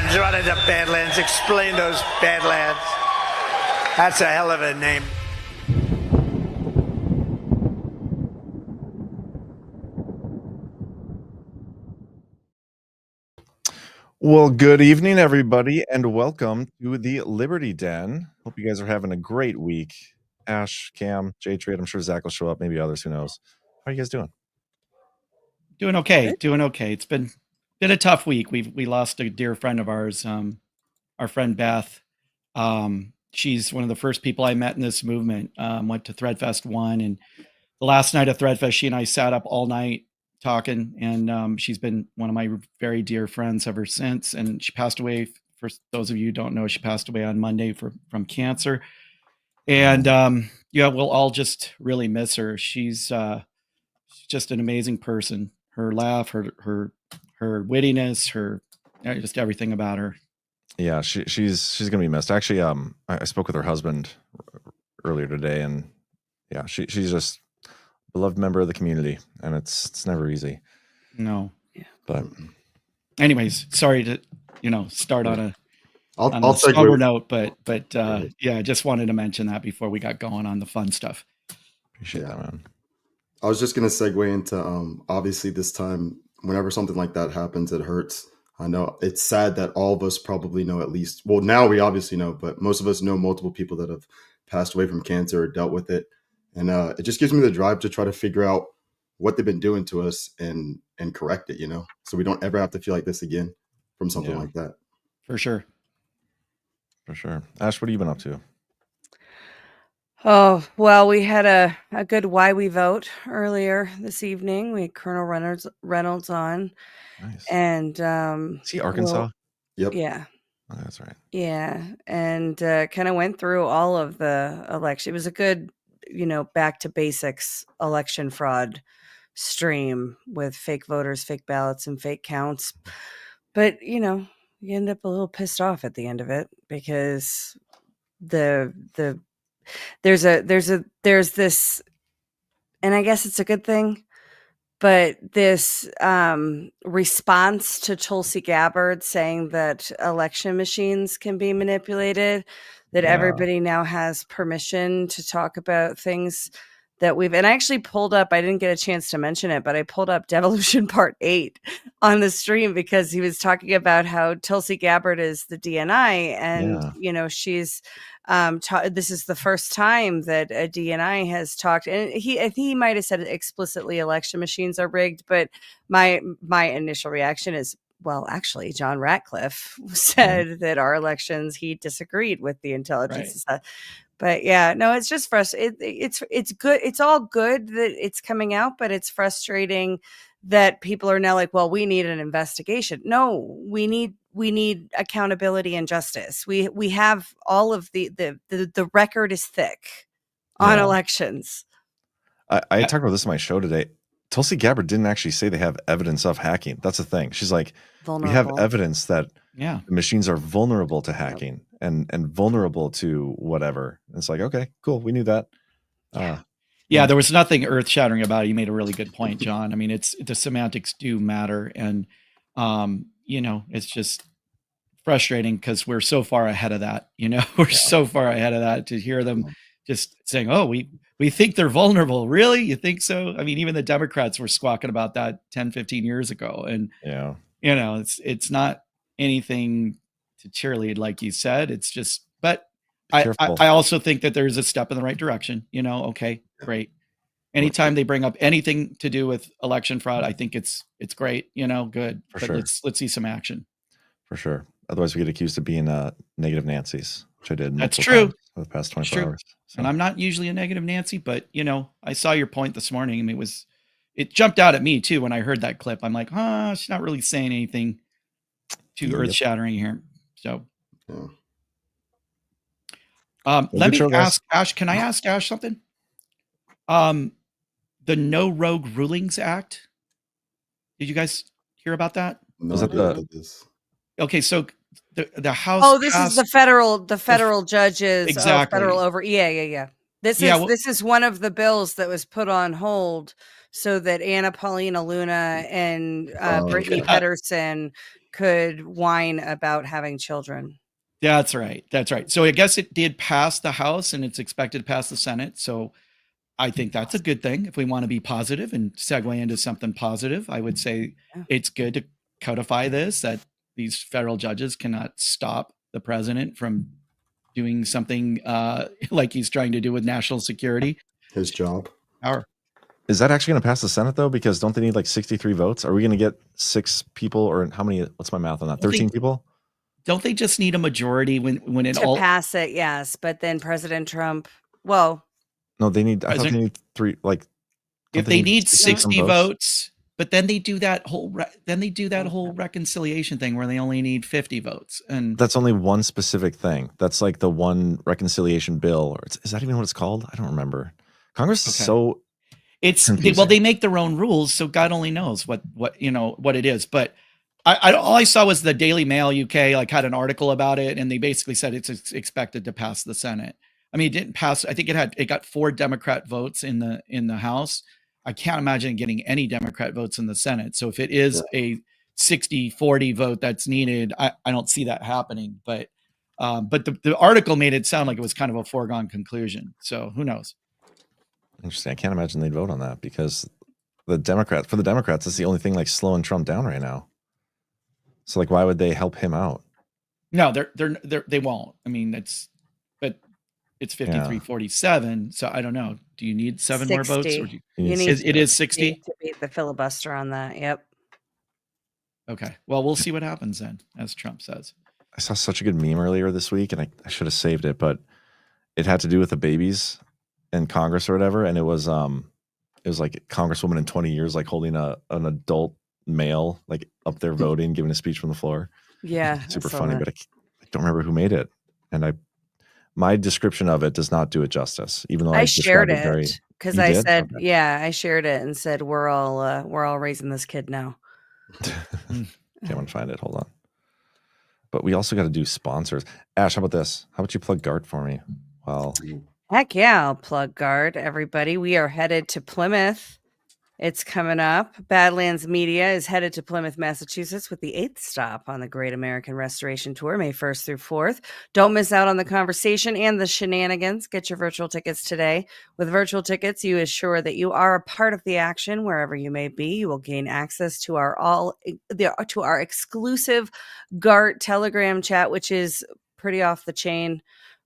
Badlands, running to Badlands. Explain those Badlands. That's a hell of a name. Well, good evening, everybody, and welcome to the Liberty Den. Hope you guys are having a great week. Ash, Cam, J-Trade, I'm sure Zach will show up, maybe others, who knows. How are you guys doing? Doing okay. It's been a tough week. We lost a dear friend of ours, our friend Beth. She's one of the first people I met in this movement. Went to Threadfest 1, and the last night of Threadfest, she and I sat up all night talking, and she's been one of my very dear friends ever since. And she passed away. For those of you who don't know, she passed away on Monday from cancer. And we'll all just really miss her. She's just an amazing person. Her laugh, her wittiness, her just everything about her. Yeah, she's gonna be missed. Actually, I spoke with her husband earlier today, and yeah, she's just a beloved member of the community, and it's never easy. No. Yeah. But anyways, sorry to start on a I'll somber note, but I just wanted to mention that before we got going on the fun stuff. Appreciate that, man. I was just going to segue into obviously this time, whenever something like that happens, it hurts. I know it's sad that all of us probably know at least, well, now we obviously know, but most of us know multiple people that have passed away from cancer or dealt with it. And it just gives me the drive to try to figure out what they've been doing to us and correct it, so we don't ever have to feel like this again from something like that. For sure. Ash, what have you been up to? Oh, well, we had a good Why We Vote earlier this evening. We had Colonel Reynolds on. Nice. And is he Arkansas? Yep. Yeah. Oh, that's right. Yeah. And kind of went through all of the election. It was a good, back to basics election fraud stream with fake voters, fake ballots, and fake counts. But, you end up a little pissed off at the end of it because there's this, and I guess it's a good thing, but this response to Tulsi Gabbard saying that election machines can be manipulated, that everybody now has permission to talk about things that and I actually pulled up, I didn't get a chance to mention it, but I pulled up Devolution Part 8 on the stream because he was talking about how Tulsi Gabbard is the DNI, and, she's, this is the first time that a DNI has talked, and he might have said explicitly election machines are rigged, but my initial reaction is, well, actually, John Ratcliffe said that our elections, he disagreed with the intelligence. Right. But yeah, no, it's just frustrating. It's good. It's all good that it's coming out, but it's frustrating that people are now like, well, we need an investigation. No, we need accountability and justice. We have all of the record is thick on elections. I talked about this in my show today. Tulsi Gabbard didn't actually say they have evidence of hacking. That's the thing. She's like, we have evidence that the machines are vulnerable to hacking and vulnerable to whatever. And it's like, okay, cool. We knew that. There was nothing earth shattering about it. You made a really good point, John. I mean, the semantics do matter. And, it's just frustrating because we're so far ahead of that, we're so far ahead of that to hear them just saying, oh, we think they're vulnerable. Really? You think so? I mean, even the Democrats were squawking about that 10, 15 years ago. And, it's not anything to cheerlead, like you said. It's just, but I also think that there's a step in the right direction, okay, great. Anytime they bring up anything to do with election fraud, I think it's great, good. For but sure. Let's see some action. For sure. Otherwise we get accused of being negative Nancy's, which I did. That's true. For the past 24 hours. So. And I'm not usually a negative Nancy, but I saw your point this morning. I mean, it jumped out at me too when I heard that clip. I'm like, she's not really saying anything too earth shattering here. So, let me ask Ash. Can I ask Ash something? The No Rogue Rulings Act. Did you guys hear about that? No, was that okay, so the House. Oh, this is the federal judges. Exactly. Federal over. Yeah. This is one of the bills that was put on hold so that Anna Paulina Luna and Brittany Pedersen could whine about having children. That's right. That's right. So I guess it did pass the House and it's expected to pass the Senate. So I think that's a good thing. If we want to be positive and segue into something positive, I would say it's good to codify this, that these federal judges cannot stop the president from doing something like he's trying to do with national security. His job. Is that actually going to pass the Senate though? Because don't they need like 63 votes? Are we going to get 6 people, or how many? What's my math on that? 13 people? Don't they just need a majority when it to pass it? Yes, but then President Trump. Well, no, they need. I thought they need 3. Like, if they need 60 votes, but then they do that whole reconciliation thing where they only need 50 votes, and that's only one specific thing. That's like the one reconciliation bill, or is that even what it's called? I don't remember. Congress is so. They make their own rules, so God only knows what it is. But all I saw was the Daily Mail UK like had an article about it, and they basically said it's expected to pass the Senate. I mean, it didn't pass. I think it got 4 Democrat votes in the House. I can't imagine getting any Democrat votes in the Senate. So if it is a 60-40 vote that's needed, I don't see that happening. But the article made it sound like it was kind of a foregone conclusion. So who knows? Interesting. I can't imagine they'd vote on that because for the Democrats, that's the only thing like slowing Trump down right now. So like, why would they help him out? No, they won't. I mean, it's 53-47. So I don't know. Do you need 7 more votes? Or it is 60 to beat the filibuster on that. Yep. Okay. Well, we'll see what happens then, as Trump says. I saw such a good meme earlier this week, and I should have saved it, but it had to do with the babies in Congress or whatever, and it was like a Congresswoman in 20 years like holding an adult male like up there voting, giving a speech from the floor. Yeah, super funny, but I don't remember who made it, and my description of it does not do it justice. Even though I shared it because I said, okay. I shared it and said we're all raising this kid now. Can't want to find it. Hold on. But we also got to do sponsors. Ash, how about this? How about you plug GART for me? Well. Heck yeah, I'll plug GART, everybody. We are headed to Plymouth. It's coming up. Badlands Media is headed to Plymouth, Massachusetts with the 8th stop on the Great American Restoration Tour, May 1st through 4th. Don't miss out on the conversation and the shenanigans. Get your virtual tickets today. With virtual tickets, you assure that you are a part of the action wherever you may be. You will gain access to our exclusive GART Telegram chat, which is pretty off the chain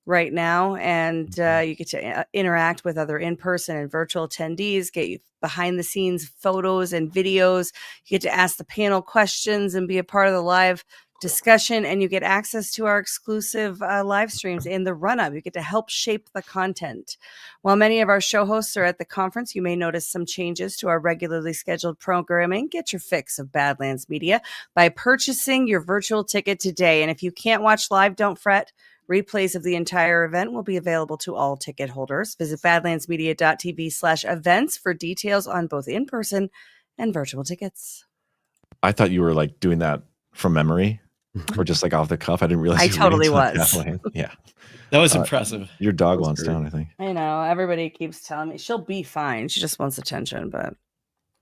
right now, and you get to interact with other in-person and virtual attendees, get you behind the scenes photos and videos. You get to ask the panel questions and be a part of the live discussion, and you get access to our exclusive live streams in the run-up. You get to help shape the content. While many of our show hosts are at the conference, you may notice some changes to our regularly scheduled programming. Get your fix of Badlands Media by purchasing your virtual ticket today. And if you can't watch live, don't fret. Replays of the entire event will be available to all ticket holders. Visit badlandsmedia.tv/events for details on both in-person and virtual tickets. I thought you were like doing that from memory or just like off the cuff. I didn't realize. I totally was. Yeah. That was impressive. Your dog wants down, I think. I know. Everybody keeps telling me she'll be fine. She just wants attention, but.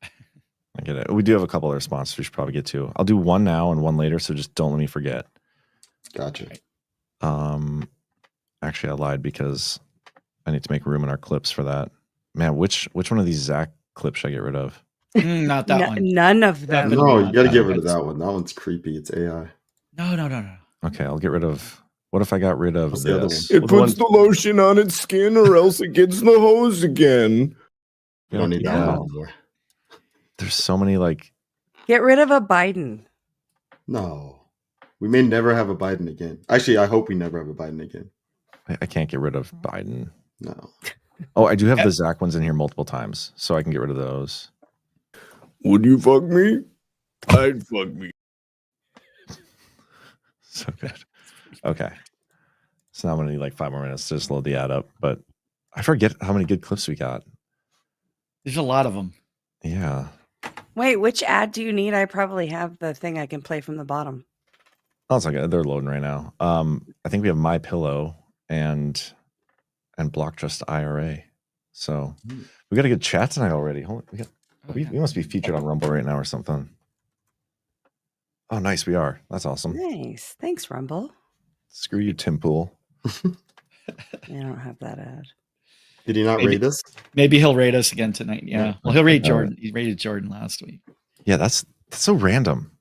I get it. We do have a couple other sponsors we should probably get to. I'll do one now and one later, so just don't let me forget. Gotcha. Actually, I lied because I need to make room in our clips for that. Man, which one of these Zach clips should I get rid of? Not that one. None of them. No, you got to get rid of that one. That one's creepy. It's AI. No. Okay, I'll get rid of. What if I got rid of this? It puts the lotion on its skin, or else it gets the hose again. You don't need that one anymore. There's so many like. Get rid of a Biden. No. We may never have a Biden again. Actually, I hope we never have a Biden again. I can't get rid of Biden. No. Oh, I do have the Zach ones in here multiple times, so I can get rid of those. Would you fuck me? I'd fuck me. So good. Okay. So now I'm going to need like 5 more minutes to just load the ad up, but I forget how many good clips we got. There's a lot of them. Yeah. Wait, which ad do you need? I probably have the thing I can play from the bottom. Oh, it's okay. They're loading right now. I think we have My Pillow and Block Trust IRA. So we got a good chat tonight already. We must be featured on Rumble right now or something. Oh, nice. We are. That's awesome. Nice. Thanks, Rumble. Screw you, Tim Pool. I don't have that ad. Did he not rate us? Maybe he'll rate us again tonight. Yeah. Well, he'll rate Jordan. He rated Jordan last week. Yeah, that's so random.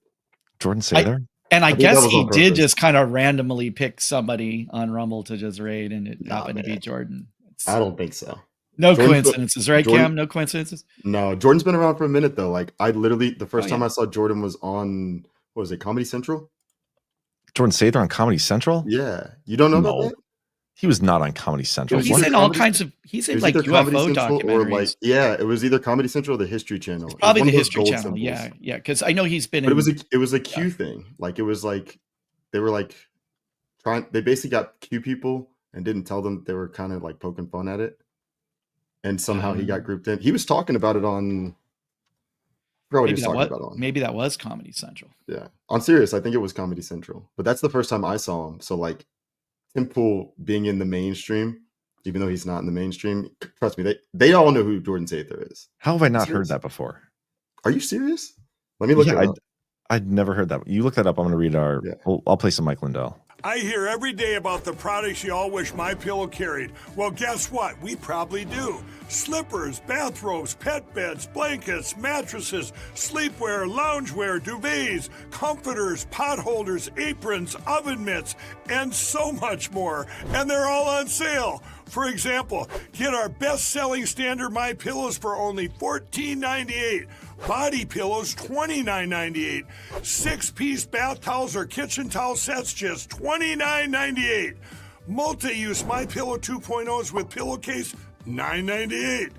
Jordan Sather. And I guess he did just kind of randomly pick somebody on Rumble to just raid, and it happened to be Jordan. I don't think so. No coincidences, right, Cam? No coincidences? No, Jordan's been around for a minute, though. Like, I literally, the first time I saw Jordan was on, what was it, Comedy Central? Jordan Sather on Comedy Central? Yeah. You don't know about that? He was not on Comedy Central. He's in all kinds of, he's in like UFO documentaries. It was either Comedy Central or the History Channel. Probably the History Channel, yeah. Because I know he's been But it was a Q thing. Like, it was like, they were like, they basically got Q people and didn't tell them they were kind of like poking fun at it. And somehow he got grouped in. He was talking about it on, maybe that was Comedy Central. Yeah. On Sirius, I think it was Comedy Central. But that's the first time I saw him. So like, Tim Pool being in the mainstream, even though he's not in the mainstream, trust me, they all know who Jordan Sather is. How have I not heard that before? Are you serious? Let me look it up. I'd never heard that. You look that up. I'm going to read our. Yeah. I'll play some Mike Lindell. I hear every day about the products you all wish MyPillow carried. Well, guess what? We probably do. Slippers, bathrobes, pet beds, blankets, mattresses, sleepwear, loungewear, duvets, comforters, pot holders, aprons, oven mitts, and so much more. And they're all on sale. For example, get our best-selling standard MyPillows for only $14.98. Body pillows, $29.98. 6-piece bath towels or kitchen towel sets, just $29.98. Multi-use MyPillow 2.0s with pillowcase, $9.98.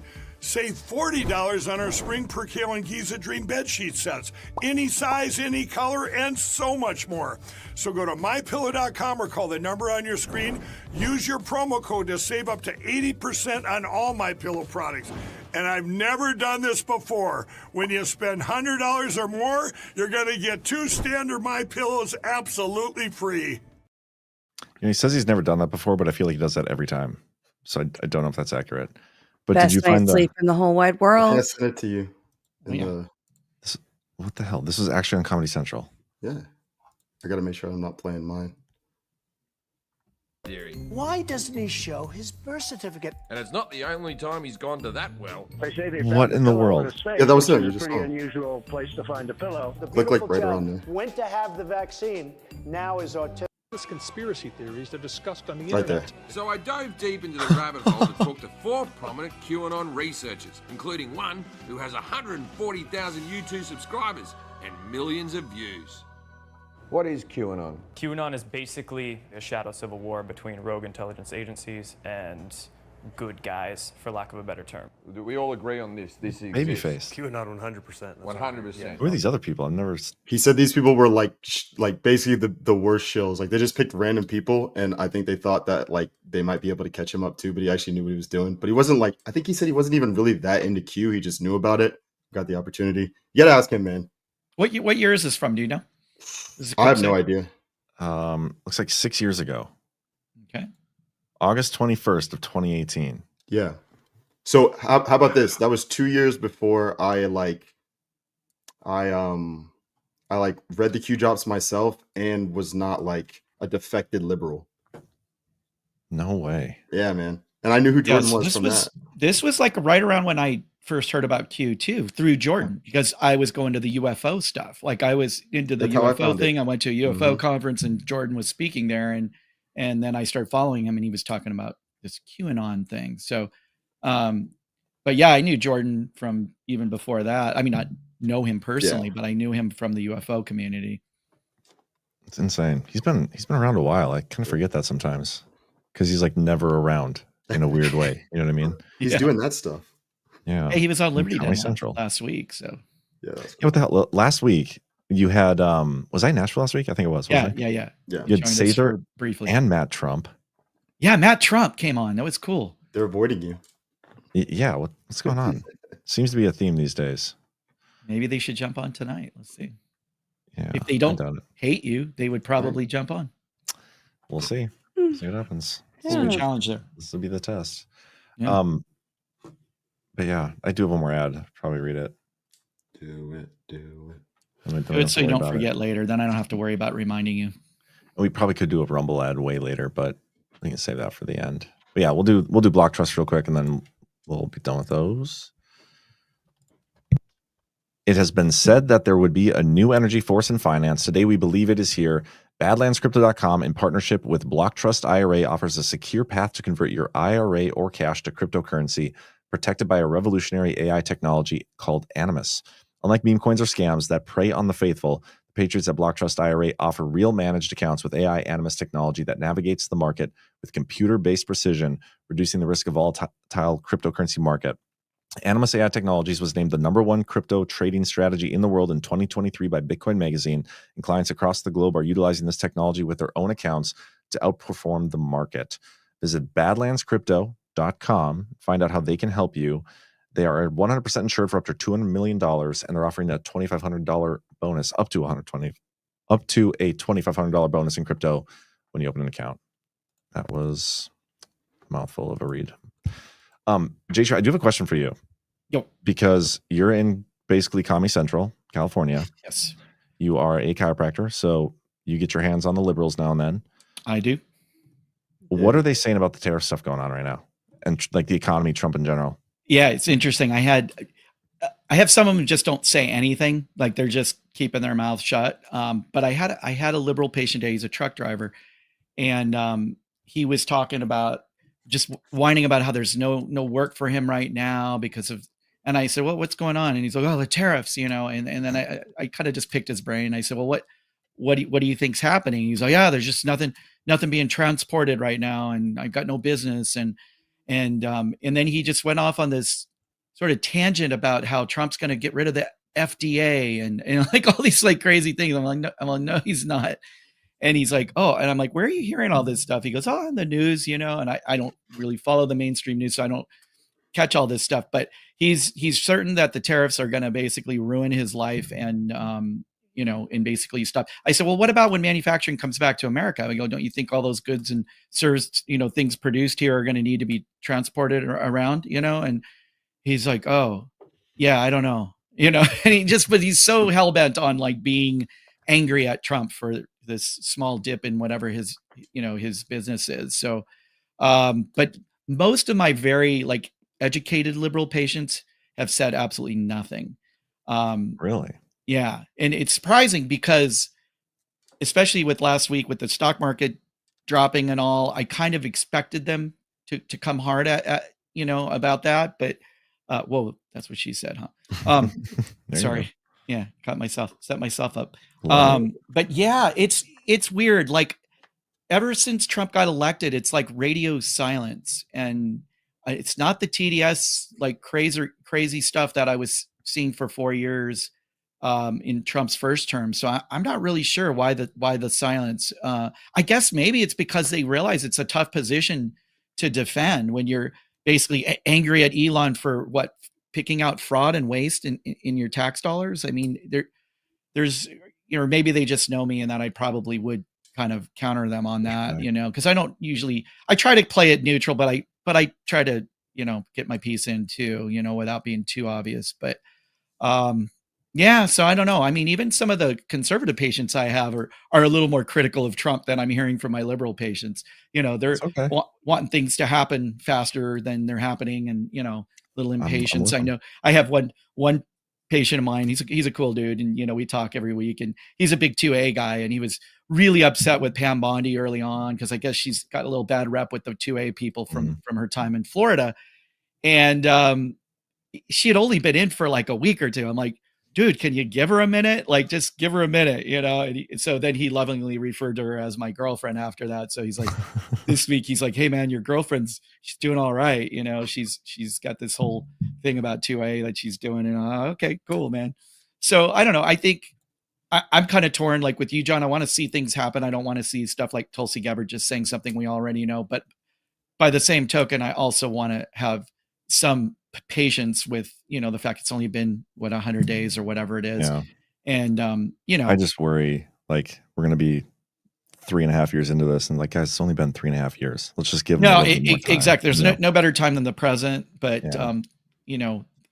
Save $40 on our Spring Percale and Giza Dream bedsheet sets. Any size, any color, and so much more. So go to MyPillow.com or call the number on your screen. Use your promo code to save up to 80% on all MyPillow products. And I've never done this before. When you spend $100 or more, you're going to get 2 standard MyPillows absolutely free. He says he's never done that before, but I feel like he does that every time. So I don't know if that's accurate. But Best did you find sleep in the whole wide world? I sent it to you. What the hell? This is actually on Comedy Central. Yeah. I got to make sure I'm not playing mine. Why doesn't he show his birth certificate? And it's not the only time he's gone to that well. They say they what in the world? Yeah, that was it. It's a pretty unusual place to find a pillow. Looked like right around there. Went to have the vaccine. Now is autistic. Conspiracy theories are discussed on the right internet. There. So I dove deep into the rabbit hole to talk to 4 prominent QAnon researchers, including one who has 140,000 YouTube subscribers and millions of views. What is QAnon? QAnon is basically a shadow civil war between rogue intelligence agencies and good guys, for lack of a better term. Do we all agree on this? This is Babyface. QAnon 100%. 100%. Who are these other people? I've never. He said these people were like basically the worst shills. Like they just picked random people, and I think they thought that like they might be able to catch him up too. But he actually knew what he was doing. But he wasn't like. I think he said he wasn't even really that into Q. He just knew about it. Got the opportunity. You gotta ask him, man. What year is this from? Do you know? I have no idea. Looks like 6 years ago. Okay. August 21st of 2018. Yeah. So how about this? That was 2 years before I read the Q drops myself and was not like a defected liberal. No way. Yeah, man. And I knew who Jordan was from that. This was like right around when I first heard about Q too, through Jordan, because I was going to the UFO stuff. Like I was into the UFO thing. I went to a UFO conference and Jordan was speaking there, and then I started following him and he was talking about this QAnon thing. So, but yeah, I knew Jordan from even before that. I mean, not know him personally, but I knew him from the UFO community. It's insane. He's been around a while. I kind of forget that sometimes because he's like never around in a weird way. You know what I mean? He's doing that stuff. Yeah. Hey, he was on Liberty Day last week. So yeah. What the hell? Last week you had was I in Nashville last week? I think it was. Yeah. You had Sather briefly and Matt Trump. Yeah, Matt Trump came on. That was cool. They're avoiding you. Yeah. What's going on? Seems to be a theme these days. Maybe they should jump on tonight. Let's see. Yeah. If they don't hate you, they would probably jump on. We'll see. See what happens. It's a challenge there. This will be the test. Yeah. But yeah, I do have one more ad. Probably read it. Do it. Good, so you don't forget later. Then I don't have to worry about reminding you. We probably could do a Rumble ad way later, but we can save that for the end. But yeah, we'll do block trust real quick, and then we'll be done with those. It has been said that there would be a new energy force in finance. Today, we believe it is here. BadlandsCrypto.com, in partnership with Block Trust IRA, offers a secure path to convert your IRA or cash to cryptocurrency, protected by a revolutionary AI technology called Animus. Unlike meme coins or scams that prey on the faithful, the Patriots at Block Trust IRA offer real managed accounts with AI Animus technology that navigates the market with computer-based precision, reducing the risk of volatile cryptocurrency market. Animus AI Technologies was named the #1 crypto trading strategy in the world in 2023 by Bitcoin Magazine, and clients across the globe are utilizing this technology with their own accounts to outperform the market. Visit badlandscrypto.com, find out how they can help you. They are 100% insured for up to $200 million, and they're offering a $2,500 bonus, up to a $2,500 bonus in crypto when you open an account. That was a mouthful of a read. Jay, I do have a question for you. Yo. Because you're in basically Comedy Central, California. Yes. You are a chiropractor, so you get your hands on the liberals now and then. I do. What are they saying about the tariff stuff going on right now, and like the economy, Trump in general? Yeah, it's interesting. I have some of them just don't say anything, like they're just keeping their mouth shut. But I had a liberal patient today. He's a truck driver, and he was talking about just whining about how there's no work for him right now because of, and I said, well, what's going on? And he's like, oh, the tariffs, and then I kind of just picked his brain. I said, well, what do you think's happening? He's like, yeah, there's just nothing being transported right now, and I've got no business. And then he just went off on this sort of tangent about how Trump's going to get rid of the FDA and like all these like crazy things. I'm like, no, he's not. And he's like, oh, and I'm like, where are you hearing all this stuff? He goes, oh, in the news, and I don't really follow the mainstream news, so I don't catch all this stuff. But he's certain that the tariffs are going to basically ruin his life and, and basically stop. I said, well, what about when manufacturing comes back to America? I go, don't you think all those goods and services, things produced here are going to need to be transported around, And he's like, oh, yeah, I don't know, and but he's so hell bent on like being angry at Trump for this small dip in whatever his business is. So, but most of my very like educated liberal patients have said absolutely nothing. Really? Yeah. And it's surprising because especially with last week with the stock market dropping and all, I kind of expected them to come hard at about that, but whoa, that's what she said, huh? Sorry. Yeah, set myself up. But yeah, it's weird. Like ever since Trump got elected, it's like radio silence, and it's not the TDS like crazy stuff that I was seeing for 4 years in Trump's first term. So I'm not really sure why the silence. I guess maybe it's because they realize it's a tough position to defend when you're basically angry at Elon for picking out fraud and waste in your tax dollars. I mean, there's, maybe they just know me and that I probably would kind of counter them on that, right. Cause I try to play it neutral, but I try to, get my piece in too, without being too obvious. But, yeah, so I don't know. I mean, even some of the conservative patients I have are a little more critical of Trump than I'm hearing from my liberal patients. They're wanting things to happen faster than they're happening, and little impatience. I know I have one patient of mine. He's a cool dude, and we talk every week. And he's a big 2A guy, and he was really upset with Pam Bondi early on because I guess she's got a little bad rep with the 2A people from her time in Florida, and she had only been in for like a week or two. I'm like, dude, can you give her a minute? Like, just give her a minute, And so then he lovingly referred to her as my girlfriend after that. So he's like, this week, he's like, hey man, your girlfriend's, she's doing all right. She's got this whole thing about 2A that she's doing. And okay, cool, man. So I don't know. I think I'm kind of torn, like with you, John. I want to see things happen. I don't want to see stuff like Tulsi Gabbard just saying something we already know. But by the same token, I also want to have some patience with the fact it's only been 100 days or whatever it is. Yeah. And I just worry like we're gonna be 3.5 years into this, and like, guys, it's only been 3.5 years. Let's just give them exactly. There's no better time than the present, but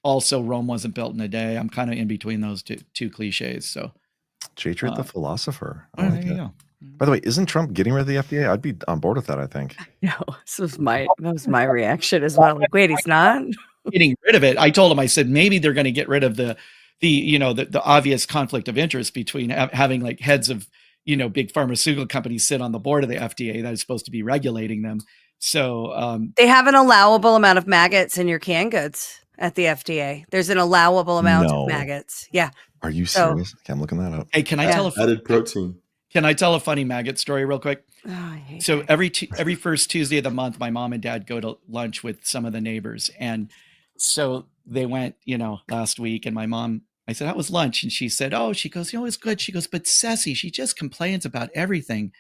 also Rome wasn't built in a day. I'm kind of in between those two cliches. So J-Trade the philosopher. I Oh, like there you it. go. By the way, isn't Trump getting rid of the FDA? I'd be on board with that, I think. No, that was my reaction as well. Like, wait, he's not? Getting rid of it. I told him, I said, maybe they're going to get rid of the obvious conflict of interest between having like heads of, big pharmaceutical companies sit on the board of the FDA that is supposed to be regulating them. So they have an allowable amount of maggots in your canned goods at the FDA. There's an allowable amount of maggots. Yeah. Are you serious? Okay, I'm looking that up. Hey, can I tell added protein? Can I tell a funny maggot story real quick? Oh, I hate so every first Tuesday of the month, my mom and dad go to lunch with some of the neighbors. And so they went, last week, and I said, how was lunch? And she said, she goes, it's good. She goes, but Ceci, she just complains about everything.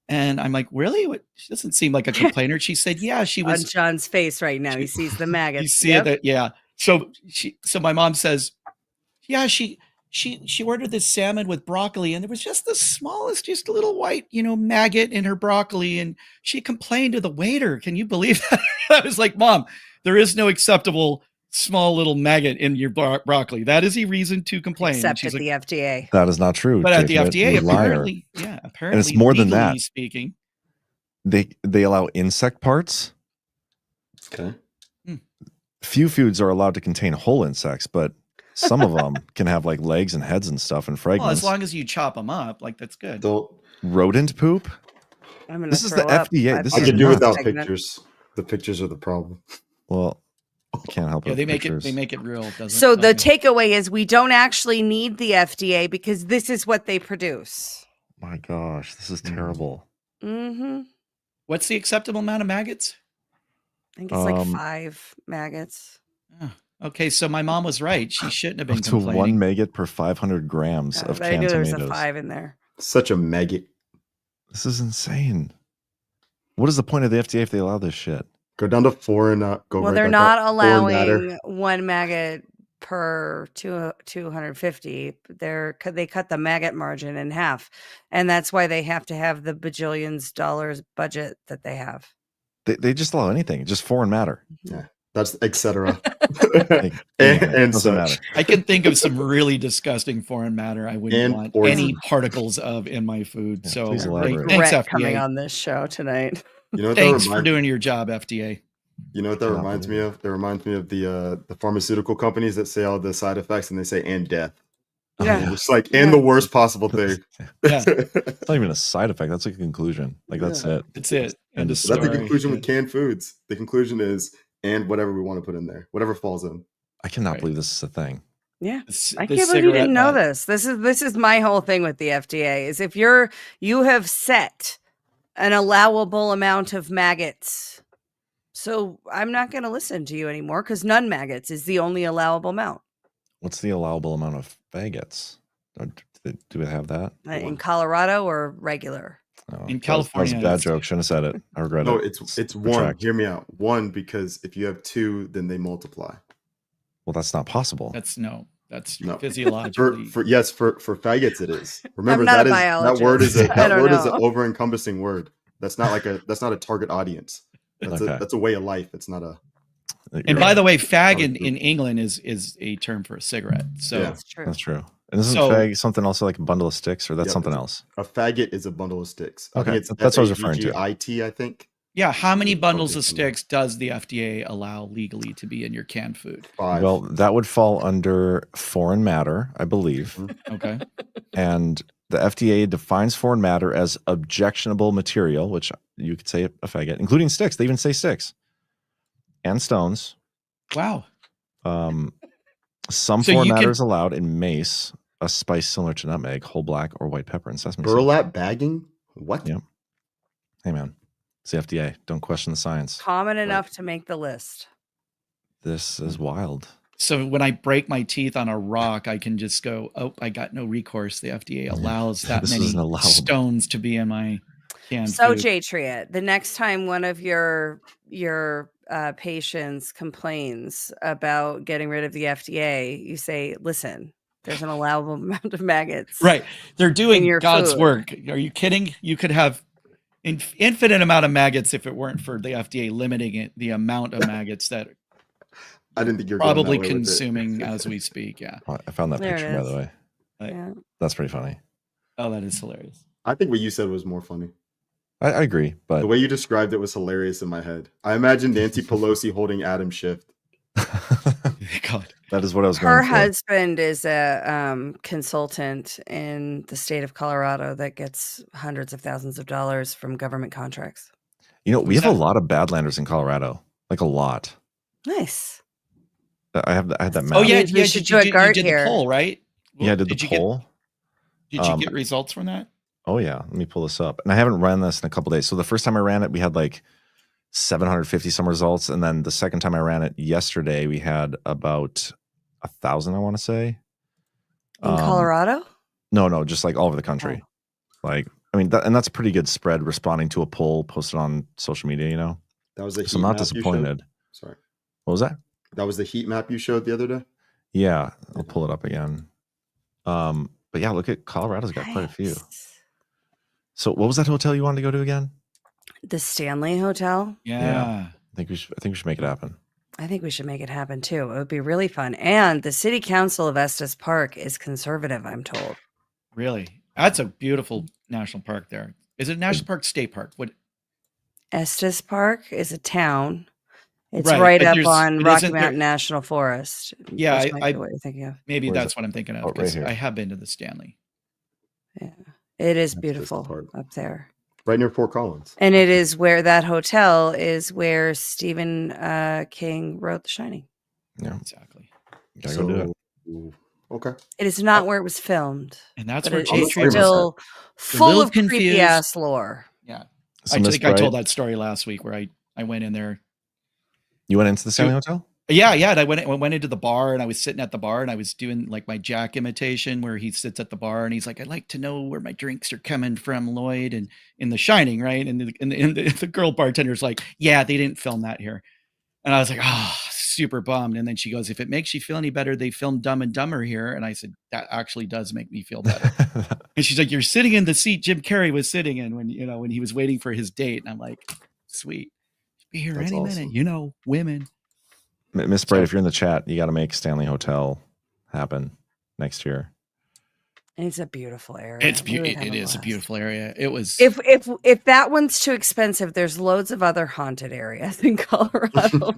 And I'm like, really? What? She doesn't seem like a complainer. She said, yeah, she was on John's face right now. He sees the maggots. You see it? Yeah. So my mom says, yeah, she ordered this salmon with broccoli, and there was just the smallest, just a little white, maggot in her broccoli. And she complained to the waiter. Can you believe that? I was like, Mom, there is no acceptable small little maggot in your broccoli. That is a reason to complain. Except at the FDA. That is not true. But at the FDA, apparently, apparently, and it's more than that. Speaking, they allow insect parts. Okay. Few foods are allowed to contain whole insects, but some of them can have like legs and heads and stuff and fragments. Well, as long as you chop them up, like that's good. Rodent poop. This is the FDA. This I is can do not without pictures. The pictures are the problem. Well, I can't help it. Yeah, they make it real. So the takeaway is we don't actually need the FDA because this is what they produce. My gosh, this is terrible. Mm-hmm. What's the acceptable amount of maggots? I think it's like 5 maggots. Oh, okay, so my mom was right. She shouldn't have been Up to complaining. 1 maggot per 500 grams of I canned knew there tomatoes. was a 5 in there. Such a maggot. This is insane. What is the point of the FDA if they allow this shit? Go down to 4 and go. Well, right they're back not up. 4 matter. allowing 1 maggot per 250. They cut the maggot margin in half, and that's why they have to have the bajillions dollars budget that they have. They just allow anything, just foreign matter. Yeah, that's etc. and such. matter. I can think of some really disgusting foreign matter I wouldn't And want poison. any particles of in my food. Yeah, So please elaborate. thanks, Regret FDA. coming on this show tonight. You know what Thanks that for doing your job, FDA. You know what that reminds me of? That reminds me of the pharmaceutical companies that say all the side effects and they say and death. Yeah. It's like and the worst possible thing. Yeah. It's not even a side effect. That's like a conclusion. Like that's it. That's it. And That's the conclusion with canned foods. The conclusion is and whatever we want to put in there, whatever falls in. I cannot believe this is a thing. Yeah. I this can't believe you didn't know cigarette this. This is my whole thing with the FDA is if you have set an allowable amount of maggots. So I'm not going to listen to you anymore because none maggots is the only allowable amount. What's the allowable amount of faggots? Do we have that? In Colorado or regular? Oh, In that California, was a bad it's- joke. Shouldn't have said it. I regret No, it. it's 1. Retract. Hear me out. 1 because if you have 2, then they multiply. Well, that's not possible. That's No. physiologically. For faggots it is. Remember I'm not a that word is biologist. I don't is an know. over encompassing word. That's not a target audience. That's Okay. that's a way of life. It's not a And by the way, fag in England is a term for a cigarette. So Yeah. That's true. That's true. And isn't So- fag something also like a bundle of sticks, or that's Yeah, something it's- else? a faggot is a bundle of sticks. I Okay, think it's that's what I was referring to. FAGGIT, I think. yeah, how many bundles Okay, of so- sticks does the FDA allow legally to be in your canned food? 5. Well, that would fall under foreign matter, I believe. Okay. And the FDA defines foreign matter as objectionable material, which you could say a faggot, including sticks. They even say sticks and stones. Wow. Some So foreign you matter can- is allowed in mace, a spice similar to nutmeg, whole black or white pepper, and sesame seed. burlap bagging? What? Yeah. Hey, man. It's the FDA. Don't question the science. Common enough to make the list. This is wild. So when I break my teeth on a rock, I can just go, oh, I got no recourse. The FDA allows that This many isn't allowable. stones to be in my canned So food. J-Triet, the next time one of your patients complains about getting rid of the FDA, you say, listen, there's an allowable amount of maggots. Right. They're doing your God's food. work. Are you kidding? You could have infinite amount of maggots if it weren't for the FDA limiting it, the amount of maggots that I didn't think you were going probably that way with it. consuming as we speak. Yeah. I found that There it picture, by the is. way. Yeah. That's pretty funny. Oh, that is hilarious. I think what you said was more funny. I agree, but the way you described it was hilarious in my head. I imagined Nancy Pelosi holding Adam Schiff. God. That is what I was Her going for. husband is a consultant in the state of Colorado that gets hundreds of thousands of dollars from government contracts. You know, we have a lot of Badlanders in Colorado, like a lot. Nice. I had that map. Oh yeah, We should do a you guard did here. the poll, right? Yeah, I did the poll. Did you get results from that? Oh yeah, let me pull this up. And I haven't run this in a couple days. So the first time I ran it, we had like 750 some results, and then the second time I ran it yesterday, we had about 1,000. I want to say in Colorado. No, just like all over the country. Like, I mean, and that's a pretty good spread responding to a poll posted on social media. You know, That was the so I'm not disappointed. Sorry, what was that? That was the heat map you showed the other day. Yeah, I'll pull it up again. But yeah, look at Colorado's got quite a few. So what was that hotel you wanted to go to again? The Stanley Hotel. Yeah. I think we should make it happen. I think we should make it happen too. It would be really fun. And the city council of Estes Park is conservative, I'm told. Really? That's a beautiful national park there. Is it national park, state park? What? Estes Park is a town. It's Right, right but up there's- on but Rocky isn't there- Mountain National Forest. Yeah, which might be what you're thinking of. maybe Where is that's it? what I'm thinking of Oh, right because here. I have been to the Stanley. Yeah, it is That's beautiful just the part. up there. Right near Fort Collins. And it is where that hotel is where Stephen King wrote The Shining. Yeah, Exactly. gotta go do it. Okay. It is not where it was filmed. And that's but where it J. is Tree was still a full little of creepy confused. ass lore. Yeah. So I Miss think I told Bright, that story last week where I went in there. you went into the Stanley Hotel? Yeah. And I went into the bar and I was sitting at the bar and I was doing like my Jack imitation where he sits at the bar and he's like, I'd like to know where my drinks are coming from, Lloyd, and in The Shining, right? And the girl bartender's like, yeah, they didn't film that here. And I was like, oh, super bummed. And then she goes, if it makes you feel any better, they filmed Dumb and Dumber here. And I said, that actually does make me feel better. And she's like, you're sitting in the seat Jim Carrey was sitting in when he was waiting for his date. And I'm like, sweet. Be here That's any awesome. minute, women. Miss Bright, if you're in the chat, you got to make Stanley Hotel happen next year. And it's a beautiful area. It Really is a blast. beautiful area. It was If that one's too expensive, there's loads of other haunted areas in Colorado.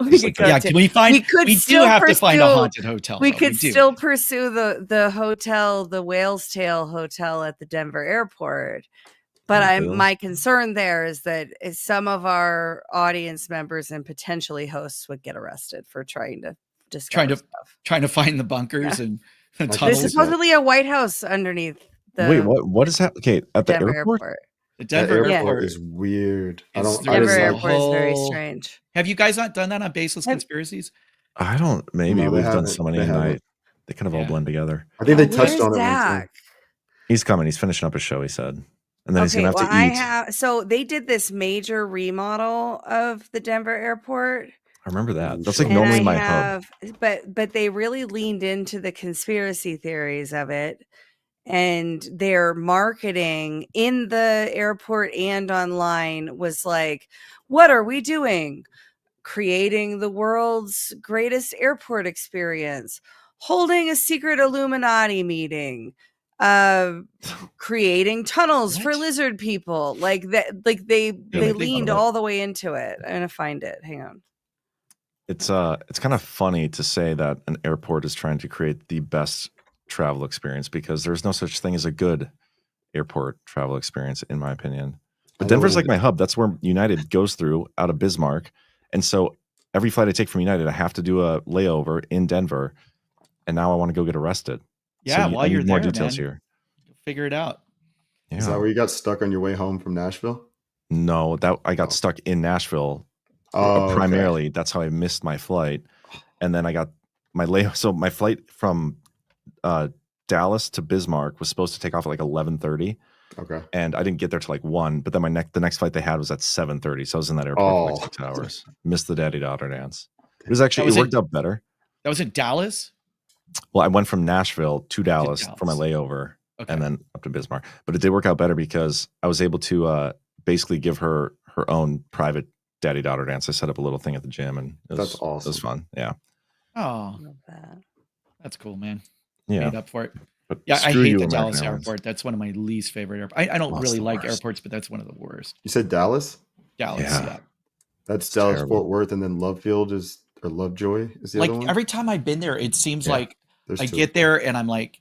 we could go yeah. to. Can we find? We could We do still have to find a pursue- haunted hotel. We though. could do. still pursue the hotel, the Whale's Tail Hotel at the Denver airport. But my concern there is that some of our audience members and potentially hosts would get arrested for trying to discover stuff. trying to find the bunkers and tunnels. There's supposedly a White House underneath the Wait, what is happening? Okay, at the Denver airport? The That Denver airport airport is weird. I is- don't. I Denver just like, airport is very whole- strange. Have you guys not done that on Baseless Conspiracies? I don't. Maybe No, they we've done haven't. so many They a night. haven't. They kind of all Yeah. blend together. I think they Oh, touched where's on it. Zach? He's coming. He's finishing up his show. He said, and then he's Okay, gonna have to eat. so they did this major remodel of the Denver airport. I remember that. That's like And normally I my hub. but they really leaned into the conspiracy theories of it, and their marketing in the airport and online was like, what are we doing? Creating the world's greatest airport experience, holding a secret Illuminati meeting, creating tunnels for What? lizard people. Like that, like they they leaned thought of it. all the way into it. I'm gonna find it. Hang on. It's kind of funny to say that an airport is trying to create the best travel experience because there's no such thing as a good airport travel experience, in my opinion. But I know Denver's what like my hub. That's where United goes through out of Bismarck, and so every flight I take from United, I have to do a layover in Denver, and now I want to go get arrested. Yeah, So while I need you're more there, details man. here. Figure it out. Yeah. Is that where you got stuck on your way home from Nashville? No, that I got stuck in Nashville. Oh, okay. Primarily, that's how I missed my flight, and then I got my So my flight from Dallas to Bismarck was supposed to take off at like 11:30, Okay. and I didn't get there till like 1. But then the next flight they had was at 7:30, so I was in that airport for like Oh. 6 hours. Missed the daddy-daughter dance. It was actually was it worked out better. That was in Dallas. Well, I went from Nashville to Dallas for my Dallas. layover, Okay. and then up to Bismarck. But it did work out better because I was able to basically give her own private daddy-daughter dance. I set up a little thing at the gym, and it was, That's It was awesome. fun. Yeah, Oh, Love that. that's cool, man. yeah. Made up for it. But Yeah, I screw hate you, the American Dallas Airlines. airport. That's one of my least favorite airports. I don't Oh, it's really the like worst. airports, but that's one of the worst. You said Dallas? Dallas, yeah. That's It's Dallas terrible. Fort Worth, and then Lovefield or Lovejoy is the Like other one. every time I've been there, it seems Yeah. like There's I two. get there and I'm like,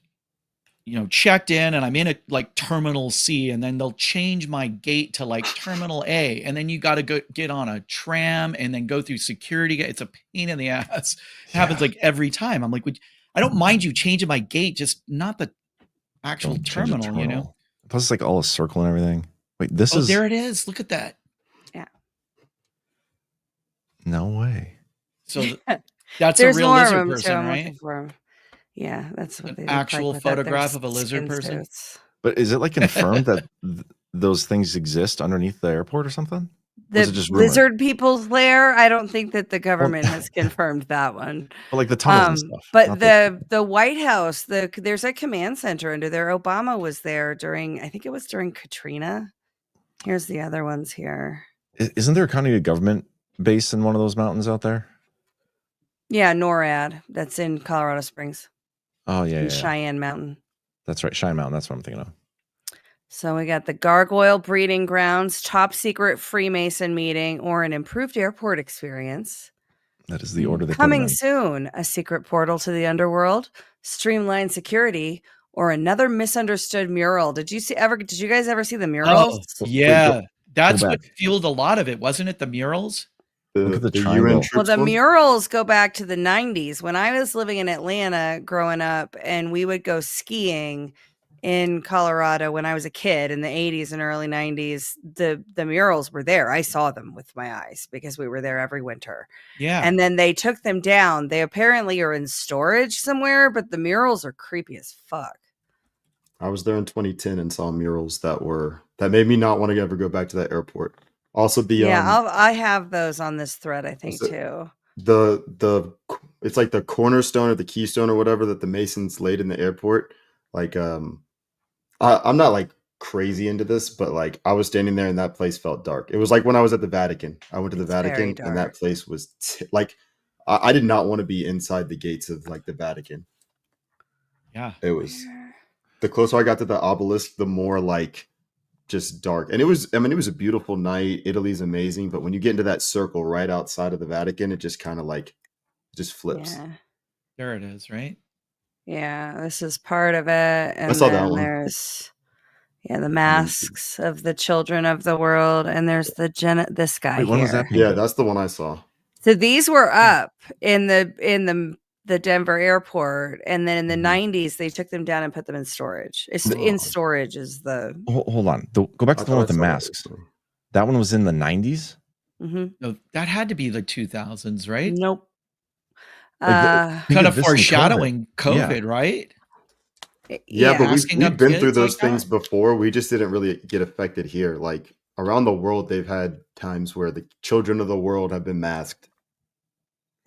checked in and I'm in a like Terminal C, and then they'll change my gate to like Terminal A, and then you got to go get on a tram and then go through security. It's a pain in the ass. It happens like every time. I'm like, I don't mind you changing my gate, just not the actual Don't change the terminal, Plus, it's like all a circle and everything. Wait, this is there it is. Look at that. Yeah. No way. So that's There's a real more of lizard them, person, too. I'm right? looking for 'em. Yeah, that's what An they look actual like with that. They're photograph of a lizard skin person? suits. But is it like confirmed that those things exist underneath the airport or something? Or The is it just rumored? lizard people's lair, I don't think that the government has confirmed that one. But like the tunnels and stuff. But not the White House, there's a command center under there. Obama was there I think it was during Katrina. Here's the other ones here. Isn't there kind of a government base in one of those mountains out there? Yeah, NORAD. That's in Colorado Springs. Oh yeah, In yeah. Cheyenne Mountain. That's right, Cheyenne Mountain. That's what I'm thinking of. So we got the Gargoyle Breeding Grounds, top secret Freemason meeting, or an improved airport experience. That is the order they Coming put them soon, a secret portal to the underworld, streamlined security, or another misunderstood mural. Did you guys ever see the murals? Oh, yeah. That's go what back. fueled a lot of it, wasn't it? The murals? Look at the UN triangle. troops Well, the one? murals go back to the 90s when I was living in Atlanta growing up, and we would go skiing in Colorado when I was a kid in the 80s and early 90s. The murals were there. I saw them with my eyes because we were there every winter. Yeah. And then they took them down. They apparently are in storage somewhere, but the murals are creepy as fuck. I was there in 2010 and saw murals that made me not want to ever go back to that airport. Also, I have those on this thread, I think, too. It's like the cornerstone or the keystone or whatever that the Masons laid in the airport. Like, I'm not like crazy into this, but like I was standing there and that place felt dark. It was like when I was at the Vatican. I went to the Vatican and that place was like, I did not want to be inside the gates of like the Vatican. Yeah. It was the closer I got to the obelisk, the more like just dark. And it was a beautiful night. Italy's amazing. But when you get into that circle right outside of the Vatican, it just kind of like just flips. Yeah. There it is, right? Yeah, this is part of it. And I saw that then one. there's the masks of the children of the world, and there's this guy Wait, when was here. that? Yeah, that's the one I saw. So these were up in the Denver airport, and then in the 90s they took them down and put them in storage. In storage is the Hold on. Go back to the one with the masks. That one was in the 90s? No, that had to be the 2000s, right? Nope. Kind of foreshadowing COVID, Yeah. right? Yeah, but Masking we've up been through kids those like things that? before. We just didn't really get affected here. Like around the world, they've had times where the children of the world have been masked.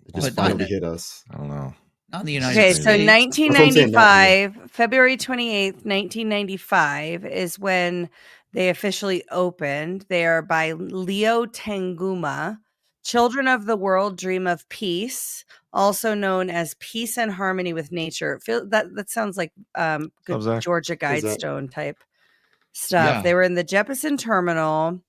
It just But not finally in- hit us. I don't know. Not in the United Okay, States. so That's what I'm saying, not 1995, February 28th, 1995 is when they officially opened. They are by Leo Tanguma. Children of the World Dream of Peace, also known as Peace and Harmony with Nature. That sounds like good Zach? Georgia that? Guidestone type stuff. Yeah. They were in the Jefferson Terminal.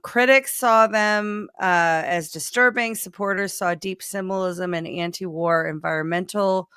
Critics saw them as disturbing. Supporters saw deep symbolism and anti-war environmental.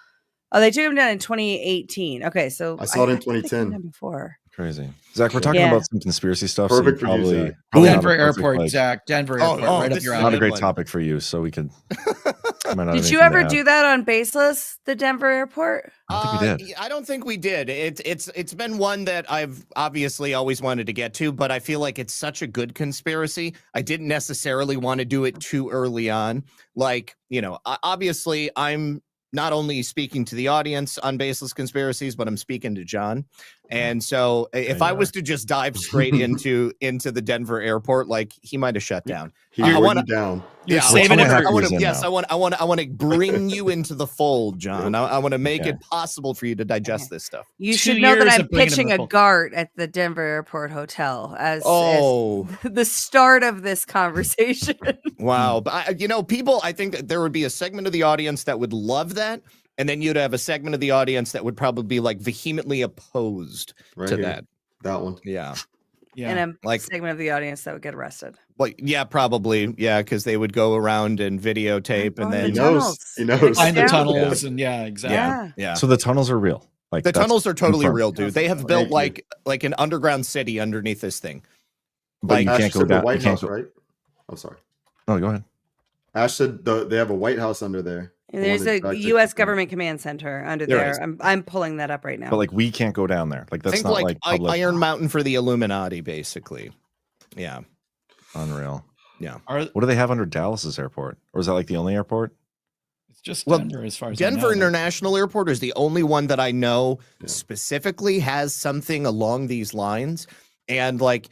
Oh, they took them down in 2018. Okay, so I saw it in think they came 2010. down before. Crazy. Zach, we're talking Yeah. about some conspiracy stuff. Perfect so for you, probably, Zach. probably not a Denver perfect, Airport, like, Zach. Denver Airport, right up this your is Not alley. a great one. topic for you, so we could. might not have Did you anything to ever add. do that on Baseless, the Denver Airport? I don't think we did. I don't think we did. It's been one that I've obviously always wanted to get to, but I feel like it's such a good conspiracy. I didn't necessarily want to do it too early on. Like, obviously I'm not only speaking to the audience on Baseless Conspiracies, but I'm speaking to John. And so if I was to just dive straight into the Denver airport, like he might have shut down. He I wore wanna- you down. You're Yeah, saving I it wanna- for- I wanna- Years in yes, now. I want to bring you into the fold, John. I want to make Okay. it possible for you to digest this stuff. You 2 should know that years I'm of bringing him pitching to a full- GART at the Denver Airport Hotel as Oh, the start of this conversation. wow. But people, I think that there would be a segment of the audience that would love that. and then you'd have a segment of the audience that would probably be like vehemently opposed to here. That one. Yeah. Yeah. And a Like segment of the audience that would get arrested. Well, yeah, probably. Yeah, because they would go around and videotape and then He knows. Find the tunnels and exactly. Yeah. So the tunnels are real. Like The that's tunnels are totally confirmed. real, dude. They have built Thank you. like an underground city underneath this thing. But Like you Ash can't go said the down. You White can't House, go. right? I'm sorry. Oh, go ahead. Ash said they have a White House under there. And there's The a one that- U.S. government command center under There there. is. I'm pulling that up right now. But like we can't go down there. Like that's Think not like, like public. Iron Mountain for the Illuminati, basically. Yeah. Unreal. Yeah. What do they have under Dallas's airport? Or is that like the only airport? It's just Well, Denver, as far as I Denver know. International Airport is the only one that I know specifically has something along these lines. And like,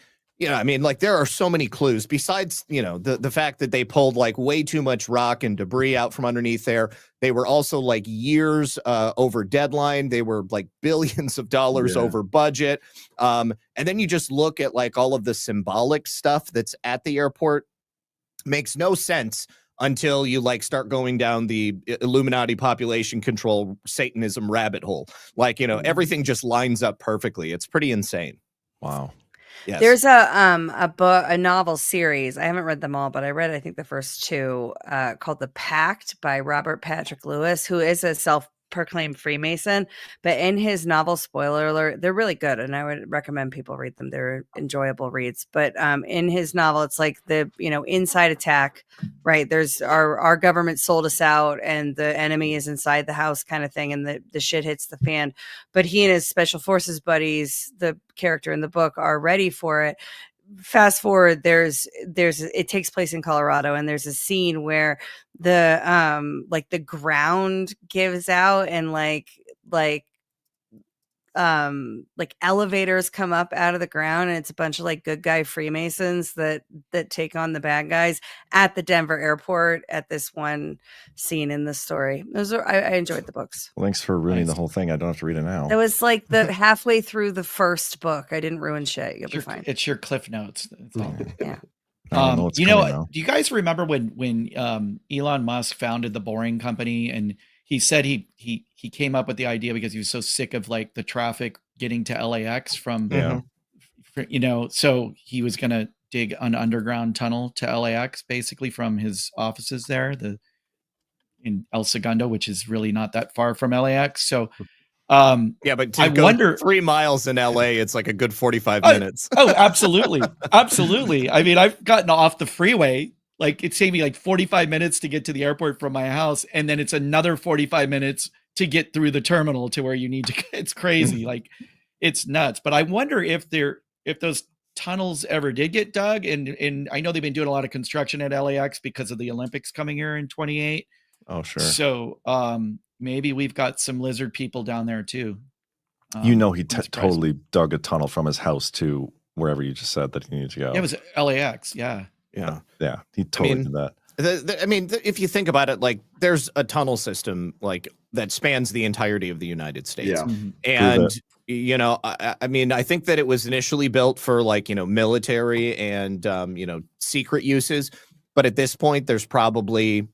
I mean, like there are so many clues besides, the fact that they pulled like way too much rock and debris out from underneath there. They were also like years over deadline. They were like billions of dollars over budget. And then you just look at like all of the symbolic stuff that's at the airport. Makes no sense until you like start going down the Illuminati population control Satanism rabbit hole. Like, everything just lines up perfectly. It's pretty insane. Wow. Yes. There's a novel series. I haven't read them all, but I read, I think, the first two called The Pact by Robert Patrick Lewis, who is a self-proclaimed Freemason. But in his novel, spoiler alert, they're really good, and I would recommend people read them. They're enjoyable reads. But in his novel, it's like the inside attack, right? There's our government sold us out, and the enemy is inside the house, kind of thing, and the shit hits the fan. But he and his special forces buddies, the character in the book, are ready for it. Fast forward, it takes place in Colorado, and there's a scene where the ground gives out, and like elevators come up out of the ground, and it's a bunch of like good guy Freemasons that take on the bad guys at the Denver airport at this one scene in the story. I enjoyed the books. Well, thanks for ruining the whole thing. I don't have to read it now. It was like the halfway through the first book. I didn't ruin shit. You'll be fine. It's your Cliff Notes. That's all. Yeah. I don't know what's coming now. Do you guys remember when Elon Musk founded the Boring Company, and he said he came up with the idea because he was so sick of like the traffic getting to LAX from, so he was going to dig an underground tunnel to LAX basically from his offices there, in El Segundo, which is really not that far from LAX. So, but to go 3 miles in LA, it's like a good 45 minutes. Oh, absolutely. Absolutely. I mean, I've gotten off the freeway. Like it saved me like 45 minutes to get to the airport from my house. And then it's another 45 minutes to get through the terminal to where you need to. It's crazy. Like it's nuts. But I wonder if those tunnels ever did get dug. And I know they've been doing a lot of construction at LAX because of the Olympics coming here in 28. Oh, sure. So maybe we've got some lizard people down there too. He totally dug a tunnel from his house to wherever you just said that he needed to go. Yeah, it was LAX. Yeah. Yeah. He totally did that. If you think about it, like there's a tunnel system like that spans the entirety of the United States. Yeah. Mm-hmm. And, I think that it was initially built for like, military and, secret uses. But at this point, there's probably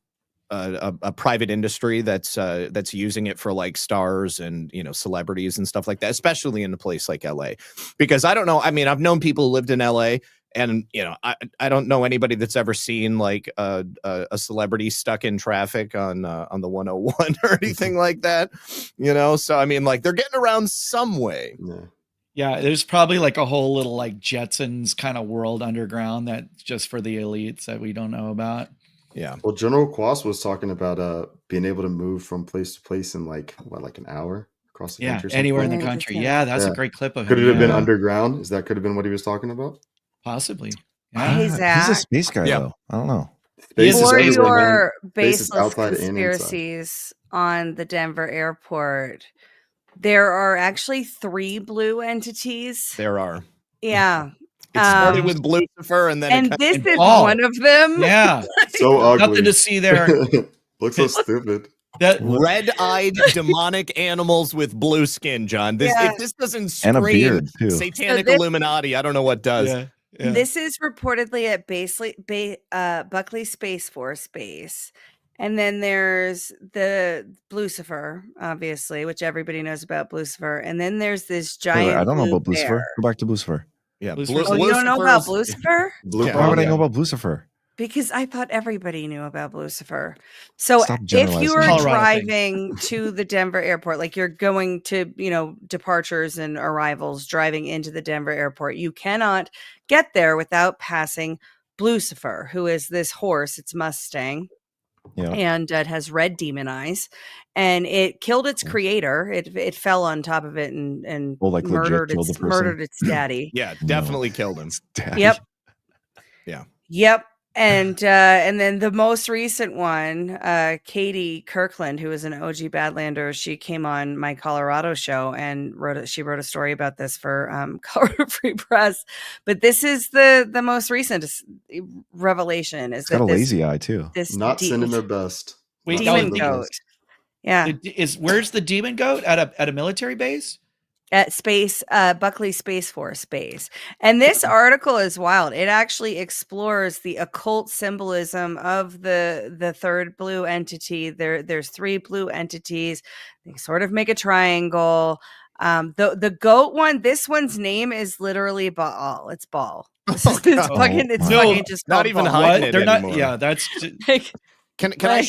a private industry that's using it for like stars and, celebrities and stuff like that, especially in a place like LA. Because I don't know. I mean, I've known people who lived in LA. And, I don't know anybody that's ever seen like a celebrity stuck in traffic on the 101 or anything like that, So, I mean, like they're getting around some way. Yeah, there's probably like a whole little like Jetsons kind of world underground that's just for the elites that we don't know about. Yeah. Well, General Quas was talking about being able to move from place to place in like an hour across the country. Anywhere in the country. Yeah, that's a great clip of him. Could it have been underground? Could have been what he was talking about? Possibly. Hey, Zach. He's a space guy, though. I don't know. For your baseless conspiracies on the Denver airport, there are actually 3 blue entities. There are. Yeah. It started with Lucifer, and then this is one of them. Yeah. So ugly. Nothing to see there. Looks so stupid. That red-eyed demonic animals with blue skin, John. If this doesn't scream and a beard, too. Satanic Illuminati, I don't know what does. Yeah. Yeah. This is reportedly at Buckley Space Force Base, And then there's the Blucifer, obviously, which everybody knows about Blucifer. And then there's this giant I don't know blue about Blucifer. bear. Go back to Blucifer. Yeah, Oh, you don't know about Blucifer? Why would I know about Blucifer? Because I thought everybody knew about Blucifer. So Stop if you are generalizing. driving to the Denver airport, like you're going to, departures and arrivals, driving into the Denver airport, you cannot get there without passing Blucifer, who is this horse. It's Mustang. Yeah. And it has red demon eyes, and it killed its creator. It fell on top of it and Well, like murdered legit killed the person? murdered its daddy. Yeah, definitely killed him. Yep. Yeah. Yep. And then the most recent one, Katie Kirkland, who is an OG Badlander, she came on my Colorado show and she wrote a story about this for Colorado Free Press. But this is the most recent revelation. Is It's got that a this, lazy eye too. this Not sending their best. Wait, demon goat? Yeah, where's the demon goat at a military base? At Buckley Space Force Base. And this article is wild. It actually explores the occult symbolism of the third blue entity. There's 3 blue entities. They sort of make a triangle. The goat one, this one's name is literally Baal. It's Baal. It's fucking just not even Baal. hiding it They're anymore. not. Yeah, that's. Can I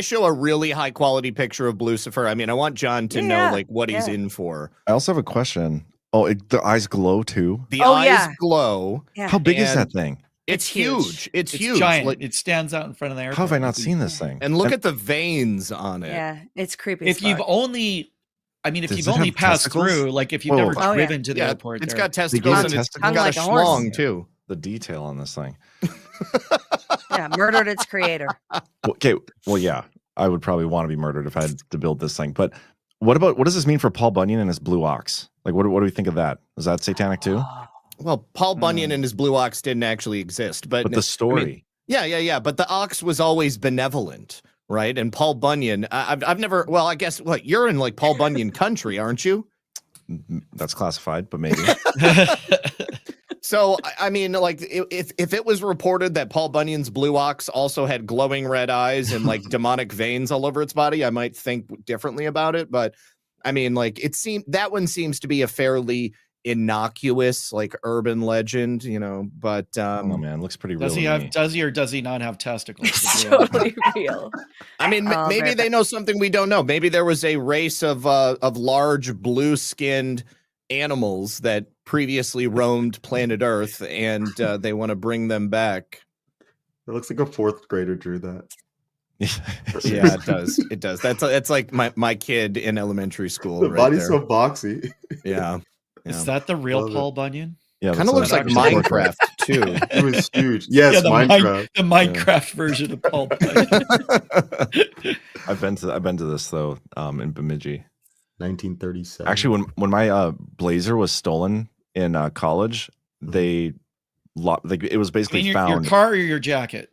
show a really high quality picture of Blucifer? I mean, I want John to know like what he's in for. I also have a question. Oh, the eyes glow too. The eyes glow. Yeah. How big is that thing? It's huge. It's huge. Giant. Like, it stands out in front of the airport. How have I not seen this thing? and look at the veins on it. Yeah, it's creepy. If as you've fuck. only, I mean, if Does you've it only have passed testicles? through, like if you've Whoa. never Oh, yeah. driven to the airport, It's there. got testicles and it's Hung got like a a horse. schlong too. The detail on this thing. Yeah, murdered its creator. Okay, well, yeah, I would probably want to be murdered if I had to build this thing. But what does this mean for Paul Bunyan and his blue ox? Like, what do we think of that? Is that satanic too? Well, Paul Bunyan and his blue ox didn't actually exist, but the story. I mean, yeah. But the ox was always benevolent, right? And Paul Bunyan, I've never. Well, I guess you're in like Paul Bunyan country, aren't you? That's classified, but maybe. So, I mean, like, if it was reported that Paul Bunyan's blue ox also had glowing red eyes and like demonic veins all over its body, I might think differently about it. But I mean, like, that one seems to be a fairly innocuous, like, urban legend, But oh man, looks pretty real. Does he or does he not have testicles? It's totally real. I mean, maybe they know something we don't know. Maybe there was a race of large blue-skinned animals that previously roamed planet Earth, and they want to bring them back. It looks like a 4th grader drew that. Yeah, it does. It does. That's like my kid in elementary school. The right body's there. so boxy. Yeah. Is that the real Paul Bunyan? Yeah, kind of looks like Minecraft too. It was huge. Yes, the Minecraft. The Minecraft version of Paul Bunyan. I've been to this though, in Bemidji. 1937. Actually, when my Blazer was stolen in college, it was basically your found. Your car or your jacket?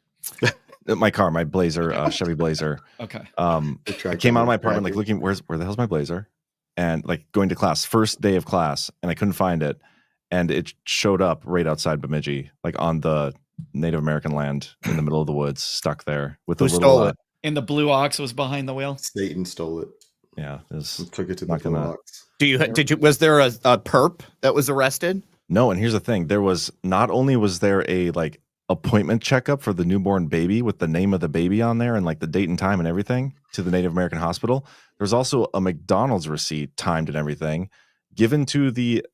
My car, my Blazer, Chevy Blazer. Okay. I came out of my apartment like looking, where the hell's my Blazer? And like going to class, first day of class, and I couldn't find it. And it showed up right outside Bemidji, like on the Native American land in the middle of the woods, stuck there with Who a little. stole it? And the blue ox was behind the wheel. Satan stole it. Yeah, Took it to the box. Was there a perp that was arrested? No, and here's the thing: not only was there a like appointment checkup for the newborn baby with the name of the baby on there and like the date and time and everything to the Native American hospital. There's also a McDonald's receipt, timed and everything, given to the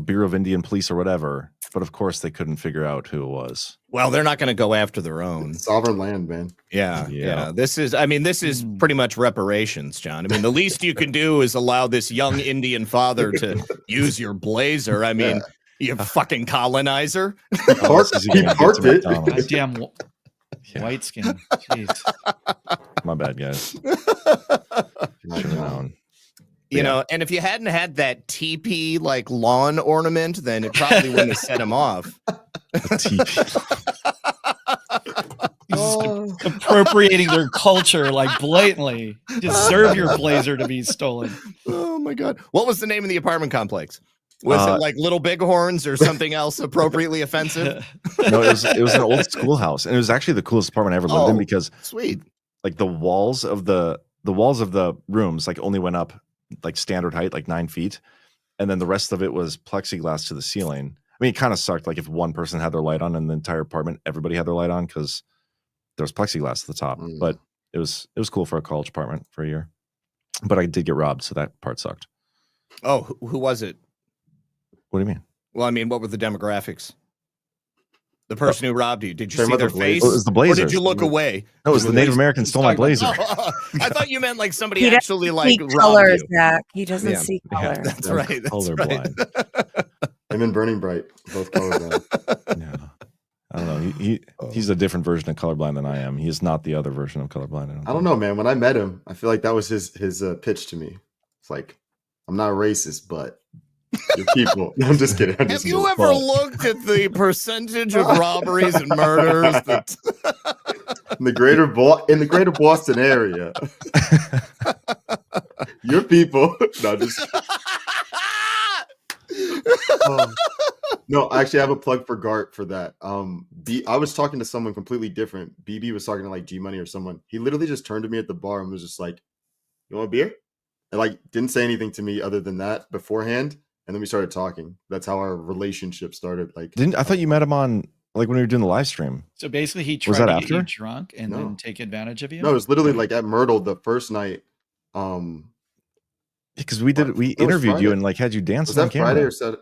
Bureau of Indian Police or whatever. But of course, they couldn't figure out who it was. Well, they're not going to go after their own. It's sovereign land, man. Yeah. This is pretty much reparations, John. I mean, the least you can do is allow this young Indian father to use your Blazer. I mean, you fucking colonizer. He parked it. Goddamn white skin. Jeez. My bad, guys. Should have known. You know, and if you hadn't had that teepee like lawn ornament, then it probably wouldn't have set him off. Appropriating their culture like blatantly. Deserve your Blazer to be stolen. Oh my God. What was the name of the apartment complex? Was it like Little Bighorns or something else appropriately offensive? No, it was an old schoolhouse, and it was actually the coolest apartment I ever lived in because sweet. like the walls of the rooms like only went up like standard height, like 9 feet, and then the rest of it was plexiglass to the ceiling. I mean, it kind of sucked. Like if one person had their light on in the entire apartment, everybody had their light on because there was plexiglass at the top. But it was cool for a college apartment for a year. But I did get robbed, so that part sucked. Oh, who was it? What do you mean? Well, I mean, what were the demographics? The person who robbed you. Did you Talking see about their the Blazers. face? Oh, it was the Blazers. Or did you look away? No, it was the Native American stole my blazer. I thought you meant like somebody He doesn't actually see like robbed colors, you. Zach. He doesn't Yeah. see Yeah. colors. That's right. That's Colorblind. right. Him and Burning Bright, both colorblind. Yeah. I don't know. He's a different version of colorblind than I am. He is not the other version of colorblind. I don't know, man. When I met him, I feel like that was his pitch to me. It's like, I'm not racist, but your people. No, I'm just kidding. Have you ever looked at the percentage of robberies and murders that in the greater Boston area? Your people. No, just. No, I actually have a plug for Gart for that. I was talking to someone completely different. BB was talking to like G Money or someone. He literally just turned to me at the bar and was just like, "You want a beer?" And like didn't say anything to me other than that beforehand. And then we started talking. That's how our relationship started. Like, I thought you met him on like when we were doing the live stream. So basically, he Was tried that to get you after? drunk and then take advantage of you. No, it was literally like at Myrtle the first night. Because we was interviewed you Friday. and like had you dance Was on that camera. Friday or Saturday?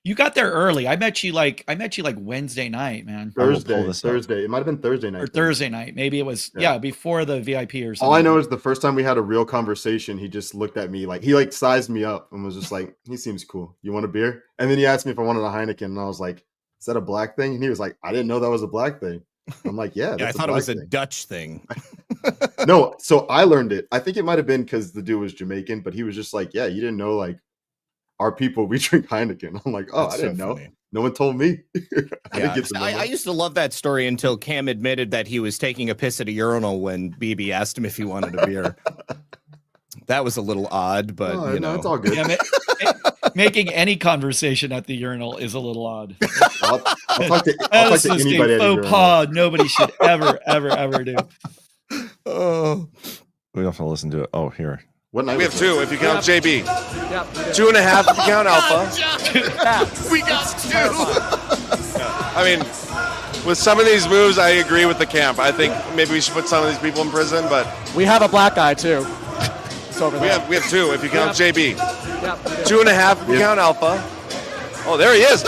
You got there early. I met you like Wednesday night, man. Thursday. It might have been Thursday night. Or Thursday night. Maybe it was before the VIP or something. All I know is the first time we had a real conversation, he just looked at me like he like sized me up and was just like, he seems cool. You want a beer? And then he asked me if I wanted a Heineken, and I was like, is that a black thing? And he was like, I didn't know that was a black thing. I'm like, yeah, I that's thought it was a thing. Dutch thing. No, so I learned it. I think it might have been because the dude was Jamaican, but he was just like, yeah, you didn't know like our people, we drink Heineken. I'm like, oh, That's I didn't so know. funny. No one told me. Yeah. I used to love that story until Cam admitted that he was taking a piss at a urinal when BB asked him if he wanted a beer. That was a little odd, but you know, it's all good. Yeah, making any conversation at the urinal is a little odd. I'll talk to That's just anybody a at a faux urinal. pas nobody should ever do. Oh, We don't have to listen to it. Oh, here. What night We was have that? two if you count JB. Yep. 2.5 if you count Alpha. we got two. I mean, with some of these moves, I agree with the camp. I think maybe we should put some of these people in prison, but We have a black guy too. It's over we there. have two if you count JB. Yep. 2.5 if you count Alpha. Oh, there he is.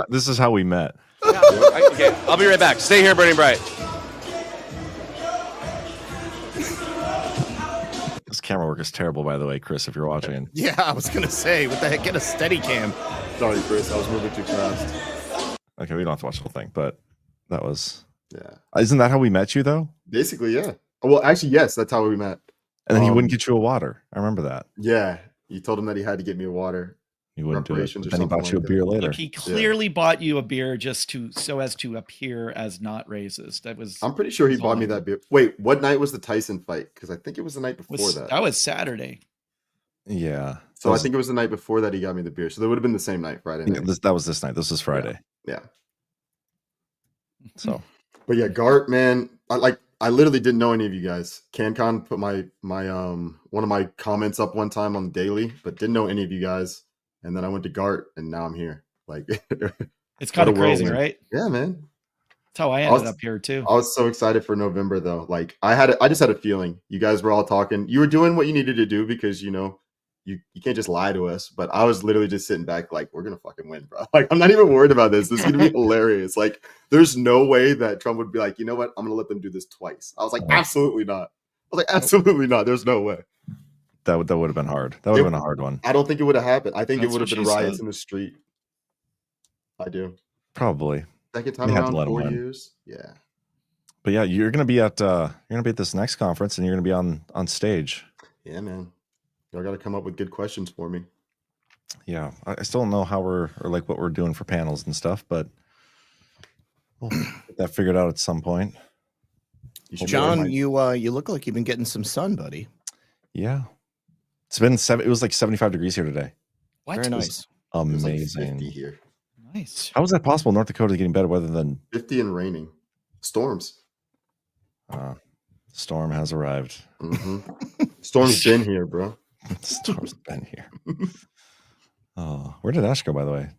This is how we met. Okay, I'll be right back. Stay here, Burning Bright. This camera work is terrible, by the way, Chris, if you're watching. Yeah, I was gonna say, what the heck? Get a steady cam. Sorry, Chris. I was moving too fast. Okay, we don't have to watch the whole thing, but that was. Yeah. Isn't that how we met you, though? Basically, yeah. Well, actually, yes, that's how we met. And then he wouldn't get you a water. I remember that. Yeah. You told him that he had to get me a water. He wouldn't do it. Reparations or Then he something bought you a like beer that. later. Look, he clearly bought you a beer just so as to appear as not racist. That was. I'm pretty sure he bought me that beer. Wait, what night was the Tyson fight? Because I think it was the night before that. That was Saturday. Yeah. So I think it was the night before that he got me the beer. So that would have been the same night, Friday night. That was this night. This was Friday. Yeah. So. But yeah, Gart, man, I literally didn't know any of you guys. CanCon put my one of my comments up one time on the daily, but didn't know any of you guys. And then I went to Gart, and now I'm here. Like, It's kind of what a world, crazy, man. right? Yeah, man. That's how I ended up here too. I was so excited for November, though. Like, I just had a feeling. You guys were all talking. You were doing what you needed to do because you can't just lie to us. But I was literally just sitting back, like, we're gonna fucking win, bro. Like, I'm not even worried about this. This is gonna be hilarious. Like, there's no way that Trump would be like, you know what? I'm gonna let them do this twice. I was like, absolutely not. I was like, absolutely not. There's no way. That would have been hard. That would have been a hard one. I don't think it would have happened. I think That's it would have what been she riots said. in the street. I do. Probably. Second time You have to around, let 'em 4 win. years. Yeah. But yeah, you're gonna be at this next conference, and you're gonna be on stage. Yeah, man. Y'all got to come up with good questions for me. Yeah, I still don't know how what we're doing for panels and stuff, but we'll get that figured out at some point. John, you look like you've been getting some sun, buddy. Yeah, it's been It was like 75 degrees here today. What? Very It was nice. Amazing. It was like 50 here. Nice. How is that possible? North Dakota is getting better weather than 50 and raining. Storms. Storm has arrived. Storm's been here, bro. Storm's been here. Oh, where did Ash go, by the way?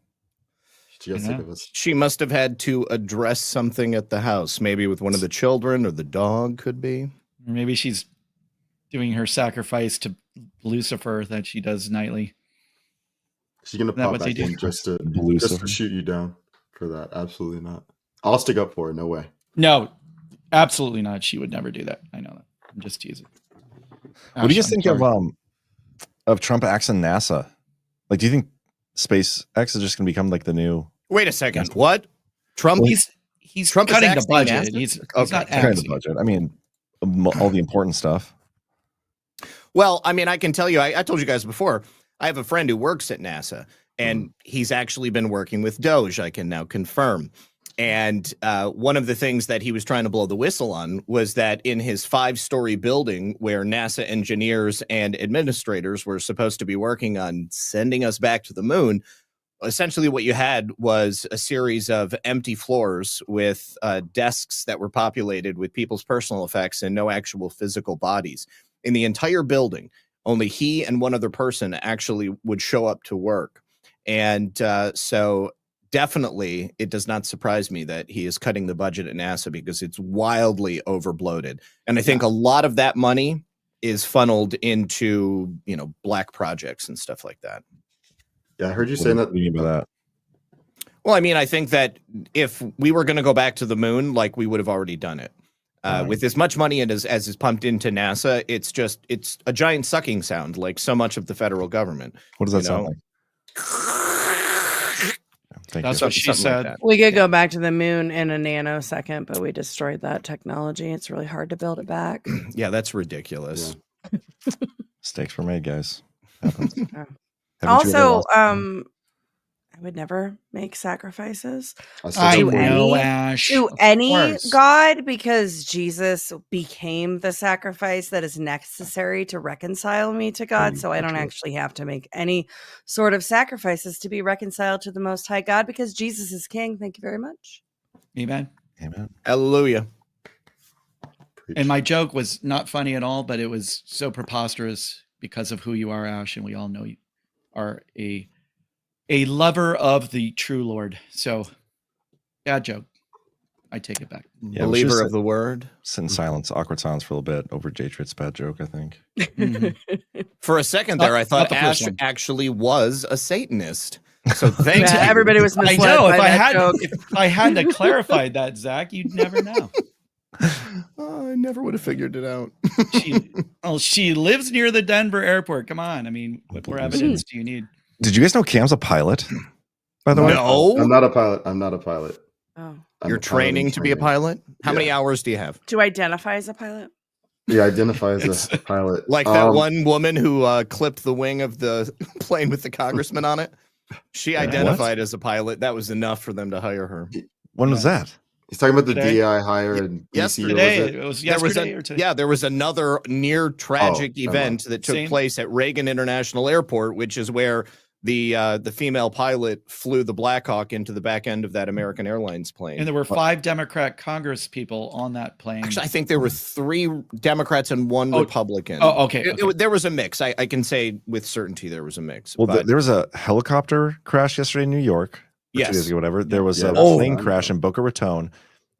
She got sick of us. She must have had to address something at the house, maybe with one of the children or the dog, could be. Maybe she's doing her sacrifice to Lucifer that she does nightly. She's gonna pop back in just to shoot you down for that. Absolutely not. I'll stick up for her. No way. No, absolutely not. She would never do that. I know that. I'm just teasing. What do you guys think of Trump axing NASA? Like, do you think SpaceX is just going to become like the new? Wait a second. What? Trump? He's Trump cutting the axing budget. NASA? He's not Cutting the axing. budget. I mean, all the important stuff. Well, I mean, I can tell you, I told you guys before, I have a friend who works at NASA, and he's actually been working with Doge, I can now confirm. And one of the things that he was trying to blow the whistle on was that in his 5-story building where NASA engineers and administrators were supposed to be working on sending us back to the moon, essentially what you had was a series of empty floors with desks that were populated with people's personal effects and no actual physical bodies. In the entire building, only he and one other person actually would show up to work. And so definitely it does not surprise me that he is cutting the budget at NASA because it's wildly overbloated. And I think a lot of that money is funneled into, black projects and stuff like that. Yeah, I heard you saying that. What do you mean by that? Well, I mean, I think that if we were going to go back to the moon, like we would have already done it. With as much money as is pumped into NASA, it's a giant sucking sound, like so much of the federal government. What does that sound like? That's what she said. Like We could go back to the moon in a nanosecond, but we destroyed that technology. It's really hard to build it back. Yeah, that's ridiculous. Yeah. Mistakes were made, guys. Happens. Also, I would never make sacrifices to any god because Jesus became the sacrifice that is necessary to reconcile me to God. So I don't actually have to make any sort of sacrifices to be reconciled to the Most High God because Jesus is King. Thank you very much. Amen. Amen. Hallelujah. And my joke was not funny at all, but it was so preposterous because of who you are, Ash, and we all know you are a lover of the true Lord. So, bad joke. I take it back. Yeah, Believer of the word. Sit in silence, awkward silence for a little bit over J-Trit's bad joke, I think. For a second there, I thought Ash actually was a Satanist. So thanks. Everybody was misled. I know. By that joke. If I had to clarify that, Zach, you'd never know. I never would have figured it out. She lives near the Denver airport. Come on. I mean, what more evidence do you need? Did you guys know Cam's a pilot? By the way, no, I'm not a pilot. I'm not a pilot. Oh, you're training to be a pilot. How many hours do you have? To identify as a pilot? Yeah, identify as a pilot. Like that one woman who clipped the wing of the plane with the congressman on it. She identified as a pilot. That was enough for them to hire her. When was that? He's talking about the Today? DI hire in Yesterday. DC. It was yesterday or today? Yeah, there was another near tragic event that took Same. place at Reagan International Airport, which is where the female pilot flew the Black Hawk into the back end of that American Airlines plane. And there were 5 Democrat Congress people on that plane. Actually, I think there were 3 Democrats and 1 Republican. Oh, okay. There was a mix. I can say with certainty there was a mix. Well, but there was a helicopter crash yesterday in New York. Yes. 2 days ago, whatever. There was a Oh. plane crash in Boca Raton.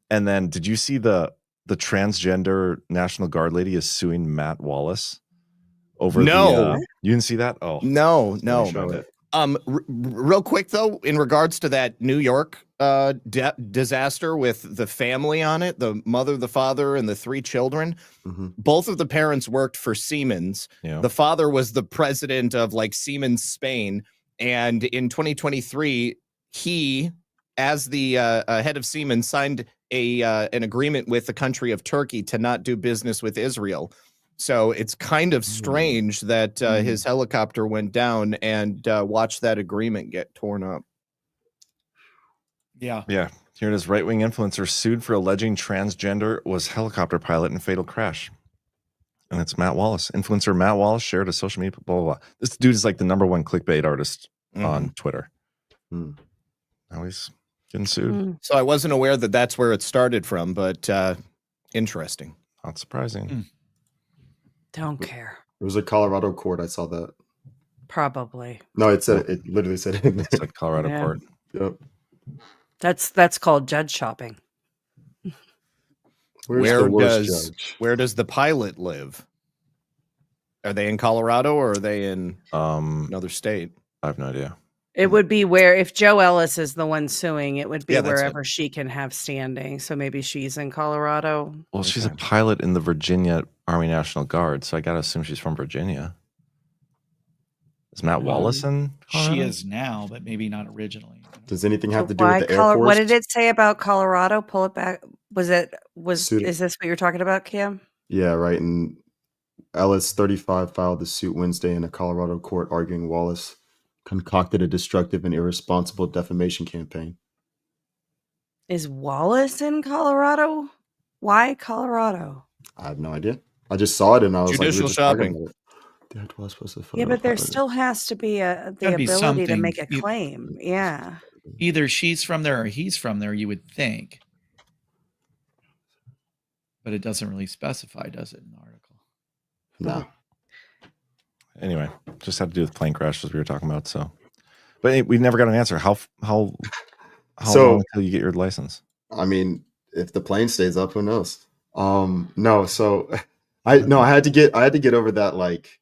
And then did you see the transgender National Guard lady is suing Matt Wallace over No. you didn't see that? Oh. no. Show it. Real quick though, in regards to that New York disaster with the family on it, the mother, the father, and the 3 children, both of the parents worked for Siemens. Yeah. The father was the president of like Siemens Spain, and in 2023, he, as the head of Siemens, signed an agreement with the country of Turkey to not do business with Israel. So it's kind of strange that his helicopter went down and watched that agreement get torn up. Yeah. Yeah. Here it is. Right-wing influencer sued for alleging transgender was helicopter pilot in fatal crash. And it's Matt Wallace. Influencer Matt Wallace shared a social media, blah, blah, blah. This dude is like the #1 clickbait artist on Twitter. Now he's getting sued. So I wasn't aware that that's where it started from, but interesting. Not surprising. Don't care. It was a Colorado court. I saw that. Probably. No, it said it literally said it. It's like Colorado Yeah. court. Yep. That's called judge shopping. Where's the worst judge? Where does the pilot live? Are they in Colorado or are they in another state? I have no idea. It would be where, if Joe Ellis is the one suing, it would be Yeah, that's wherever she can have standing. So maybe she's in Colorado. Well, she's a pilot in the Virginia Army National Guard, so I gotta assume she's from Virginia. Is Matt Wallace in Colorado? She is now, but maybe not originally. Does anything have to do Why with the Air Force? What did it say about Colorado? Pull it back. Suit- Is this what you're talking about, Cam? Yeah, right. And Ellis, 35, filed the suit Wednesday in a Colorado court arguing Wallace concocted a destructive and irresponsible defamation campaign. Is Wallace in Colorado? Why Colorado? I have no idea. I just saw it and I was Judicial like, we were just talking shopping. about it. That was supposed to Yeah, but there still has to be the Gotta be ability to something. make a claim. Yeah. Either she's from there or he's from there, you would think. But it doesn't really specify, does it, in the article? No. Anyway, just had to do with plane crashes we were talking about. So, but we never got an answer. How long until you get your license? I mean, if the plane stays up, who knows? No. So I had to get over that. Like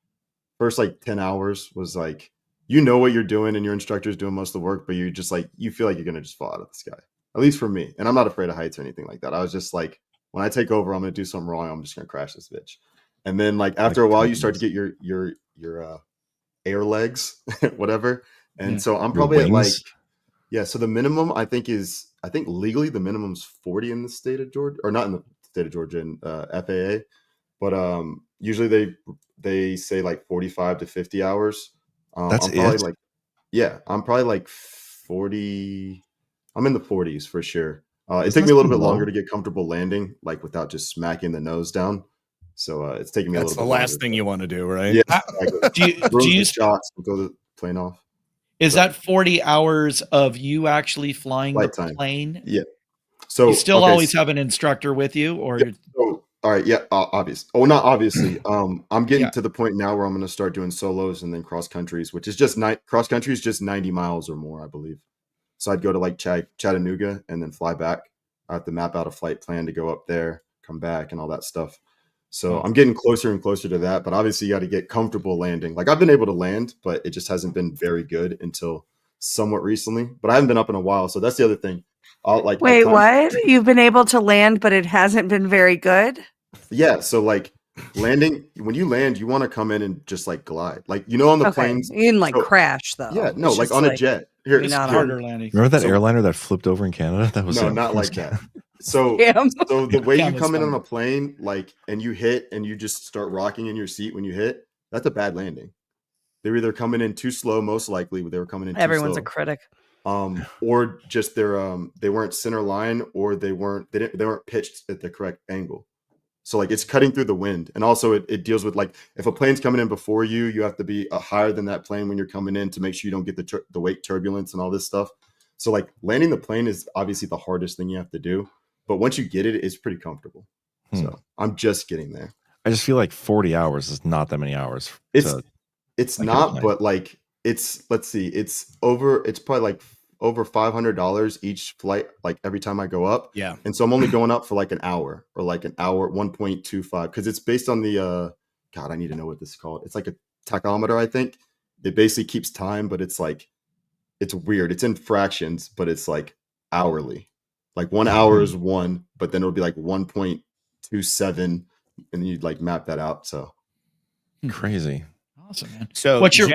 first 10 hours was like, you know what you're doing and your instructor's doing most of the work, but you're just like, you feel like you're gonna just fall out of the sky. At least for me. And I'm not afraid of heights or anything like that. I was just like, when I take over, I'm gonna do something wrong. I'm just gonna crash this bitch. And then after a while, you start to get your air legs, whatever. And so I'm probably at so the minimum I think legally the minimum's 40 in the state of Georgia, or not in the state of Georgia, in FAA, but usually they say 45 to 50 hours. That's I'm probably it? I'm probably 40. I'm in the 40s for sure. It took me a little bit longer to get comfortable landing, without just smacking the nose down. So it's taking me a little bit. That's the last thing you want to do, right? Yeah. Do you shots and go the plane off? Is that 40 hours of you actually flying Flight the time. plane? Yeah. So you still always have an instructor with you, or so, all right, yeah, obvious. Oh, not obviously. I'm getting to the point now where I'm going to start doing solos and then cross countries, which is just cross country is just 90 miles or more, I believe. So I'd go to Chattanooga and then fly back. I have to map out a flight plan to go up there, come back, and all that stuff. So I'm getting closer and closer to that, but obviously you got to get comfortable landing. I've been able to land, but it just hasn't been very good until somewhat recently. But I haven't been up in a while, so that's the other thing. Wait, what? You've been able to land, but it hasn't been very good? Yeah, so landing, when you land, you want to come in and just glide. On the planes. You didn't crash though. Yeah, no, on a jet. Here, harder landing. Remember that airliner that flipped over in Canada? That was not like that. So the way you come in on a plane, and you hit and you just start rocking in your seat when you hit, that's a bad landing. They're either coming in too slow, most likely they were coming in too Everyone's slow. a critic. Or just they weren't center line, or they weren't pitched at the correct angle. So it's cutting through the wind. And also it deals with if a plane's coming in before you, you have to be higher than that plane when you're coming in to make sure you don't get the wake turbulence and all this stuff. So landing the plane is obviously the hardest thing you have to do. But once you get it, it's pretty comfortable. So I'm just getting there. I just feel like 40 hours is not that many hours. It's not, but it's probably over $500 each flight, every time I go up. Yeah. And so I'm only going up for an hour or an hour, 1.25, because it's based on the I need to know what this is called. It's a tachometer, I think. It basically keeps time, but it's it's weird. It's in fractions, but it's hourly. 1 hour is 1, but then it'll be 1.27, and then you'd map that out. So crazy. Awesome, man. So what's your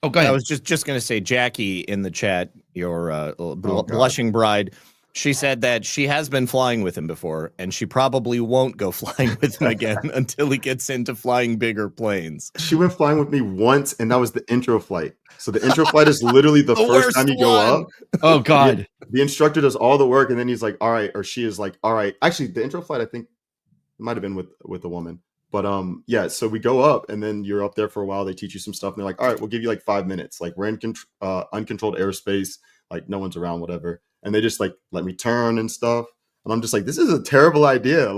oh, go ahead. I was just going to say, Jackie in the chat, your blushing bride, she said that she has been flying with him before, and she probably won't go flying with him again until he gets into flying bigger planes. She went flying with me once, and that was the intro flight. So the intro flight is literally the first time you go up. Oh, God. The instructor does all the work, and then he's like, all right, or she is like, all right. Actually, the intro flight, I think, might have been with a woman. But yeah, so we go up, and then you're up there for a while. They teach you some stuff, and they're like, all right, we'll give you 5 minutes. We're in uncontrolled airspace, no one's around, whatever. And they just let me turn and stuff. And I'm just this is a terrible idea.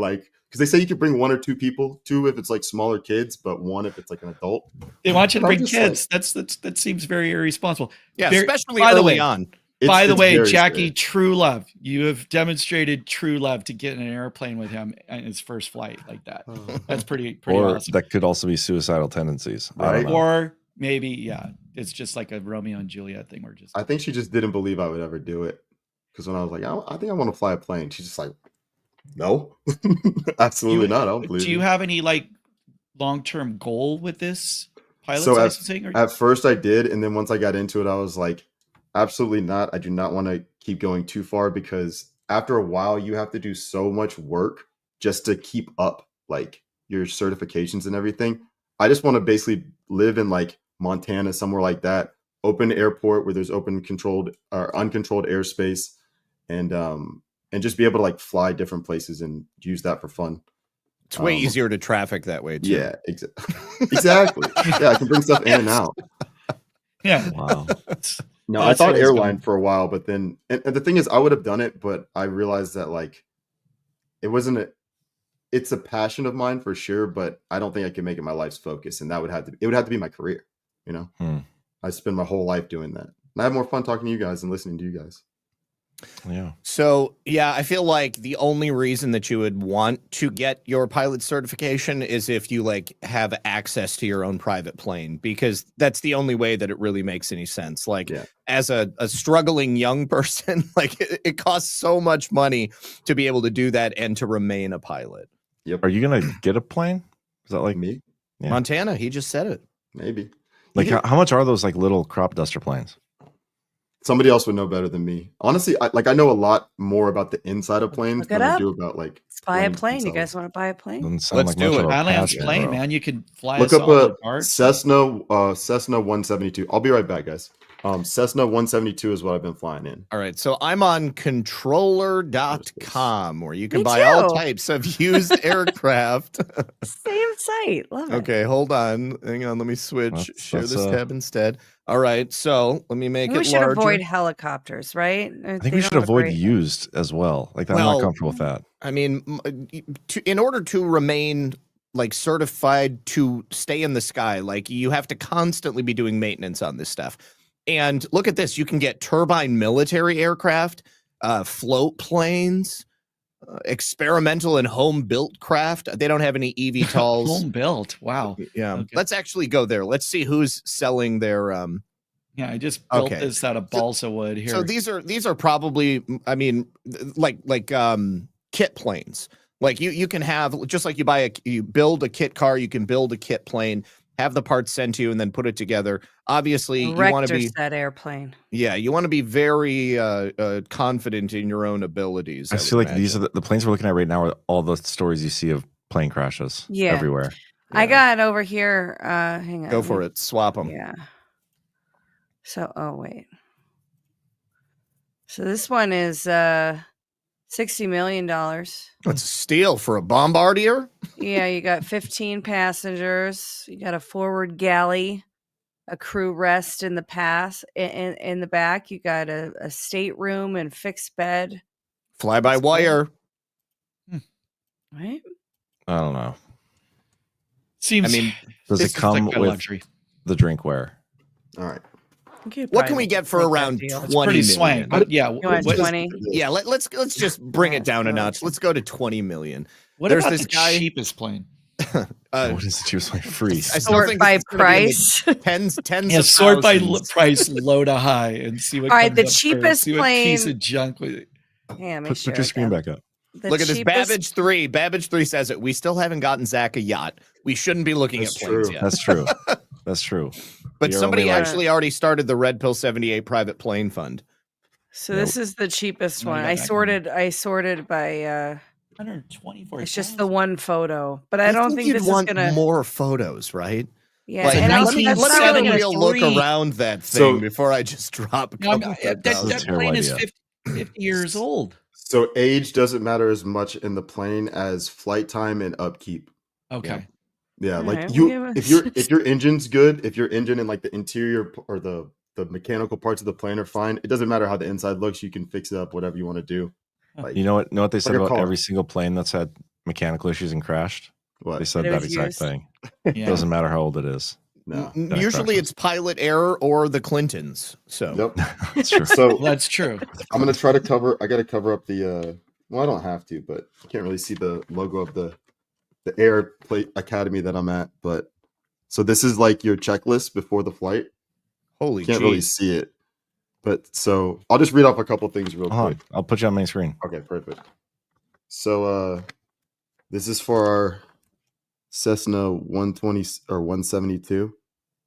because they say you can bring 1 or 2 people, 2 if it's like smaller kids, but 1 if it's like an adult. They want you to And I'm bring just kids. That seems very irresponsible. Yeah, Very- especially by the early way, on. By the it's way, very Jackie, scary. true love. You have demonstrated true love to get in an airplane with him in his first flight like that. That's pretty Or awesome. that could also be suicidal tendencies. I Right. don't know. Or maybe, yeah, it's just like a Romeo and Juliet thing. We're just I think she just didn't believe I would ever do it. Because when I was like, I think I want to fly a plane, she's just like, no, absolutely not. I don't believe Do you you. have any like long-term goal with this pilot's So licensing? at first I did, and then once I got into it, I was like, absolutely not. I do not want to keep going too far because after a while, you have to do so much work just to keep up like your certifications and everything. I just want to basically live in like Montana, somewhere like that, open airport where there's uncontrolled airspace, and just be able to like fly different places and use that for fun. It's way easier to traffic that way too. Yeah, exactly. Yeah, I can bring stuff in and out. Yeah. Wow. No, I thought airline for a while, but then and the thing is I would have done it, but I realized that like it's a passion of mine for sure, but I don't think I can make it my life's focus, and it would have to be my career, you know. I spend my whole life doing that. And I have more fun talking to you guys than listening to you guys. Yeah. So, yeah, I feel like the only reason that you would want to get your pilot certification is if you like have access to your own private plane, because that's the only way that it really makes any sense. Like as a struggling young person, like it costs so much money to be able to do that and to remain a pilot. Yep. Are you going to get a plane? Is that like me? Yeah. Montana, he just said it. Maybe. Like how much are those like little crop duster planes? Somebody else would know better than me. Honestly, I know a lot more about the inside of planes than I do about like. Let's buy a planes plane. You themselves. guys want to buy a plane? Let's do it. Badlands plane, man. You can fly Look us up all a apart. Cessna 172. I'll be right back, guys. Cessna 172 is what I've been flying in. All right, so I'm on controller.com where you can Me buy all too. types of used aircraft. Same site. Love it. Okay, hold on. Hang on, let me switch. Share that's, this tab instead. All right, so let me make We it should larger. avoid helicopters, right? I think we should avoid used as well. Like I'm not comfortable with that. I mean, in order to remain like certified to stay in the sky, like you have to constantly be doing maintenance on this stuff. And look at this. You can get turbine military aircraft, float planes, experimental and home-built craft. They don't have any eVTOLs. Home-built. Wow. Yeah. Okay. Let's actually go there. Let's see who's selling their Yeah, I just built Okay. this out of balsa wood here. So these are probably, I mean, like kit planes. Like you can have, just like you build a kit car, you can build a kit plane, have the parts sent to you, and then put it together. Obviously, you want to be that airplane. Yeah, you want to be very confident in your own abilities. I feel like these are the planes we're looking at right now are all the stories you see of plane crashes everywhere. I got over here. Hang on. Go for it. Swap them. Yeah. So, oh wait. So this one is $60 million. That's a steal for a bombardier. Yeah, you got 15 passengers. You got a forward galley, a crew rest in the in the back. You got a stateroom and fixed bed. Fly by wire. Right? I don't know. Seems. I mean, does it come like with luxury. the drinkware? All right. What can we get for around 20 It's pretty swank, million? but yeah. You want 20? Yeah, let's just bring it down a notch. Let's go to 20 million. What There's about this the guy. cheapest plane? What is the cheapest plane? Free. I still Sort think by this is gonna be in the price. tens Yeah, of sort by thousands. price, low to high, and see what. All right, comes the up first. cheapest See what piece plane- of junk. Yeah, make Put sure. your screen back up. The Look at this cheapest- Babbage 3. Babbage 3 says it. We still haven't gotten Zach a yacht. We shouldn't be looking That's at planes true. yet. That's true. That's true. But We are somebody only like- actually already started the Red Pill 78 private plane fund. So this is the cheapest No, you one. got I that sorted by 124. it's just the one photo. But I You don't think you'd this want is gonna more photos, right? Yeah, Like, and I let me think that's have not a really real look three. around that thing So- before I just drop a No, couple that That's a terrible plane is idea. 50 years old. So age doesn't matter as much in the plane as flight time and upkeep. Okay. Yeah, All like right, you, we'll give if your engine's good, if your engine and like the interior or the mechanical parts of the plane are fine, it doesn't matter how the inside looks. You can fix it up, whatever you want to do. Like, You know what they said like a about car. every single plane that's had mechanical issues and crashed? What? They said That it that was exact used? thing. Yeah. Doesn't matter how old it is. No. Then it Usually crashes. it's pilot error or the Clintons. So Yep. That's true. So Well, that's true. I'm gonna try to cover. I got to cover up the. Well, I don't have to, but you can't really see the logo of the Air Plate Academy that I'm at. But so this is like your checklist before the flight. holy Can't really jeez. see it, but so I'll just read off a couple things real Hold quick. on. I'll put you on main screen. Okay, perfect. So this is for our Cessna 120 or 172.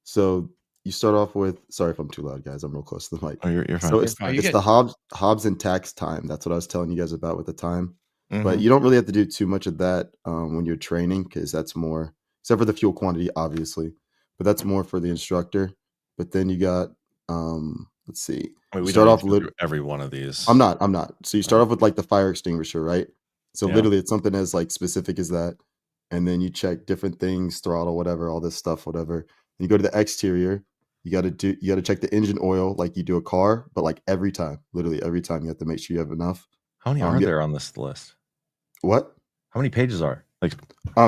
So you start off with, sorry if I'm too loud, guys. I'm real close to the mic. Oh, you're fine. So it's, fine. it's You're the Hobbs and tax time. That's what I was telling you guys about with the time. But Mhm. you don't really have to do too much of that when you're training, because that's more, except for the fuel quantity, obviously. But that's more for the instructor. But then you got, let's see. Wait, You we start don't off need to go through every one of these. I'm not. So you start off with like the fire extinguisher, right? So Yeah. literally it's something as like specific as that. And then you check different things, throttle, whatever, all this stuff, whatever. And you go to the exterior. You got to check the engine oil like you do a car, but like every time, literally every time you have to make sure you have enough. How many are there on this list? What? How many pages are? Like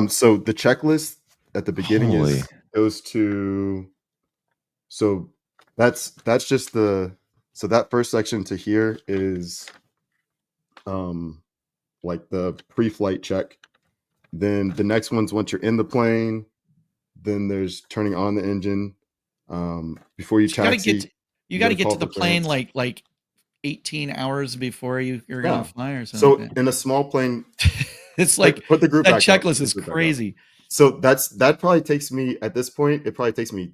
so the checklist at the beginning Holy. goes to, so that's just so that first section to here is like the pre-flight check. Then the next one's once you're in the plane. Then there's turning on the engine before you taxi. You got to get call to the for plane clearance. like 18 hours before you're Yeah. going to fly or So something. in a small plane, It's like put the group that back up, checklist put the is group back up. crazy. So that probably takes me at this point. It probably takes me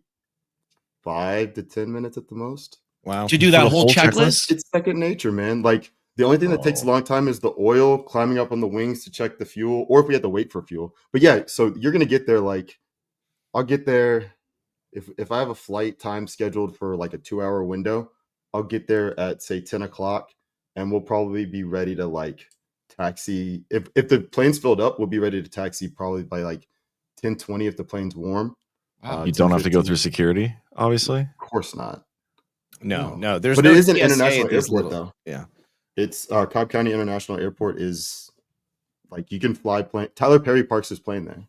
5 to 10 minutes at the most. Wow. To do that whole checklist? It's second nature, man. Like the only thing that takes a long time is the oil, climbing up on the wings to check the fuel, or if we have to wait for fuel. But yeah, so you're gonna get there like, I'll get there if I have a flight time scheduled for like a 2-hour window, I'll get there at say 10 o'clock, and we'll probably be ready to like taxi. If the plane's filled up, we'll be ready to taxi probably by like 10:20 if the plane's warm. You don't have to go 10:15. through security, obviously. Of course not. No. There's but no it is an TSA international at these airport, little- though. Yeah. It's Cobb County International Airport is like you can fly plane. Tyler Perry parks his plane there.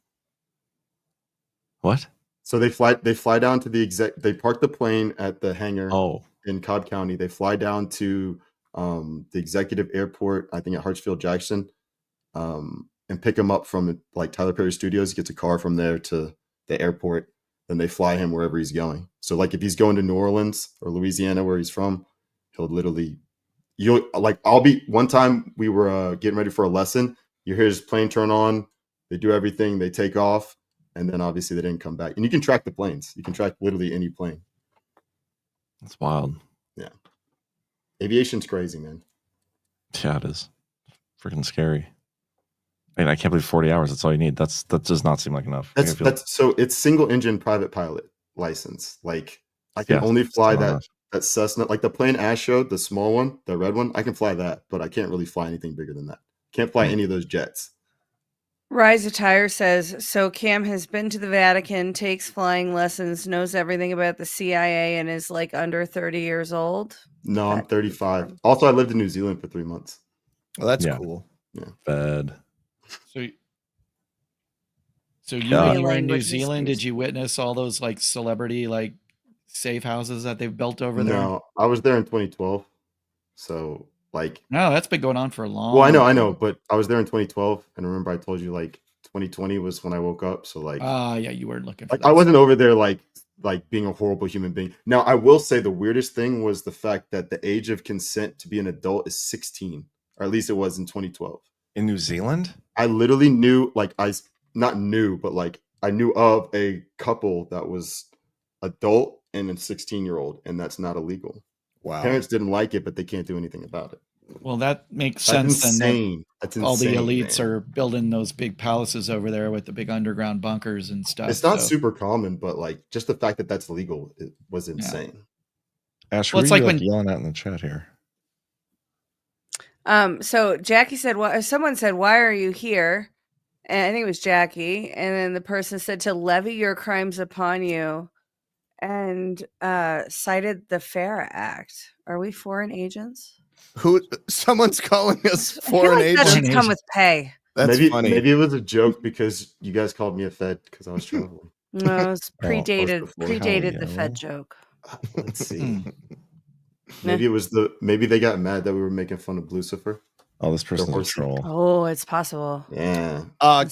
What? So they fly down to the they park the plane at the hangar Oh. in Cobb County. They fly down to the executive airport, I think at Hartsfield Jackson, and pick him up from like Tyler Perry Studios. He gets a car from there to the airport. Then they fly him wherever he's going. So like if he's going to New Orleans or Louisiana, where he's from, he'll literally, one time we were getting ready for a lesson. You hear his plane turn on, they do everything, they take off, and then obviously they didn't come back. And you can track the planes. You can track literally any plane. That's wild. Yeah. Aviation's crazy, man. Yeah, it is. Freaking scary. I mean, I can't believe 40 hours. That's all you need. That does not seem like enough. So it's single engine private pilot license. Like I can only fly that Cessna, like the plane Ash showed, the small one, the red one. I can fly that, but I can't really fly anything bigger than that. Can't fly any of those jets. Rise Attire says, so Cam has been to the Vatican, takes flying lessons, knows everything about the CIA, and is like under 30 years old. No, I'm 35. Also, I lived in New Zealand for 3 months. Well, that's cool. Yeah. Bad. So you when you were in New Zealand, did you witness all those like celebrity like safe houses that they've built over there? No, I was there in 2012. So like, no, that's been going on for a long. Well, I know, but I was there in 2012, and remember I told you like 2020 was when I woke up. So like, yeah, you weren't looking for like that I wasn't over there like being a horrible human being. Now I will say the weirdest thing was the fact that the age of consent to be an adult is 16, or at least it was in 2012 in New Zealand. I literally knew, like not knew, but like I knew of a couple that was adult and a 16-year-old, and that's not illegal. Wow. Parents didn't like it, but they can't do anything about it. Well, that makes That's sense. insane. Then all the elites are building those big palaces over there with the big underground bunkers and stuff. It's not super common, but like just the fact that that's legal, it was insane. Ash, who are you yelling at in the chat here? So Jackie said, someone said, why are you here? And I think it was Jackie. And then the person said to levy your crimes upon you, and cited the FARE Act. Are we foreign agents? Someone's calling us I feel foreign like that agents. should come with pay. That's funny. Maybe it was a joke because you guys called me a Fed because I was traveling. No, it's predated before. the Fed joke. Let's see. Maybe they got mad that we were making fun of Lucifer. Oh, this person's a troll. Oh, it's possible. Yeah.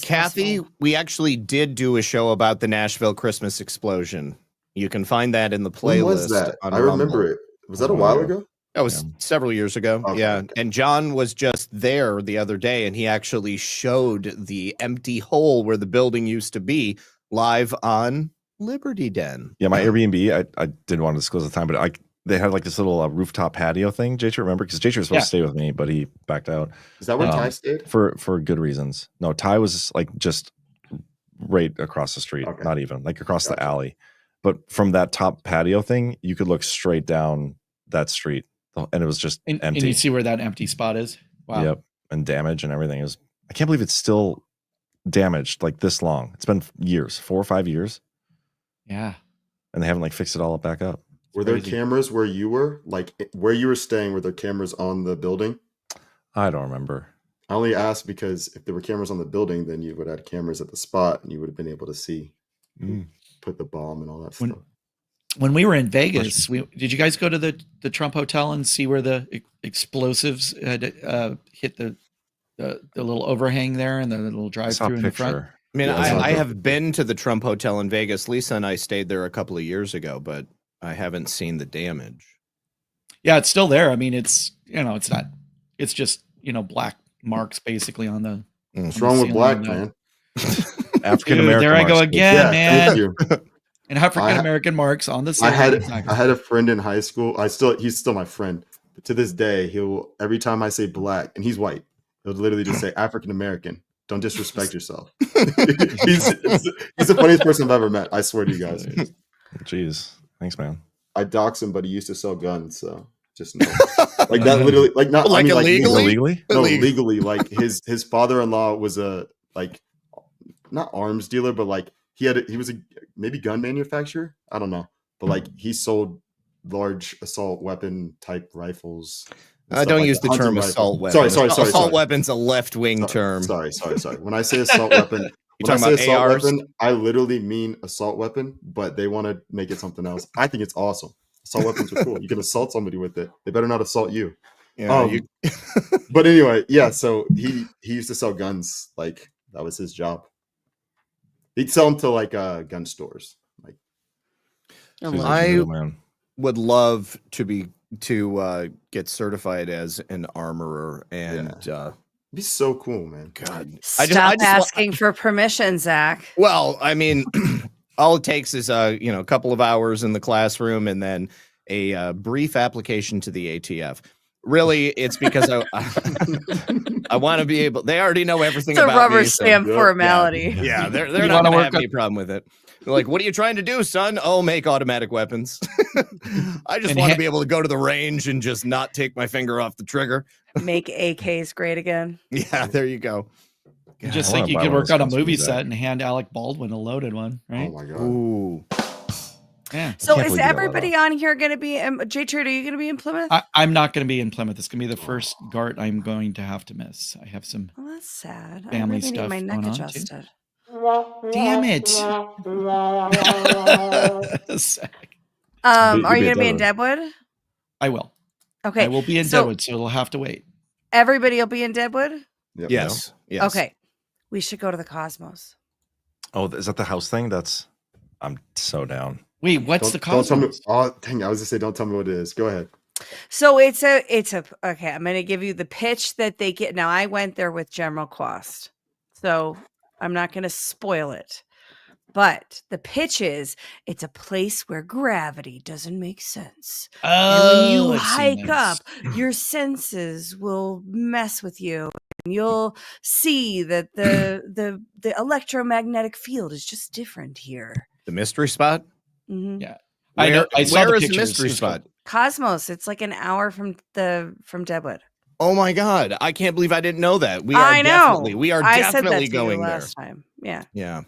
Kathy, we actually did do a show about the Nashville Christmas explosion. You can find that in the playlist. When was that? On I remember Rumble. it. Was that a while ago? That was several years ago. Okay. Yeah. And John was just there the other day, and he actually showed the empty hole where the building used to be live on Liberty Den. Yeah, my Airbnb, I didn't want to disclose the time, but they had like this little rooftop patio thing. JT, remember? Because JT was supposed to stay with me, but he backed out. Is that where Ty stayed? For good reasons. No, Ty was like just right across the street, not even like across the alley. But from that top patio thing, you could look straight down that street, and it was just empty. And you see where that empty spot is? Wow. Yep, and damage and everything. I can't believe it's still damaged like this long. It's been years, 4 or 5 years. Yeah, and they haven't like fixed it all back up. Were there cameras where you were? Like where you were staying, were there cameras on the building? I don't remember. I only asked because if there were cameras on the building, then you would have had cameras at the spot and you would have been able to see who put the bomb and all that stuff. When we were in Vegas, did you guys go to the Trump Hotel and see where the explosives had hit the little overhang there and the little drive-through in the front? I mean, I have been to the Trump Hotel in Vegas. Lisa and I stayed there a couple of years ago, but I haven't seen the damage. Yeah, it's still there. I mean, it's it's not. It's just black marks basically on the. What's wrong with black, man? African American. There I go marks, again, man. Thank you. And African American marks on the side. I had a friend in high school. He's still my friend. But to this day, every time I say black, and he's white, he'll literally just say African American. Don't disrespect yourself. he's the funniest person I've ever met. I swear to you guys. Jeez. Thanks, man. I dox him, but he used to sell guns, so just know. Like that literally, like not like I mean, illegally? No, legally. Like his father-in-law was a not arms dealer, but like he was a maybe gun manufacturer. I don't know. But like he sold large assault weapon type rifles. Don't use the term assault weapon. Sorry. Assault weapon's a left-wing term. Sorry. When I say assault weapon, I literally mean assault weapon, but they want to make it something else. I think it's awesome. Assault weapons are cool. You can assault somebody with it. They better not assault you. Yeah. But anyway, yeah. So he used to sell guns. Like that was his job. He'd sell them to like gun stores. Like I would love to get certified as an armorer and it'd be so cool, man. God, Stop asking for permission, Zach. Well, I mean, all it takes is a couple of hours in the classroom and then a brief application to the ATF. Really, it's because I want to be able. They already know everything it's about a rubber me, stamp formality. Yeah, they're not going to have any problem with it. They're like, what are you trying to do, son? Oh, make automatic weapons. I just want to be able to go to the range and just not take my finger off the trigger. Make AKs great again. Yeah, there you go. You just think you could work on a movie set and hand Alec Baldwin a loaded one, right? Oh my god. Ooh. Yeah. So is everybody on here going to be? J-Trade, are you going to be in Plymouth? I'm not going to be in Plymouth. It's going to be the first GART I'm going to have to miss. I have some. Well, that's sad. Family I really stuff need my neck going on, adjusted. Damn it. Are you going to be in Deadwood? I will. Okay. I will be in Deadwood, so it'll have to wait. Everybody will be in Deadwood? Yep. Yes. Okay. We should go to the Cosmos. Oh, is that the house thing? I'm so down. Wait, what's the Don't tell me. Cosmos? Oh, dang! I was gonna say, don't tell me what it is. Go ahead. So it's a okay. I'm going to give you the pitch that they get. Now I went there with General Quast, so I'm not going to spoil it. But the pitch is it's a place where gravity doesn't make sense. And when you hike up, your senses will mess with you. And you'll see that the electromagnetic field is just different here. The mystery spot? Mm-hmm. Yeah. I know. I saw where the is the pictures. mystery It's spot? Cosmos. It's like an hour from Deadwood. Oh my God. I can't believe I didn't know that. We are I know. definitely I said that to definitely you going there. last time. Yeah. Yeah.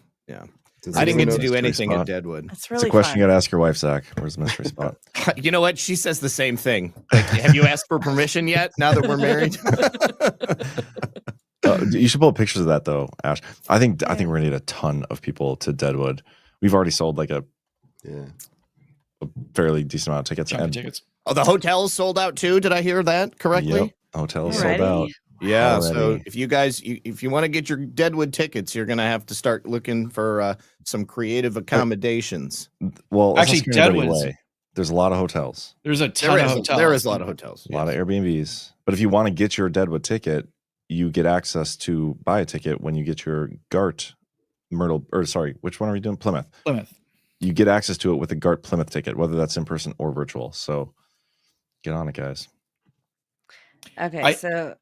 Does I didn't anyone get to know- do anything spot? at Deadwood. It's It's really a question fun. you got to ask your wife, Zach. Where's the mystery spot? You know what? She says the same thing. Like, have you asked for permission yet? Now that we're married. You should pull up pictures of that though, Ash. I think we're gonna need a ton of people to Deadwood. We've already sold like a fairly decent amount of tickets. Chunk of And tickets. Oh, the hotel's sold out too. Did I hear that correctly? Yep, hotel is Already? sold out. Yeah. So Already. if you guys, if you want to get your Deadwood tickets, you're gonna have to start looking for some creative accommodations. Well, Actually, actually, Deadwood Deadwood is- there's a lot of hotels, There's a ton of hotels. There is a lot of hotels. a lot of Airbnbs. But if you want to get your Deadwood ticket, you get access to buy a ticket when you get your GART which one are we doing? Plymouth. You get access to it with a GART Plymouth ticket, whether that's in person or virtual. So get on it, guys. Okay, so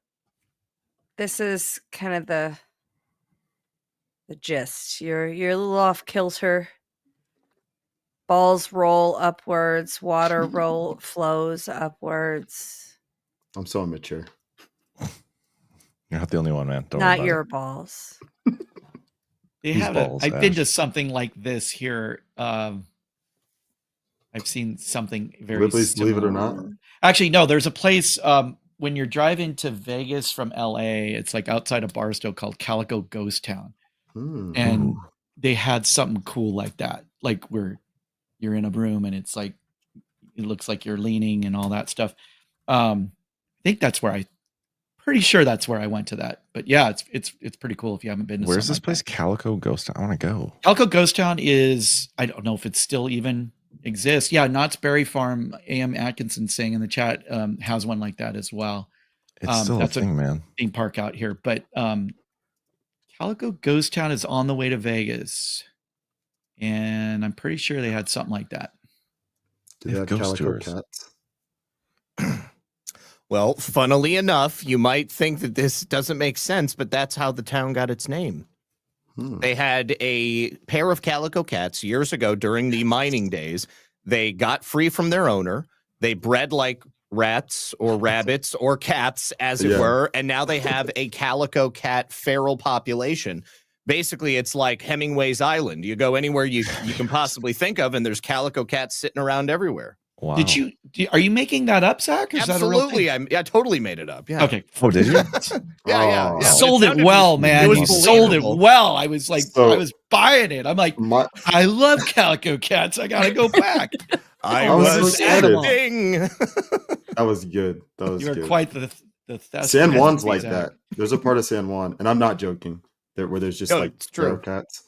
this is kind of the gist. You're a little off kilter. Balls roll upwards, water flows upwards. I'm so immature. You're not the only one, man. Don't worry Not about your it. balls. They Whose have balls, I've been Ash? to something like this here. I've seen something very Ripley's Believe It or similar. Not? Actually, no, there's a place when you're driving to Vegas from LA, it's like outside of Barstow called Calico Ghost Town. And they had something cool like that. Like where you're in a room and it's like it looks like you're leaning and all that stuff. I think pretty sure that's where I went to that. But yeah, it's pretty cool if you haven't been to Where's something this place? Calico Ghost Town. I want to go. Calico Ghost Town is, I don't know if it still even exists. Yeah, Knott's Berry Farm, A.M. Atkinson saying in the chat, has one like that as well. It's still that's a thing, man. theme park out here. But Calico Ghost Town is on the way to Vegas. And I'm pretty sure they had something like that. Do they have ghost calico tours. cats? Well, funnily enough, you might think that this doesn't make sense, but that's how the town got its name. They had a pair of calico cats years ago during the mining days. They got free from their owner. They bred like rats or rabbits or cats, as it were, and now they have a calico cat feral population. Basically, it's like Hemingway's Island. You go anywhere you can possibly think of, and there's calico cats sitting around everywhere. Wow. Are you making that up, Zach? Or is that a real Absolutely. thing? I totally made it up. Yeah. Okay. Oh, did you? Yeah. Sold it well, man. You sold it well. I was like, I was buying it. I'm like, I love calico cats. I gotta go back. I was was so excited. acting. That was good. That was You were good. quite the San Juan's like Zach. that. There's a part of San Juan, and I'm not joking, where there's just No, like it's true. feral cats.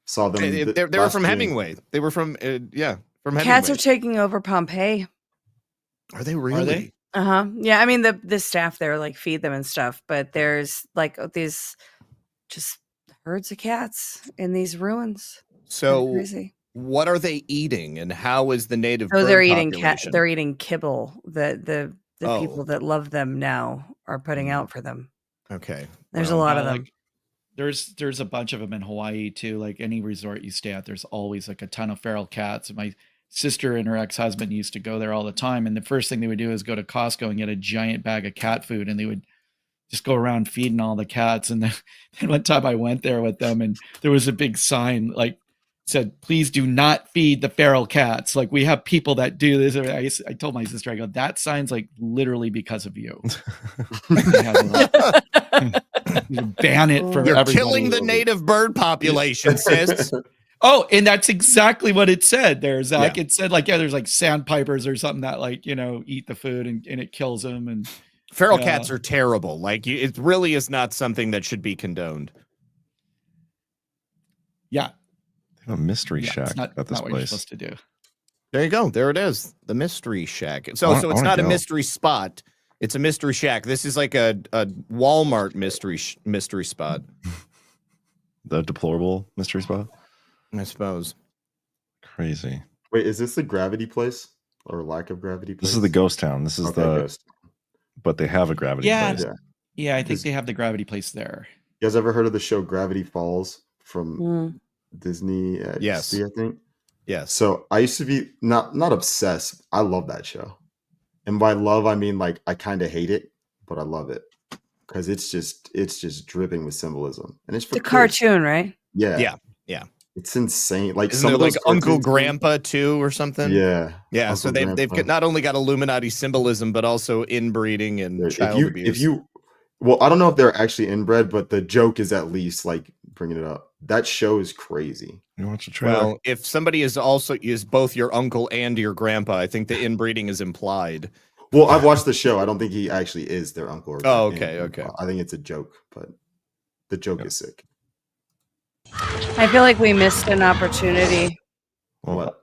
Saw them. They were last from year. Hemingway. They were from from Hemingway. Cats are taking over Pompeii. Are they really? Are they? Yeah, I mean the staff there like feed them and stuff, but there's like these just herds of cats in these ruins. So Crazy. what are they eating, and how is the native? Oh, bird they're eating population? they're eating kibble. The Oh. people that love them now are putting out for them. Okay. There's a lot of Yeah, them. like, there's a bunch of them in Hawaii too. Like any resort you stay at, there's always like a ton of feral cats. My sister and her ex-husband used to go there all the time, and the first thing they would do is go to Costco and get a giant bag of cat food, and they would just go around feeding all the cats. And then one time I went there with them, and there was a big sign like said, "Please do not feed the feral cats." Like we have people that do this. I told my sister, I go, "That sign's like literally because of you." You ban it for You're everybody. killing the native bird population, sis. Oh, and that's exactly what it said there, Zach. Yeah. It said like, yeah, there's like sandpipers or something that like, eat the food and it kills them. And Feral cats are terrible. Like it really is not something that should be condoned. Yeah. They have a mystery shack it's not, at this not what you're place. supposed to do. There you go. There it is. The mystery shack. So I it's wanna not a go. mystery spot. It's a mystery shack. This is like a Walmart mystery spot. The deplorable mystery spot. I suppose. Crazy. Wait, is this the gravity place or lack of gravity place? This is the ghost town. This is Ghost. but they have a gravity Yeah. place. Yeah. I think they have the gravity place there. You guys ever heard of the show Gravity Falls from Mm. Disney? Yes. XD, I think. Yes. So I used to be not obsessed. I love that show, and by love I mean like I kind of hate it, but I love it because it's just dripping with symbolism, and it's for The kids. cartoon, right? Yeah, Yeah. It's insane. Like Isn't some there of those like Uncle cartoons- Grandpa too or something? Yeah. Yeah. Uncle So they've Grandpa. not only got Illuminati symbolism, but also inbreeding and child abuse. Well, I don't know if they're actually inbred, but the joke is at least like bringing it up. That show is crazy. You watch the trailer? Well, if somebody is both your uncle and your grandpa, I think the inbreeding is implied. Well, I've watched the show. I don't think he actually is their uncle. Or Oh, aunt. okay. I think it's a joke, but the joke is sick. I feel like we missed an opportunity. What?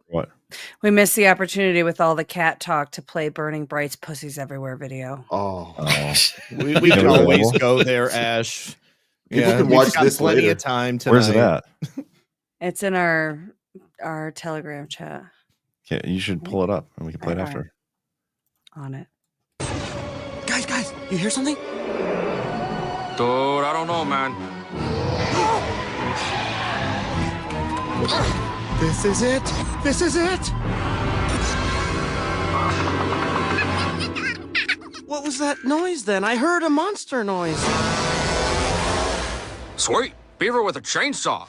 We missed the opportunity with all the cat talk to play Burning Bright's Pussies Everywhere video. Oh. We can always go there, Ash. People can we've watch got this plenty later. of time tonight. Where's it at? It's in our Telegram chat. Okay, you should pull it up and we can play it after. On it. Guys, you hear something? Dude, I don't know, man. This is it. This is it. What was that noise then? I heard a monster noise. Sweet. Beaver with a chainsaw.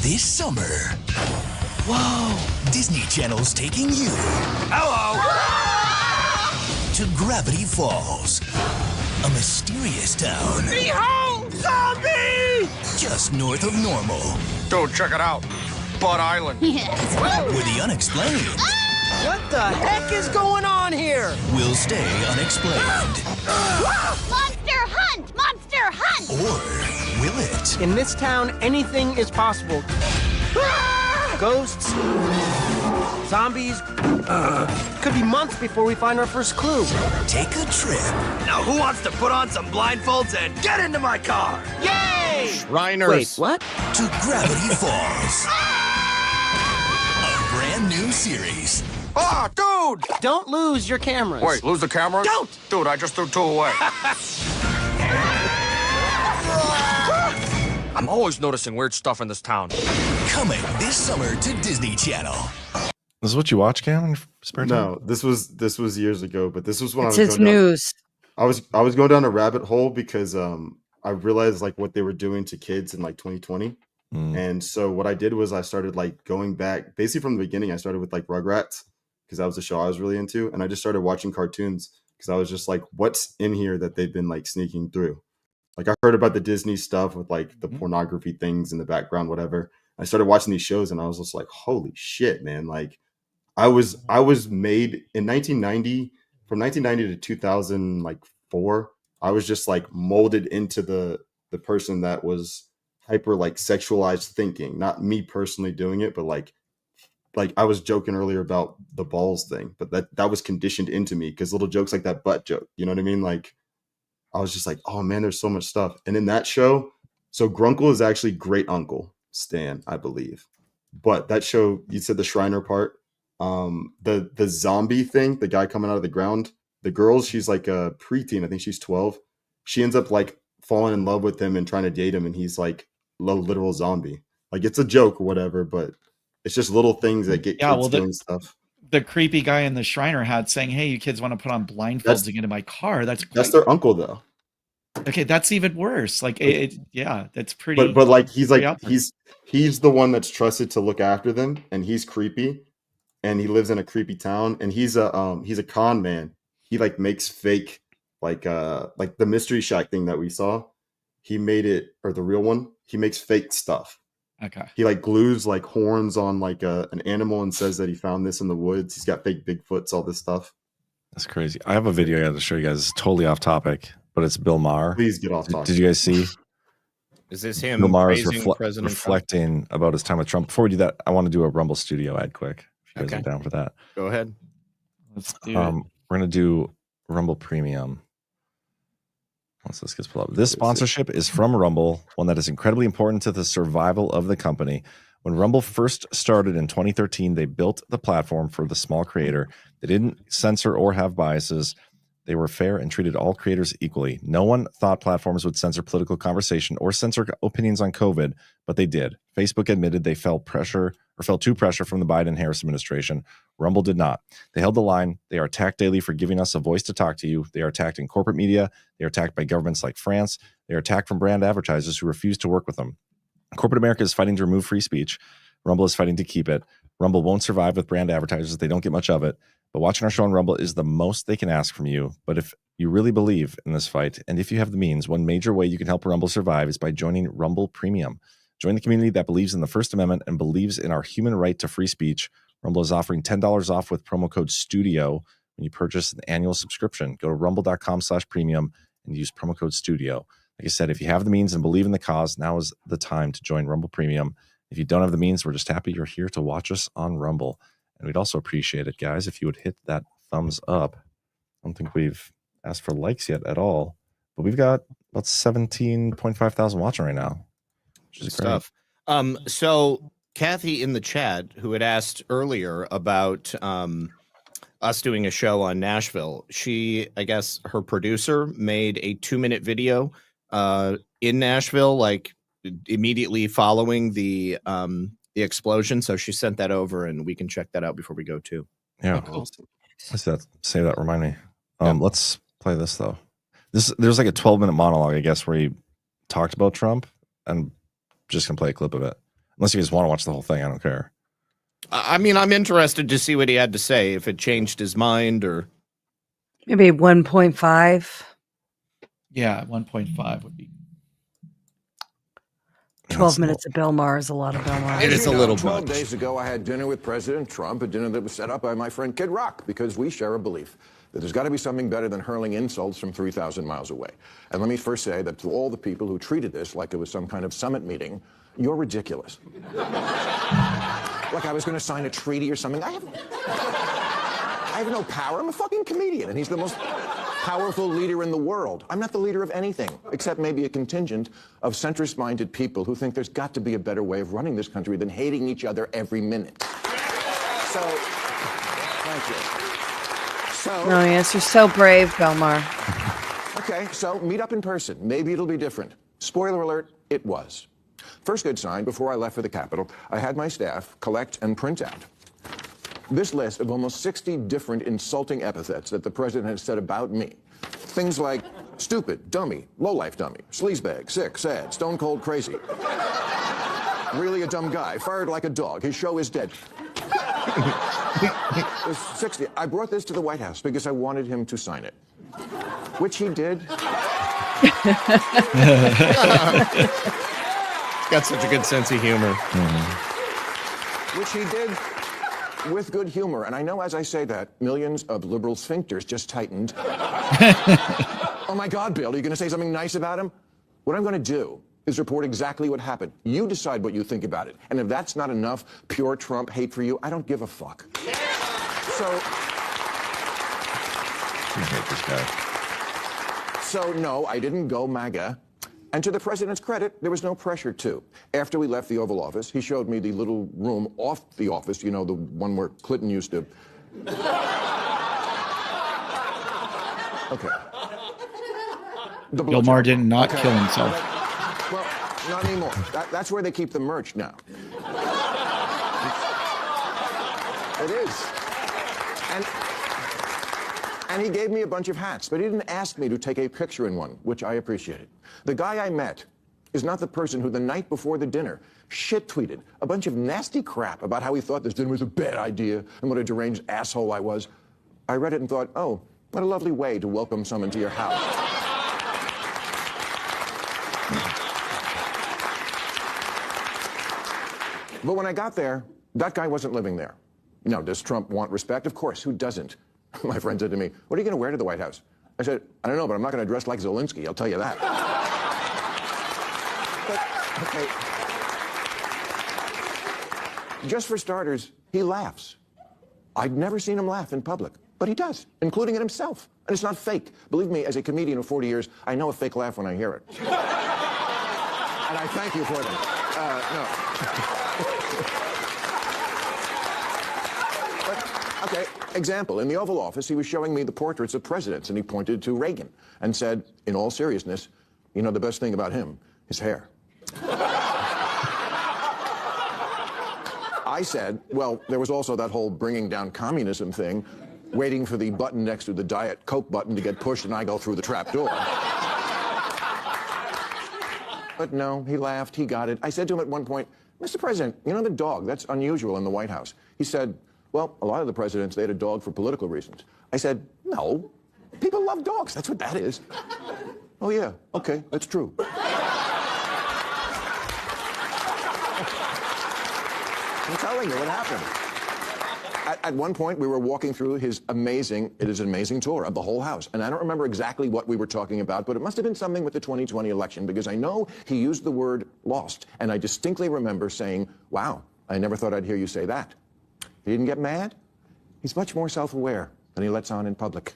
This summer, whoa, Disney Channel's taking you. Hello. To Gravity Falls, a mysterious town. Behold, zombie! Just north of Normal. Dude, check it out. Butt Island. Yes. Where the unexplained What the heck is going on here? will stay unexplained. Monster hunt! Monster hunt! Or will it? In this town, anything is possible. Ghosts, zombies. Could be months before we find our first clue. Take a trip. Now who wants to put on some blindfolds and get into my car? Yay! Shriners. Wait, what? To Gravity Falls. A brand new series. Ah, dude! Don't lose your cameras. Wait, lose the camera? Don't! Dude, I just threw 2 away. I'm always noticing weird stuff in this town. Coming this summer to Disney Channel. This is what you watch, Cam, in your spare time? No, this was years ago, but this was when It's I was his going down, news. I was going down a rabbit hole because I realized like what they were doing to kids in like 2020. And so what I did was I started like going back basically from the beginning. I started with like Rugrats because that was the show I was really into, and I just started watching cartoons because I was just like, what's in here that they've been like sneaking through? Like I heard about the Disney stuff with like the pornography things in the background, whatever. I started watching these shows and I was just like, holy shit, man. Like I was made in 1990, from 1990 to 2004. I was just like molded into the person that was hyper like sexualized thinking, not me personally doing it, but like I was joking earlier about the balls thing, but that was conditioned into me because little jokes like that butt joke, you know what I mean? Like I was just like, oh man, there's so much stuff. And in that show, so Grunkle is actually great uncle Stan, I believe. But that show, you said the Shriner part, the zombie thing, the guy coming out of the ground, the girl, she's like a preteen. I think she's 12. She ends up like falling in love with him and trying to date him. And he's like a literal zombie. Like it's a joke or whatever, but it's just little things that get kids doing stuff. The creepy guy in the Shriner hat saying, "Hey, you kids want to put on blindfolds to get in my car?" That's their uncle, though. Okay, that's even worse. Like, that's pretty. But like he's the one that's trusted to look after them, and he's creepy, and he lives in a creepy town, and he's a con man. He like makes fake like the Mystery Shack thing that we saw. He made it, or the real one. He makes fake stuff. Okay. He like glues like horns on like an animal and says that he found this in the woods. He's got fake Bigfoots, all this stuff. That's crazy. I have a video I got to show you guys. It's totally off topic, but it's Bill Maher. Please get off topic. Did you guys see? Is this him Bill Maher is praising President reflecting about his time with Trump. Before we do that, I want to do a Rumble Studio ad quick. If you guys are down for that. Go ahead. Let's do it. We're going to do Rumble Premium. Once this gets pulled up. This sponsorship is from Rumble, one that is incredibly important to the survival of the company. When Rumble first started in 2013, they built the platform for the small creator. They didn't censor or have biases. They were fair and treated all creators equally. No one thought platforms would censor political conversation or censor opinions on COVID, but they did. Facebook admitted they felt to pressure from the Biden-Harris administration. Rumble did not. They held the line. They are attacked daily for giving us a voice to talk to you. They are attacked in corporate media. They are attacked by governments like France. They are attacked from brand advertisers who refuse to work with them. Corporate America is fighting to remove free speech. Rumble is fighting to keep it. Rumble won't survive with brand advertisers. They don't get much of it. But watching our show on Rumble is the most they can ask from you. But if you really believe in this fight, and if you have the means, one major way you can help Rumble survive is by joining Rumble Premium. Join the community that believes in the First Amendment and believes in our human right to free speech. Rumble is offering $10 off with promo code STUDIO when you purchase an annual subscription. Go to rumble.com/premium and use promo code STUDIO. Like I said, if you have the means and believe in the cause, now is the time to join Rumble Premium. If you don't have the means, we're just happy you're here to watch us on Rumble. And we'd also appreciate it, guys, if you would hit that thumbs up. I don't think we've asked for likes yet at all, but we've got about 17.5 thousand watching right now, which is great. Stuff. So Kathy in the chat, who had asked earlier about us doing a show on Nashville, I guess her producer made a 2-minute video in Nashville, like immediately following the explosion. So she sent that over, and we can check that out before we go too. Yeah, cool. What's that? Say that. Remind me. Let's play this though. There's like a 12-minute monologue, I guess, where he talked about Trump, and just gonna play a clip of it. Unless you guys want to watch the whole thing, I don't care. I mean, I'm interested to see what he had to say, if it changed his mind or maybe 1.5. Yeah, 1.5 would be. 12 minutes of Bill Maher is a lot of Bill Maher. It is a little 12 much. days ago, I had dinner with President Trump, a dinner that was set up by my friend Kid Rock, because we share a belief that there's got to be something better than hurling insults from 3,000 miles away. And let me first say that to all the people who treated this like it was some kind of summit meeting, you're ridiculous. Like I was going to sign a treaty or something. I have no power. I'm a fucking comedian, and he's the most powerful leader in the world. I'm not the leader of anything, except maybe a contingent of centrist-minded people who think there's got to be a better way of running this country than hating each other every minute. So, thank you. So, No, yes, you're so brave, Bill Maher. okay, so meet up in person. Maybe it'll be different. Spoiler alert, it was. First good sign, before I left for the Capitol, I had my staff collect and print out this list of almost 60 different insulting epithets that the president has said about me. Things like stupid, dummy, lowlife dummy, sleazebag, sick, sad, stone cold crazy. Really a dumb guy, fired like a dog, his show is dead. There's 60. I brought this to the White House because I wanted him to sign it, which he did. Got such a good sense of humor. Which he did with good humor. And I know as I say that, millions of liberal sphincters just tightened. Oh my God, Bill, are you going to say something nice about him? What I'm going to do is report exactly what happened. You decide what you think about it. And if that's not enough pure Trump hate for you, I don't give a fuck. So... I hate this guy. So, no, I didn't go MAGA. And to the president's credit, there was no pressure to. After we left the Oval Office, he showed me the little room off the office, you know, the one where Clinton used to. Okay. Bill Maher did not kill himself. Well, not anymore. That's where they keep the merch now. It is. And he gave me a bunch of hats, but he didn't ask me to take a picture in one, which I appreciated. The guy I met is not the person who the night before the dinner shit-tweeted a bunch of nasty crap about how he thought this dinner was a bad idea and what a deranged asshole I was. I read it and thought, oh, what a lovely way to welcome someone to your house. But when I got there, that guy wasn't living there. Now, does Trump want respect? Of course, who doesn't? My friend said to me, what are you going to wear to the White House? I said, I don't know, but I'm not going to dress like Zelensky, I'll tell you that. But, okay. Just for starters, he laughs. I'd never seen him laugh in public, but he does, including at himself. And it's not fake. Believe me, as a comedian of 40 years, I know a fake laugh when I hear it. And I thank you for them. No. Okay, example. In the Oval Office, he was showing me the portraits of presidents, and he pointed to Reagan and said, in all seriousness, you know, the best thing about him, his hair. I said, well, there was also that whole bringing down communism thing, waiting for the button next to the Diet Coke button to get pushed and I go through the trap door. But no, he laughed. He got it. I said to him at one point, Mr. President, you know the dog, that's unusual in the White House. He said, well, a lot of the presidents, they had a dog for political reasons. I said, no, people love dogs. That's what that is. Oh, yeah. Okay, that's true. I'm telling you what happened. At one point, we were walking through it is an amazing tour of the whole house. And I don't remember exactly what we were talking about, but it must have been something with the 2020 election, because I know he used the word lost. And I distinctly remember saying, wow, I never thought I'd hear you say that. He didn't get mad. He's much more self-aware than he lets on in public.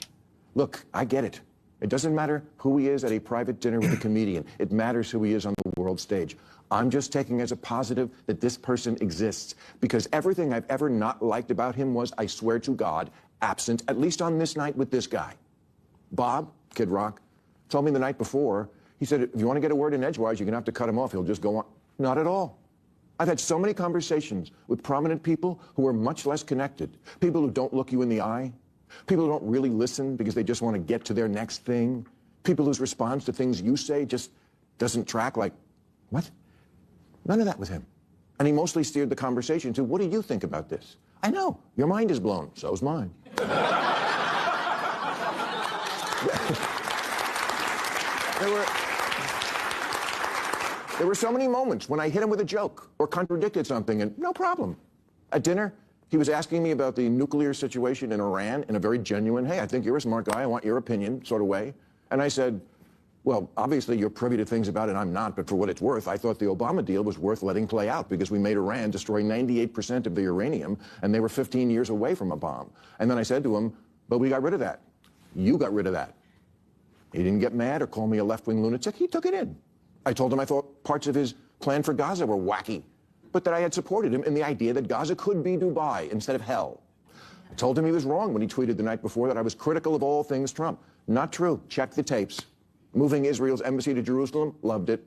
Look, I get it. It doesn't matter who he is at a private dinner with a comedian. It matters who he is on the world stage. I'm just taking as a positive that this person exists, because everything I've ever not liked about him was, I swear to God, absent, at least on this night with this guy. Bob, Kid Rock, told me the night before, he said, if you want to get a word in edgewise, you're going to have to cut him off. He'll just go on. Not at all. I've had so many conversations with prominent people who are much less connected, people who don't look you in the eye, people who don't really listen because they just want to get to their next thing, people whose response to things you say just doesn't track, like, what? None of that with him. And he mostly steered the conversation to, what do you think about this? I know, your mind is blown, so's mine. There were so many moments when I hit him with a joke or contradicted something, and no problem. At dinner, he was asking me about the nuclear situation in Iran in a very genuine, hey, I think you're a smart guy, I want your opinion sort of way. And I said, well, obviously you're privy to things about it, I'm not, but for what it's worth, I thought the Obama deal was worth letting play out, because we made Iran destroy 98% of the uranium, and they were 15 years away from a bomb. And then I said to him, but we got rid of that. You got rid of that. He didn't get mad or call me a left-wing lunatic. He took it in. I told him I thought parts of his plan for Gaza were wacky, but that I had supported him in the idea that Gaza could be Dubai instead of hell. I told him he was wrong when he tweeted the night before that I was critical of all things Trump. Not true. Check the tapes. Moving Israel's embassy to Jerusalem, loved it.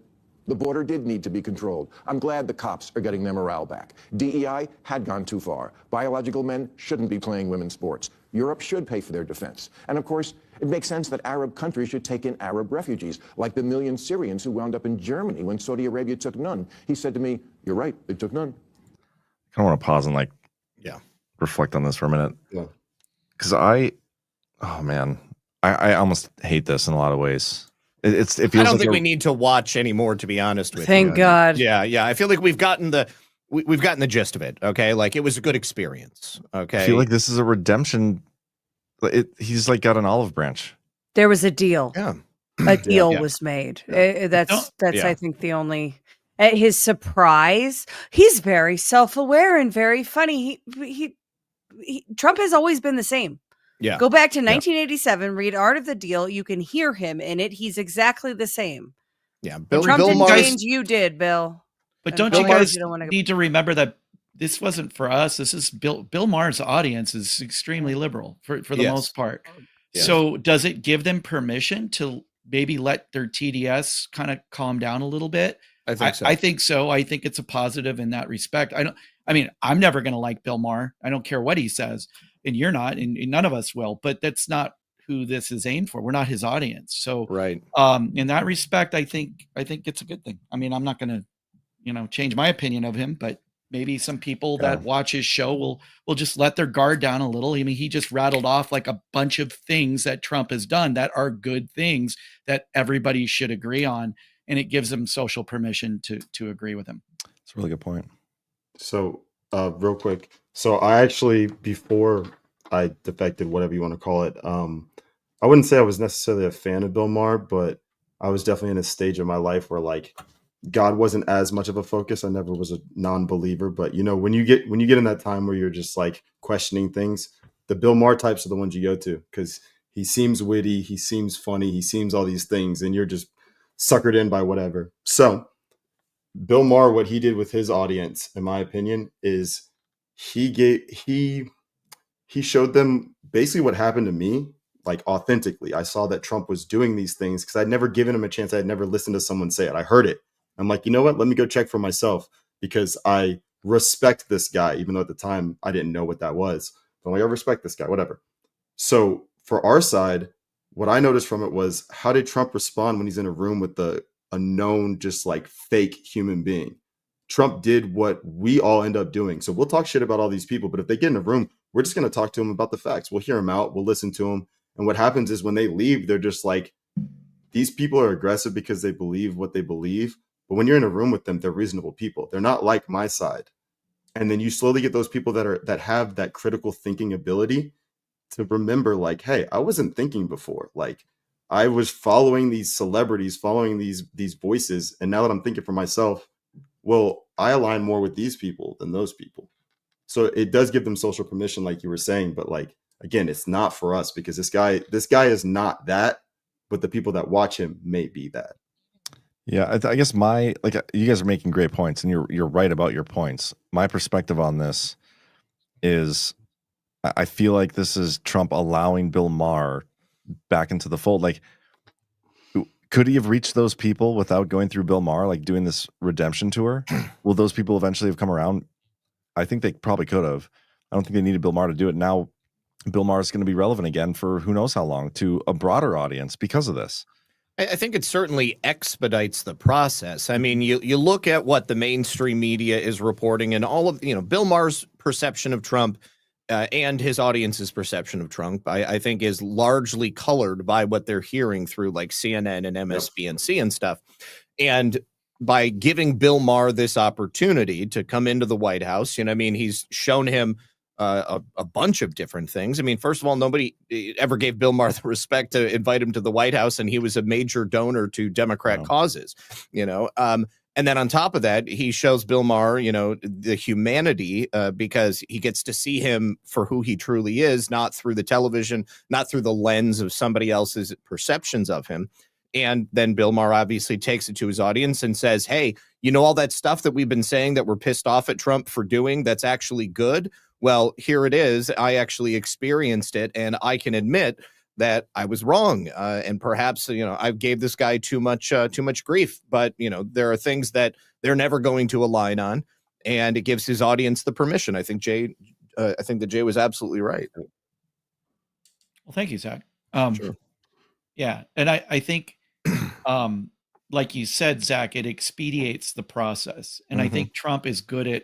The border did need to be controlled. I'm glad the cops are getting their morale back. DEI had gone too far. Biological men shouldn't be playing women's sports. Europe should pay for their defense. And of course, it makes sense that Arab countries should take in Arab refugees, like the million Syrians who wound up in Germany when Saudi Arabia took none. He said to me, you're right, they took none. I kind of want to pause and reflect on this for a minute. Yeah. Because I almost hate this in a lot of ways. It feels I don't like think we need to watch anymore, to be honest with you. Thank God. Yeah. I feel like we've gotten the gist of it. Okay, like it was a good experience. Okay, I feel like this is a redemption. He's like got an olive branch. There was a deal. Yeah, a deal was made. That's I think the only. At his surprise, he's very self-aware and very funny. He Trump has always been the same. Yeah. Go back to 1987, read Art of the Deal. You can hear him in it. He's exactly the same. Yeah. Trump didn't change. You did, Bill. But don't you guys need to remember that this wasn't for us. This is Bill Maher's audience is extremely liberal for the most part. Yeah. So does it give them permission to maybe let their TDS kind of calm down a little bit? I think so. I think so. I think it's a positive in that respect. I'm never going to like Bill Maher. I don't care what he says. And you're not, and none of us will, but that's not who this is aimed for. We're not his audience. So right. In that respect, I think it's a good thing. I mean, I'm not going to, change my opinion of him, but maybe some people that watch his show will just let their guard down a little. I mean, he just rattled off like a bunch of things that Trump has done that are good things that everybody should agree on. And it gives them social permission to agree with him. That's a really good point. So real quick. So I actually, before I defected, whatever you want to call it, I wouldn't say I was necessarily a fan of Bill Maher, but I was definitely in a stage of my life where like God wasn't as much of a focus. I never was a non-believer, but when you get in that time where you're just like questioning things, the Bill Maher types are the ones you go to because he seems witty, he seems funny, he seems all these things, and you're just suckered in by whatever. So Bill Maher, what he did with his audience, in my opinion, is he showed them basically what happened to me, like authentically. I saw that Trump was doing these things because I'd never given him a chance. I had never listened to someone say it. I heard it. I'm like, you know what? Let me go check for myself because I respect this guy, even though at the time I didn't know what that was. But I'm like, I respect this guy, whatever. So for our side, what I noticed from it was, how did Trump respond when he's in a room with the a known, just like fake human being. Trump did what we all end up doing. So we'll talk shit about all these people, but if they get in a room, we're just going to talk to them about the facts. We'll hear them out. We'll listen to them. And what happens is when they leave, they're just like, these people are aggressive because they believe what they believe. But when you're in a room with them, they're reasonable people. They're not like my side. And then you slowly get those people that have that critical thinking ability to remember, like, hey, I wasn't thinking before. Like, I was following these celebrities, following these voices. And now that I'm thinking for myself, well, I align more with these people than those people. So it does give them social permission, like you were saying. But like, again, it's not for us because this guy is not that, but the people that watch him may be that. Yeah, I guess you guys are making great points, and you're right about your points. My perspective on this is, I feel like this is Trump allowing Bill Maher back into the fold. Like, could he have reached those people without going through Bill Maher, like doing this redemption tour? Will those people eventually have come around? I think they probably could have. I don't think they needed Bill Maher to do it. Now, Bill Maher is going to be relevant again for who knows how long to a broader audience because of this. I think it certainly expedites the process. I mean, you look at what the mainstream media is reporting, and all of Bill Maher's perception of Trump and his audience's perception of Trump, I think, is largely colored by what they're hearing through like CNN and MSNBC and stuff. And by giving Bill Maher this opportunity to come into the White House, he's shown him a bunch of different things. I mean, first of all, nobody ever gave Bill Maher the respect to invite him to the White House, and he was a major donor to Democrat causes, and then on top of that, he shows Bill Maher, the humanity because he gets to see him for who he truly is, not through the television, not through the lens of somebody else's perceptions of him. And then Bill Maher obviously takes it to his audience and says, hey, all that stuff that we've been saying that we're pissed off at Trump for doing, that's actually good. Well, here it is. I actually experienced it, and I can admit that I was wrong. And perhaps, I gave this guy too much grief. But, there are things that they're never going to align on, and it gives his audience the permission. I think that Jay was absolutely right. Well, thank you, Zach. Sure. Yeah, and I think, like you said, Zach, it expedites the process, and I think Trump is good at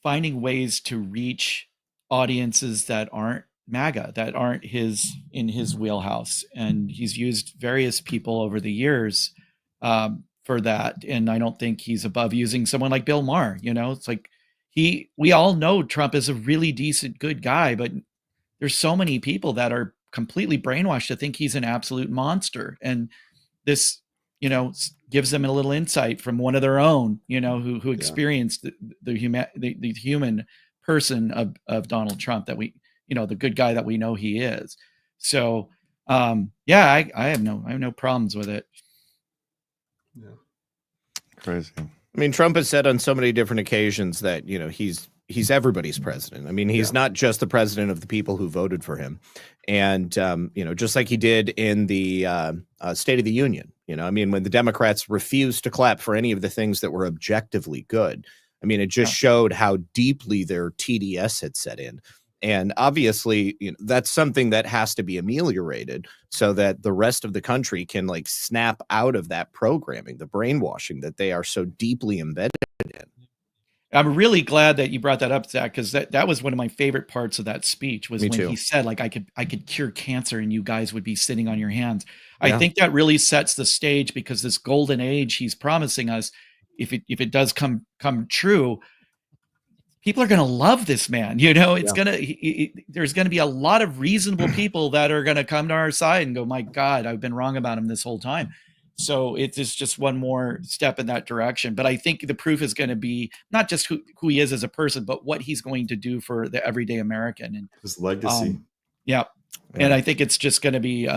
finding ways to reach audiences that aren't MAGA, that aren't in his wheelhouse. And he's used various people over the years for that. And I don't think he's above using someone like Bill Maher. It's like we all know Trump is a really decent, good guy, but there's so many people that are completely brainwashed to think he's an absolute monster. And this, gives them a little insight from one of their own, who experienced the human person of Donald Trump, that we, the good guy that we know he is. So, I have no problems with it. Yeah. Crazy. I mean, Trump has said on so many different occasions that, he's everybody's president. I mean, he's not just the president of the people who voted for him. And, just like he did in the State of the Union, when the Democrats refused to clap for any of the things that were objectively good, it just showed how deeply their TDS had set in. And obviously, that's something that has to be ameliorated so that the rest of the country can snap out of that programming, the brainwashing that they are so deeply embedded in. I'm really glad that you brought that up, Zach, because that was one of my favorite parts of that speech was when he said, I could cure cancer and you guys would be sitting on your hands. Yeah. I think that really sets the stage, because this golden age he's promising us, if it does come true, people are going to love this man. It's there's going to be a lot of reasonable people that are going to come to our side and go, my God, I've been wrong about him this whole time. So it's just one more step in that direction. But I think the proof is going to be not just who he is as a person, but what he's going to do for the everyday American and his legacy. Yeah. And I think it's just going to be,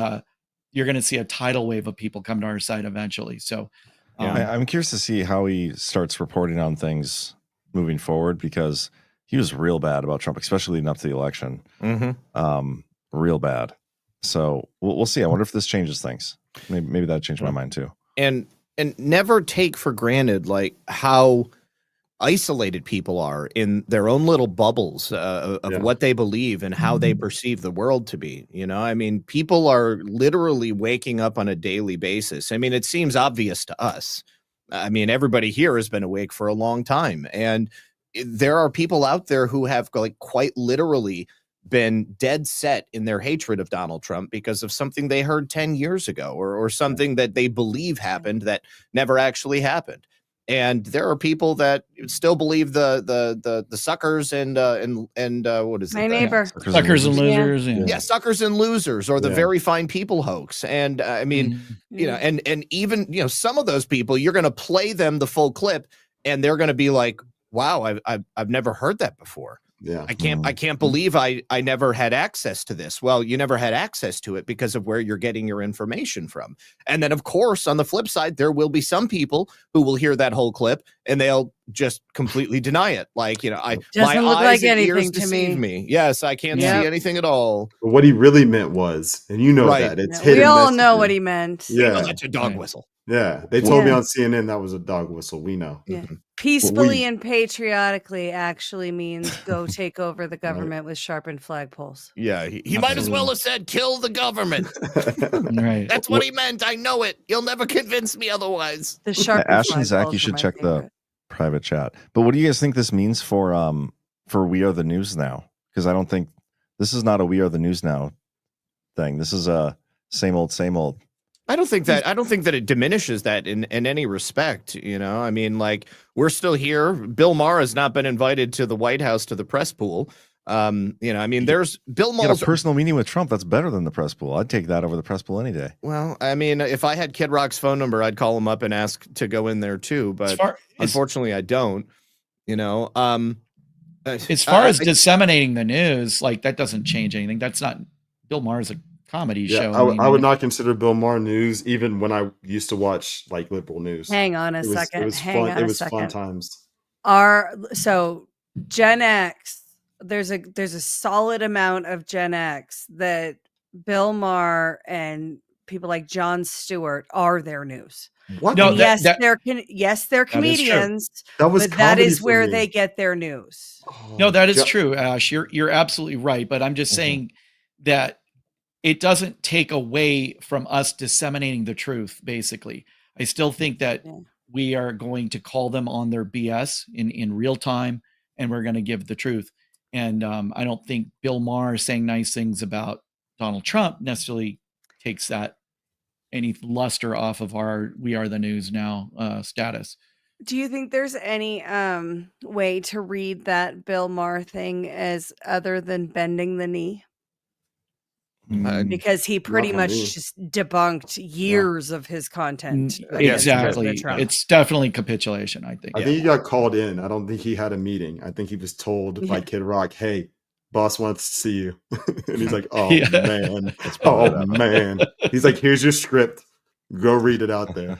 you're going to see a tidal wave of people come to our side eventually. So I'm curious to see how he starts reporting on things moving forward, because he was real bad about Trump, especially leading up to the election. Real bad. So we'll see. I wonder if this changes things. Maybe that changed my mind too. And never take for granted how isolated people are in their own little bubbles of what they believe and how they perceive the world to be. You know, I mean, people are literally waking up on a daily basis. I mean, it seems obvious to us. I mean, everybody here has been awake for a long time, and there are people out there who have like quite literally been dead set in their hatred of Donald Trump because of something they heard 10 years ago or something that they believe happened that never actually happened. And there are people that still believe the suckers and what is it? My neighbor. Suckers and losers. Yeah, suckers and losers, or the very fine people hoax. And I mean, you know, and even, you know, some of those people, you're going to play them the full clip and they're going to be like, wow, I've never heard that before. Yeah. I can't believe I never had access to this. Well, you never had access to it because of where you're getting your information from. And then, of course, on the flip side, there will be some people who will hear that whole clip and they'll just completely deny it. Like, you know, my look eyes like and anything ears to deceive me. Yes, I can't see anything at all. But what he really meant was, and you know that it's hidden. We all know what he meant. Yeah, that's a dog whistle. Yeah, they told me on CNN that was a dog whistle. We know. Yeah. Peacefully and patriotically actually means go take over the government with sharpened flagpoles. Yeah, he might as well have said kill the government. Right. That's what he meant. I know it. You'll never convince me otherwise. The sharpened Ash and Zach, flagpoles you were should my check favorite. the private chat. But what do you guys think this means for We Are the News Now? Because I don't think this is not a We Are the News Now thing. This is a same old, same old. I don't think that it diminishes that in any respect. You know, I mean, like, we're still here. Bill Maher has not been invited to the White House to the press pool. You know, I mean, there's Bill Maher's a personal meeting with Trump. That's better than the press pool. I'd take that over the press pool any day. Well, I mean, if I had Kid Rock's phone number, I'd call him up and ask to go in there too. But unfortunately, I don't. You know, as far as disseminating the news, like, that doesn't change anything. That's not Bill Maher's a comedy show. I would not consider Bill Maher news, even when I used to watch like liberal news. Hang on a second. It was Hang fun. on It a was second. fun times. So Gen X, there's a solid amount of Gen X that Bill Maher and people like Jon Stewart are their news. What? No, they're comedians. That was but that comedy is for where me. they get their news. No, that is true, Ash. You're absolutely right. But I'm just saying that it doesn't take away from us disseminating the truth, basically. I still think that we are going to call them on their BS in real time, and we're going to give the truth. And I don't think Bill Maher saying nice things about Donald Trump necessarily takes that any luster off of our We Are the News Now status. Do you think there's any way to read that Bill Maher thing as other than bending the knee? Because he pretty much just debunked years of his content. Exactly. It's definitely capitulation, I think. I think he got called in. I don't think he had a meeting. I think he was told by Kid Rock, "Hey, boss wants to see you," and he's like, "Oh man, oh man." He's like, "Here's your script. Go read it out there.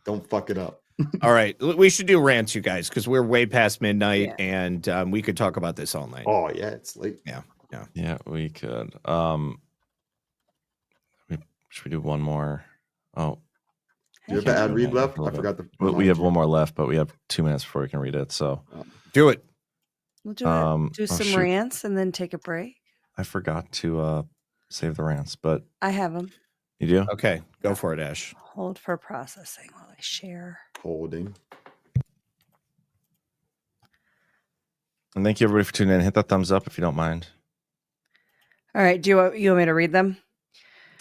Don't fuck it up." All right, we should do rants, you guys, because we're way past midnight, and we could talk about this all night. Oh yeah, it's late. Yeah, we could. Should we do one more? Oh, do you have an ad read left? I forgot the. We have one more left, but we have 2 minutes before we can read it. So do it. We'll do some rants and then take a break. I forgot to save the rants, but I have them. You do? Okay, go for it, Ash. Hold for processing while I share. Holding. And thank you everybody for tuning in. Hit that thumbs up if you don't mind. All right. Do you want me to read them?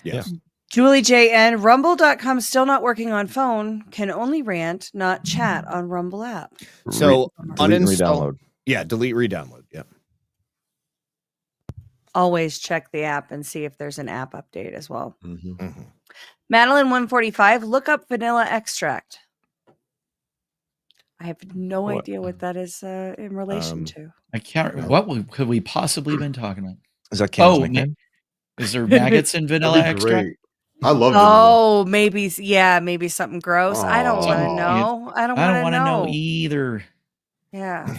Yes. Julie JN, Rumble.com still not working on phone. Can only rant, not chat on Rumble app. So delete and uninstall. re-download. Yeah, delete, re-download. Yep. Always check the app and see if there's an app update as well. Mm-hmm. Madeline 145, look up vanilla extract. I have no idea what that is in relation to. I can't. What could we possibly been talking about? Is that Cam's nickname? Is there maggots in vanilla extract? I love. Oh, maybe something gross. I don't want to know. I don't want to know either. Yeah.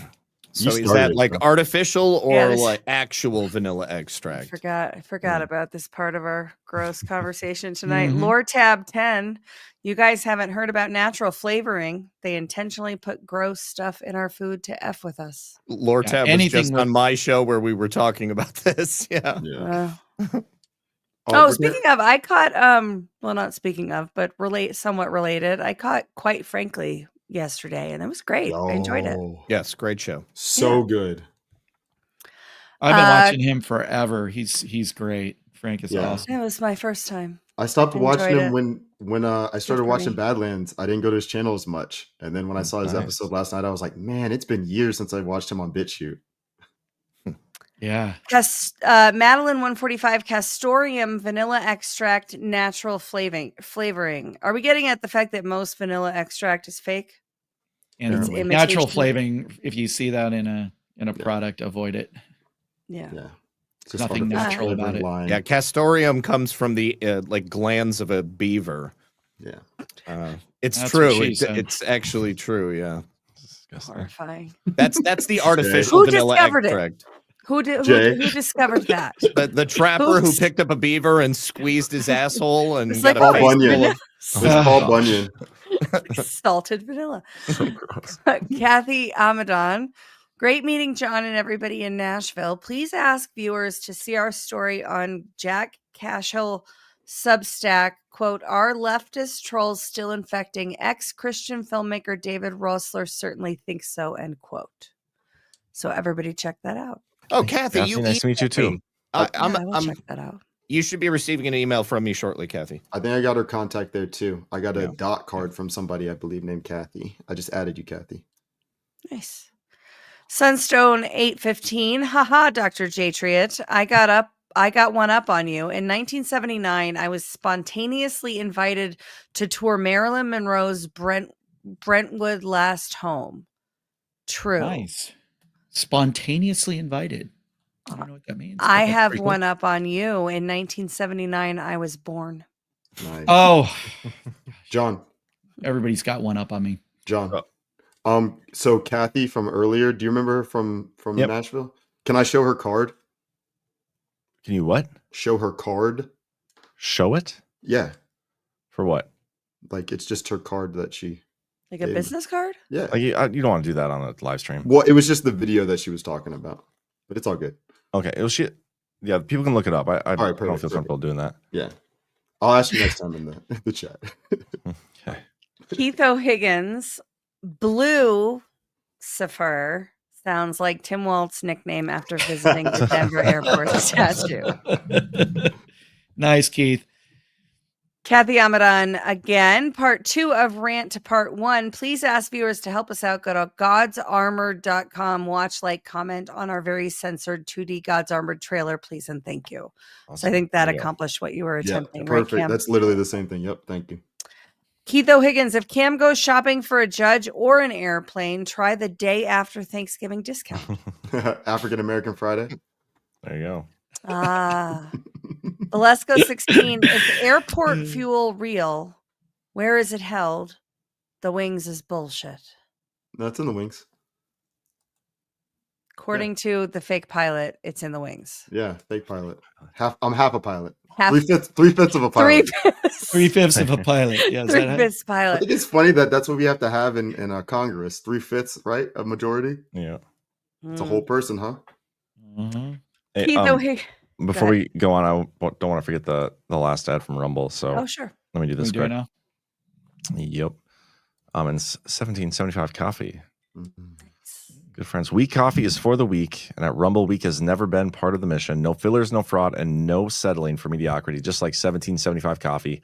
So is that like artificial or like actual vanilla I extract? forgot about this part of our gross conversation tonight. Lore tab 10. You guys haven't heard about natural flavoring. They intentionally put gross stuff in our food to F with us. Lore tab was just on my show where we were talking about this. Yeah. Speaking of, I caught well, not speaking of, but somewhat related. I caught Quite Frankly yesterday, and it was great. I enjoyed it. Yes, great show. So good. I've been watching him forever. He's great. Frank is awesome. It was my first time. I stopped watching him enjoyed when I started watching me. Badlands. I didn't go to his channel as much, and then when I saw his episode last night, I was like, man, it's been years since I watched him on BitChute. Yeah. Madeline 145 Castorium vanilla extract natural flavoring. Are we getting at the fact that most vanilla extract is fake? And natural flavoring, if you see that in a product, avoid it. Yeah. There's nothing natural about it. Yeah, Castorium comes from the like glands of a beaver. Yeah. It's That's true. what she said. It's actually true, yeah. Horrifying. That's the artificial vanilla extract. Who discovered that? The trapper who picked up a beaver and squeezed his asshole and It's got like a Paul face Bunyan. full of Paul Bunyan. Salted vanilla. Kathy Amadon. Great meeting John and everybody in Nashville. Please ask viewers to see our story on Jack Cashill Substack. Quote, are leftist trolls still infecting ex-Christian filmmaker David Rossler? Certainly thinks so, end quote. So everybody check that out. Oh, Kathy, nice to meet you too. I will check that out. You should be receiving an email from me shortly, Kathy. I think I got her contact there too. I got a dot card from somebody I believe named Kathy. I just added you, Kathy. Nice. Sunstone 815. Haha, Dr. Jatriot. I got one up on you. In 1979, I was spontaneously invited to tour Marilyn Monroe's Brentwood last home. True. Nice. Spontaneously invited. I don't know what that means. I have one up on you. In 1979, I was born. Nice. Oh, John. Everybody's got one up on me. John. So Kathy from earlier, do you remember her from Nashville? Can I show her card? Can you what? Show her card. Show it? Yeah. For what? Like it's just her card that she Like a business card? Yeah. Like, you don't want to do that on a live stream. Well, it was just the video that she was talking about, but it's all good. Okay. It was shit. Yeah, people can look it up. I All right, don't feel perfect. comfortable doing that. Yeah. I'll ask you next time in the chat. Okay. Keith O'Higgins, Blue Cipher sounds like Tim Walt's nickname after visiting the Denver airport statue. Nice, Keith. Kathy Amadan, again, part 2 of Rant to part 1. Please ask viewers to help us out. Go to godsarmored.com. Watch, like, comment on our very censored 2D God's Armored trailer, please, and thank you. Awesome. So I think that accomplished what you were attempting, right, perfect. Cam? That's literally the same thing. Yep. Thank you. Keith O'Higgins, if Cam goes shopping for a judge or an airplane, try the day after Thanksgiving discount. African American Friday. There you go. Valesco 16, is airport fuel real? Where is it held? The wings is bullshit. That's in the wings. According to the fake pilot, it's in the wings. Yeah, fake pilot. I'm half a pilot. Half- 3/5 of a pilot. 3/5 of a pilot. Yeah, is that 3/5 I pilot. think it's funny that's what we have to have in Congress. 3/5, right? A majority. Yeah. It's a whole person, huh? Mm-hmm. Hey, Keith O'Higgins. before we go on, I don't want to forget the last ad from Rumble. So Oh, sure. let me do this Can we do it quick. now? Yep. And 1775 coffee. Mm-hmm. Good friends. Weak coffee is for the weak, and at Rumble, weak has never been part of the mission. No fillers, no fraud, and no settling for mediocrity. Just like 1775 coffee,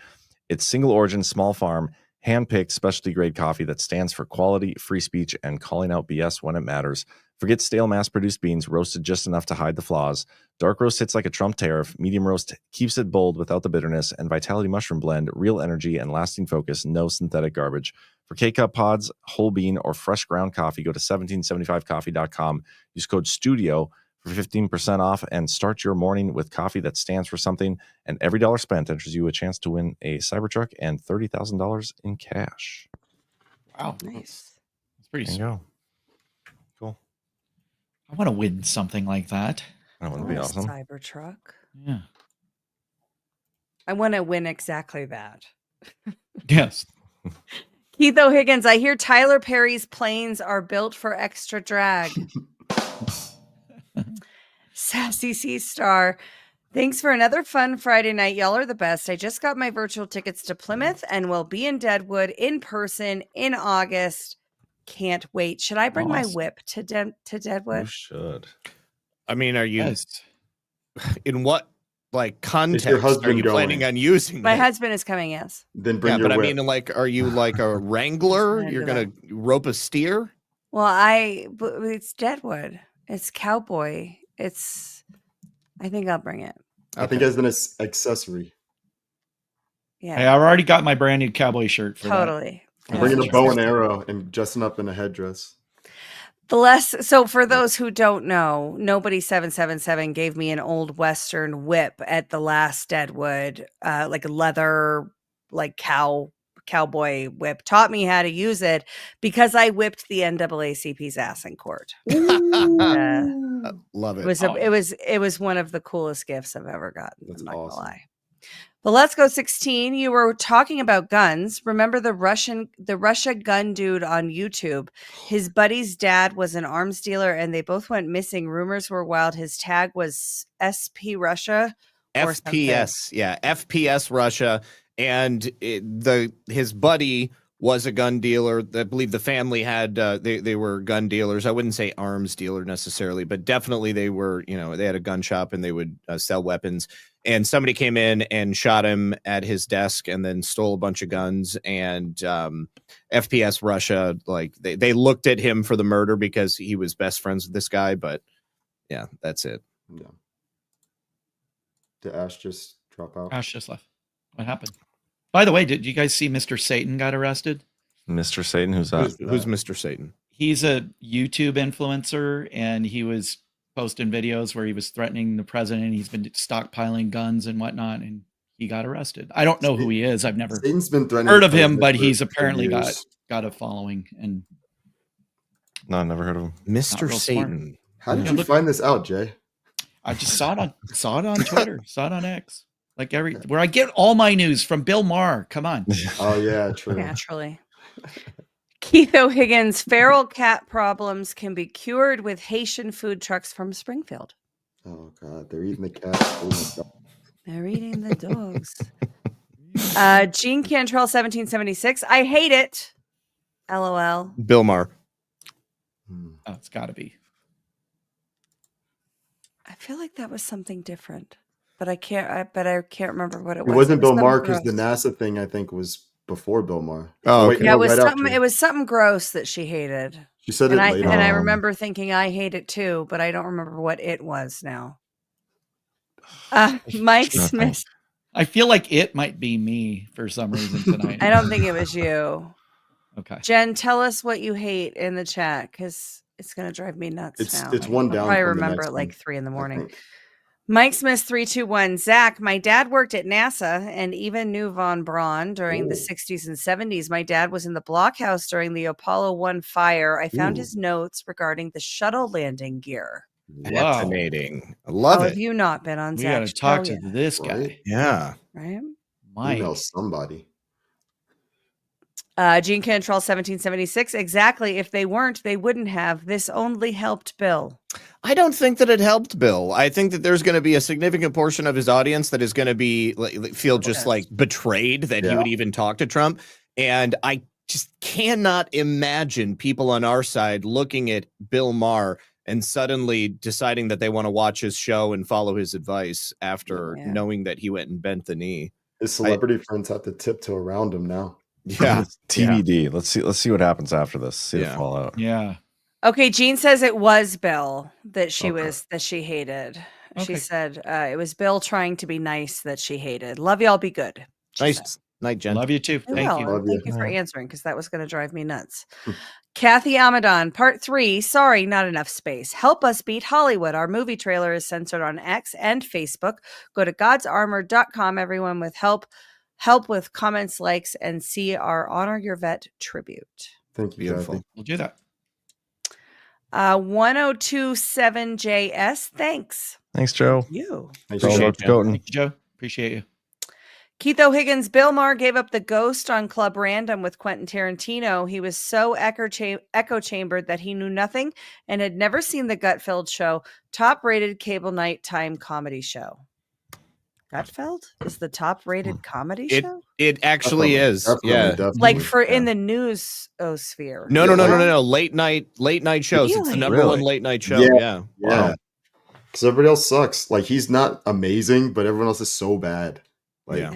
it's single origin, small farm, hand-picked, specialty grade coffee that stands for quality, free speech, and calling out BS when it matters. Forget stale mass-produced beans, roasted just enough to hide the flaws. Dark roast hits like a Trump tariff. Medium roast keeps it bold without the bitterness. And Vitality Mushroom Blend, real energy and lasting focus, no synthetic garbage. For K-Cup pods, whole bean, or fresh ground coffee, go to 1775coffee.com. Use code STUDIO for 15% off and start your morning with coffee that stands for something. And every dollar spent enters you a chance to win a Cybertruck and $30,000 in cash. Wow. Nice. That's pretty There you sweet. go. Cool. I want to win something like that. That would be awesome. Cybertruck. Yeah. I want to win exactly that. Yes. Keith O'Higgins, I hear Tyler Perry's planes are built for extra drag. Sassy Sea Star. Thanks for another fun Friday night. Y'all are the best. I just got my virtual tickets to Plymouth and will be in Deadwood in person in August. Can't wait. Should I bring my whip to Deadwood? You should. I mean, are you Yes. in what like Is your context are husband you going? planning on using My it? husband is coming, yes. Then bring Yeah, your but I whip. mean, like, are you like a wrangler? Into You're gonna rope a steer? Well, but it's Deadwood. It's cowboy. I think I'll bring it. I think as an accessory. Yeah. Hey, I've already got my brand new cowboy shirt for Totally. that. Bringing a bow and arrow and dressing up in a headdress. So for those who don't know, Nobody 777 gave me an old Western whip at the last Deadwood, like a leather, like cowboy whip. Taught me how to use it because I whipped the NAACP's ass in court. Love it. It was one of the coolest gifts I've ever gotten. That's I'm not awesome. gonna lie. But let's go 16. You were talking about guns. Remember the Russia gun dude on YouTube? His buddy's dad was an arms dealer and they both went missing. Rumors were wild. His tag was SP Russia or FPS, yeah, FPS Russia, and his buddy was a gun dealer. I believe the family had they were gun dealers. I wouldn't say arms dealer necessarily, but definitely they were. They had a gun shop and they would sell weapons. And somebody came in and shot him at his desk and then stole a bunch of guns. And FPS Russia, like they looked at him for the murder because he was best friends with this guy. But yeah, that's it. Yeah. Did Ash just drop out? Ash just left. What happened? By the way, did you guys see Mr. Satan got arrested? Mr. Satan, who's that? Who's Mr. Satan? He's a YouTube influencer, and he was posting videos where he was threatening the president. He's been stockpiling guns and whatnot, and he got arrested. I don't know who he is. I've never Satan's been threatening heard of the him, but president he's for apparently years. got a following. And No, I've never heard of him. Mr. real Satan. How did you find this out, Jay? I just saw it on Twitter, saw it on X, like where I get all my news from. Bill Maher. Come on. Oh yeah, true. Naturally. Keith O'Higgins, feral cat problems can be cured with Haitian food trucks from Springfield. Oh god, they're eating the cats. They're eating the dogs. Gene Cantrell, 1776. I hate it. LOL. Bill Maher. Oh, it's got to be. I feel like that was something different, but I can't remember what it It was. wasn't Bill Maher something because the gross. NASA thing I think was before Bill Maher. Oh, wait, okay. Yeah, no, it was right something. after. It was something gross that she hated. She said And it I later. and I remember thinking I hate it too, but I don't remember what it was now. Mike Smith. I feel like it might be me for some reason tonight. I don't think it was you. Okay. Jen, tell us what you hate in the chat because it's going to drive me nuts now. It's one I'll down. probably from the remember next at like one, 3 a.m. I think. Mike Smith 321. Zach, my dad worked at NASA and even knew Von Braun during the 60s and 70s. My dad was in the blockhouse during the Apollo 1 fire. I found his notes regarding the shuttle landing gear. Fascinating. I love How it. have you not been on We Zach? got to talk to this guy. Yeah. Right? Mike. Email somebody. Gene Cantrell 1776. Exactly. If they weren't, they wouldn't have. This only helped Bill. I don't think that it helped Bill. I think that there's going to be a significant portion of his audience that is going to be feel just like betrayed that he would even talk to Trump. And I just cannot imagine people on our side looking at Bill Maher and suddenly deciding that they want to watch his show and follow his advice after knowing that he went and bent the knee. His celebrity friends have to tiptoe around him now. Yeah. TBD. Let's see what happens after this. See the fallout. Yeah. Okay, Jean says it was Bill that she hated. She Okay. said it was Bill trying to be nice that she hated. Love y'all, be good. Nice night, Jen. Love you too. I Thank will, you. and thank you for answering because that was going to drive me nuts. Kathy Amadon, part 3. Sorry, not enough space. Help us beat Hollywood. Our movie trailer is censored on X and Facebook. Go to godsarmor.com, everyone, with help with comments, likes, and see our Honor Your Vet tribute. Thank you, Beautiful. Kathy. We'll do that. 1027JS. Thanks. Thanks, Joe. You. Appreciate you, Joe. Appreciate you. Keith O'Higgins, Bill Maher gave up the ghost on Club Random with Quentin Tarantino. He was so echo chambered that he knew nothing and had never seen the Gutfeld show, top rated cable nighttime comedy show. Gutfeld is the top rated comedy show? It actually is. Definitely. Like in the news sphere. No. Late night shows. It's the number one late night show. Yeah. Wow. Because everybody else sucks. Like, he's not amazing, but everyone else is so bad. Like,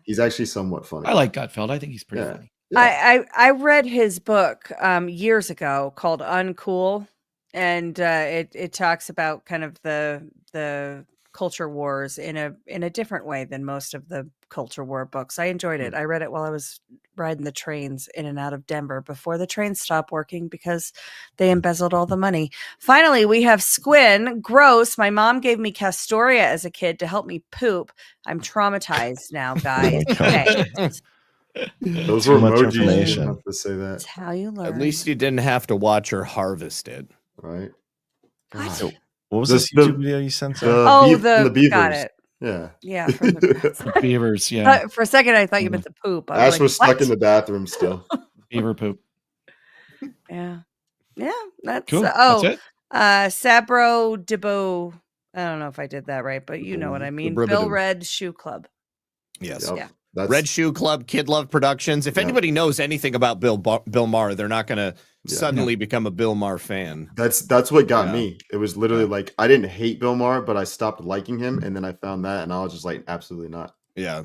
he's actually somewhat funny. I like Gutfeld. I think he's pretty funny. I read his book years ago called Uncool, and it talks about kind of the culture wars in a different way than most of the culture war books. I enjoyed it. I read it while I was riding the trains in and out of Denver before the trains stopped working because they embezzled all the money. Finally, we have Squin. Gross. My mom gave me Castoria as a kid to help me poop. I'm traumatized now, guys. Okay. Those were emojis. Enough to say that. That's how you learn. At least you didn't have to watch her harvest it. Right. What? What was this YouTube video you sent? The beavers. Got it. Yeah. From the beavers. Yeah. For a second, I thought you meant the poop. Ash was stuck in the bathroom still. Beaver poop. Yeah. That's cool. That's it. Sabro Debo. I don't know if I did that right, but you know what I mean. Bill Red Shoe Club. Yes. Yeah. Red Shoe Club, Kid Love Productions. If anybody knows anything about Bill Maher, they're not going to suddenly become a Bill Maher fan. That's what got me. It was literally like, I didn't hate Bill Maher, but I stopped liking him, and then I found that, and I was just like, absolutely not. Yeah,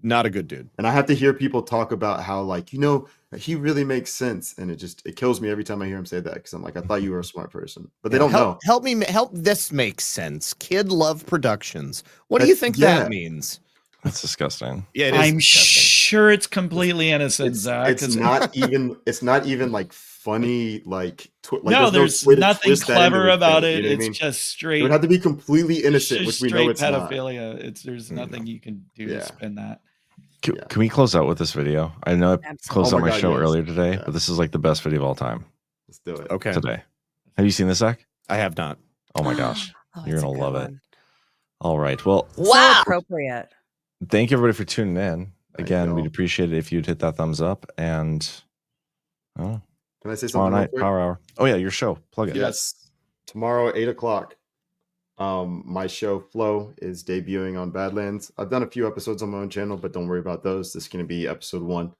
not a good dude. And I have to hear people talk about how, like, he really makes sense, and it kills me every time I hear him say that, because I'm like, I thought you were a smart person, but they don't know. Help this make sense. Kid Love Productions. What do you think that means? That's disgusting. Yeah, it is. I'm disgusting. sure it's completely innocent, Zach. It's not even like funny. Like no, there's nothing clever about it. It's just straight. It would have to be completely innocent, which we know it's pedophilia. not. There's nothing you can do to spin that. Can we close out with this video? I know I closed out my show earlier today, but this is like the best video of all time. Let's do it. Okay. Today. Have you seen this, Zach? I have not. Oh my gosh. You're going to love it. All right. Well, so appropriate. Thank you everybody for tuning in. Again, we'd appreciate it if you'd hit that thumbs up. And can I say something? Tomorrow night, Power Hour. Oh yeah, your show. Plug it. Yes. Tomorrow at 8:00. My show Flow is debuting on Badlands. I've done a few episodes on my own channel, but don't worry about those. This is going to be episode 1.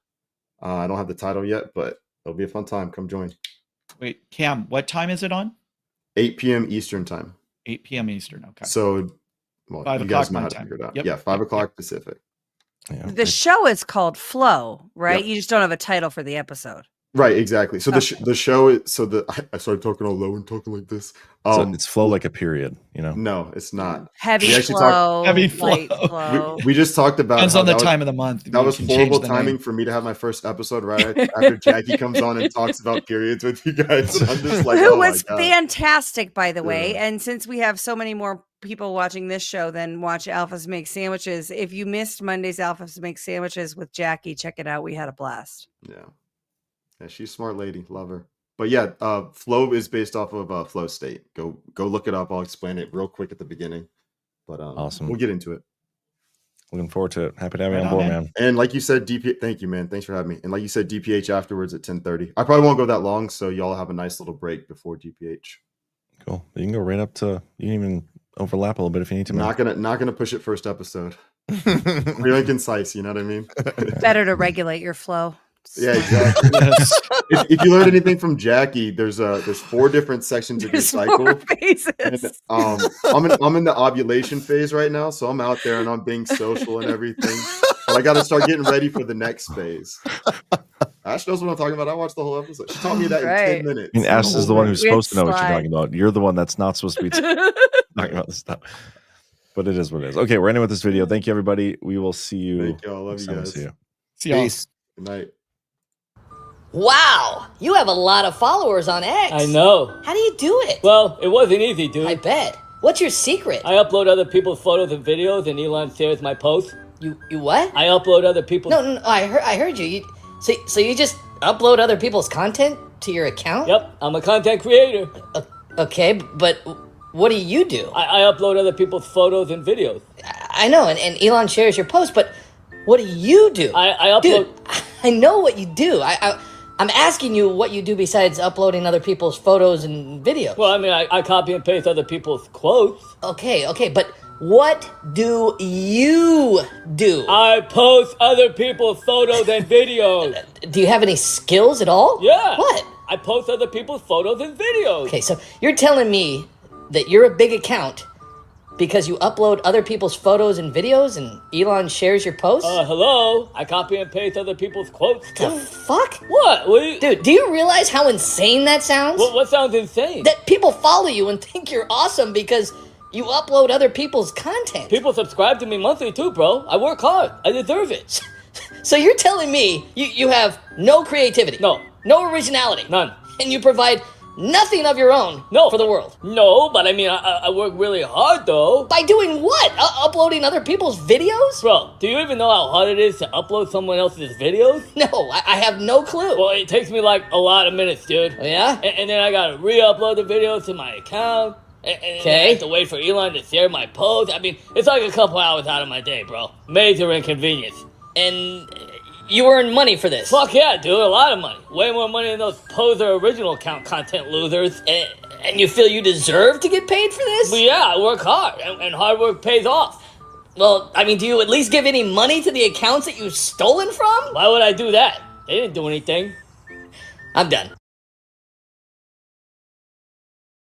I don't have the title yet, but it'll be a fun time. Come join. Wait, Cam, what time is it on? 8 p.m. Eastern time. 8 p.m. Eastern. Okay. So, well, 5 you guys o'clock know my how to time. figure it out. Yep. Yeah, 5 o'clock Pacific. Yeah. The show is called Flow, right? Yep. You just don't have a title for the episode. Right, exactly. So the show is I started talking all low and talking like this. So it's flow like a period, No, it's not. Heavy flow, heavy flow. light flow. We just talked about Depends on the time of the month. That was horrible timing for me to have my first episode right after Jackie comes on and talks about periods with you guys. And I'm just like, who was fantastic, by the way. And since we have so many more people watching this show than watch Alphas Make Sandwiches, if you missed Monday's Alphas Make Sandwiches with Jackie, check it out. We had a blast. Yeah, she's a smart lady. Love her. But yeah, Flow is based off of Flow State. Go look it up. I'll explain it real quick at the beginning. But awesome. We'll get into it. Looking forward to it. Happy to have you on board, man. And like you said, thank you, man. Thanks for having me. And like you said, DPH afterwards at 10:30. I probably won't go that long, so y'all have a nice little break before DPH. Cool. You can go right up to. You can even overlap a little bit if you need to. Not gonna push it first episode. Clear and concise. You know what I mean? Better to regulate your flow. Yeah, exactly. If you learned anything from Jackie, there's 4 different sections of your cycle. And, I'm in the ovulation phase right now, so I'm out there and I'm being social and everything. But I got to start getting ready for the next phase. Ash knows what I'm talking about. I watched the whole episode. She taught me that in 10 minutes. I mean, Ash is the one who's supposed to know what you're talking about. You're the one that's not supposed to be talking about this stuff. But it is what it is. Okay, we're ending with this video. Thank you, everybody. We will see you. Thank you. I love you guys. See you. See y'all. Peace. Good night. Wow, you have a lot of followers on X. I know. How do you do it? Well, it wasn't easy, dude. I bet. What's your secret? I upload other people's photos and videos, and Elon shares my posts. You what? I upload other people's... No, I heard you. So you just upload other people's content to your account? Yep, I'm a content creator. Okay, but what do you do? I upload other people's photos and videos. I know, and Elon shares your post, but what do you do? I upload... Dude, I know what you do. I'm asking you what you do besides uploading other people's photos and videos. Well, I mean, I copy and paste other people's quotes. Okay, but what do you do? I post other people's photos and videos. Do you have any skills at all? Yeah. What? I post other people's photos and videos. Okay, so you're telling me that you're a big account because you upload other people's photos and videos and Elon shares your posts? Hello? I copy and paste other people's quotes too. The fuck? What? Dude, do you realize how insane that sounds? What sounds insane? That people follow you and think you're awesome because you upload other people's content. People subscribe to me monthly too, bro. I work hard. I deserve it. So you're telling me you have no creativity? No originality? None. And you provide nothing of your own for the world? No, but I mean, I work really hard though. By doing what? Uploading other people's videos? Bro, do you even know how hard it is to upload someone else's videos? No, I have no clue. Well, it takes me like a lot of minutes, dude. Oh, yeah? And then I gotta re-upload the videos to my account. And I have to wait for Elon to share my post. I mean, it's like a couple hours out of my day, bro. Major inconvenience. And you earn money for this? Fuck yeah, dude. A lot of money. Way more money than those poser original account content losers. And you feel you deserve to get paid for this? But yeah, I work hard. And hard work pays off. Well, I mean, do you at least give any money to the accounts that you've stolen from? Why would I do that? They didn't do anything. I'm done.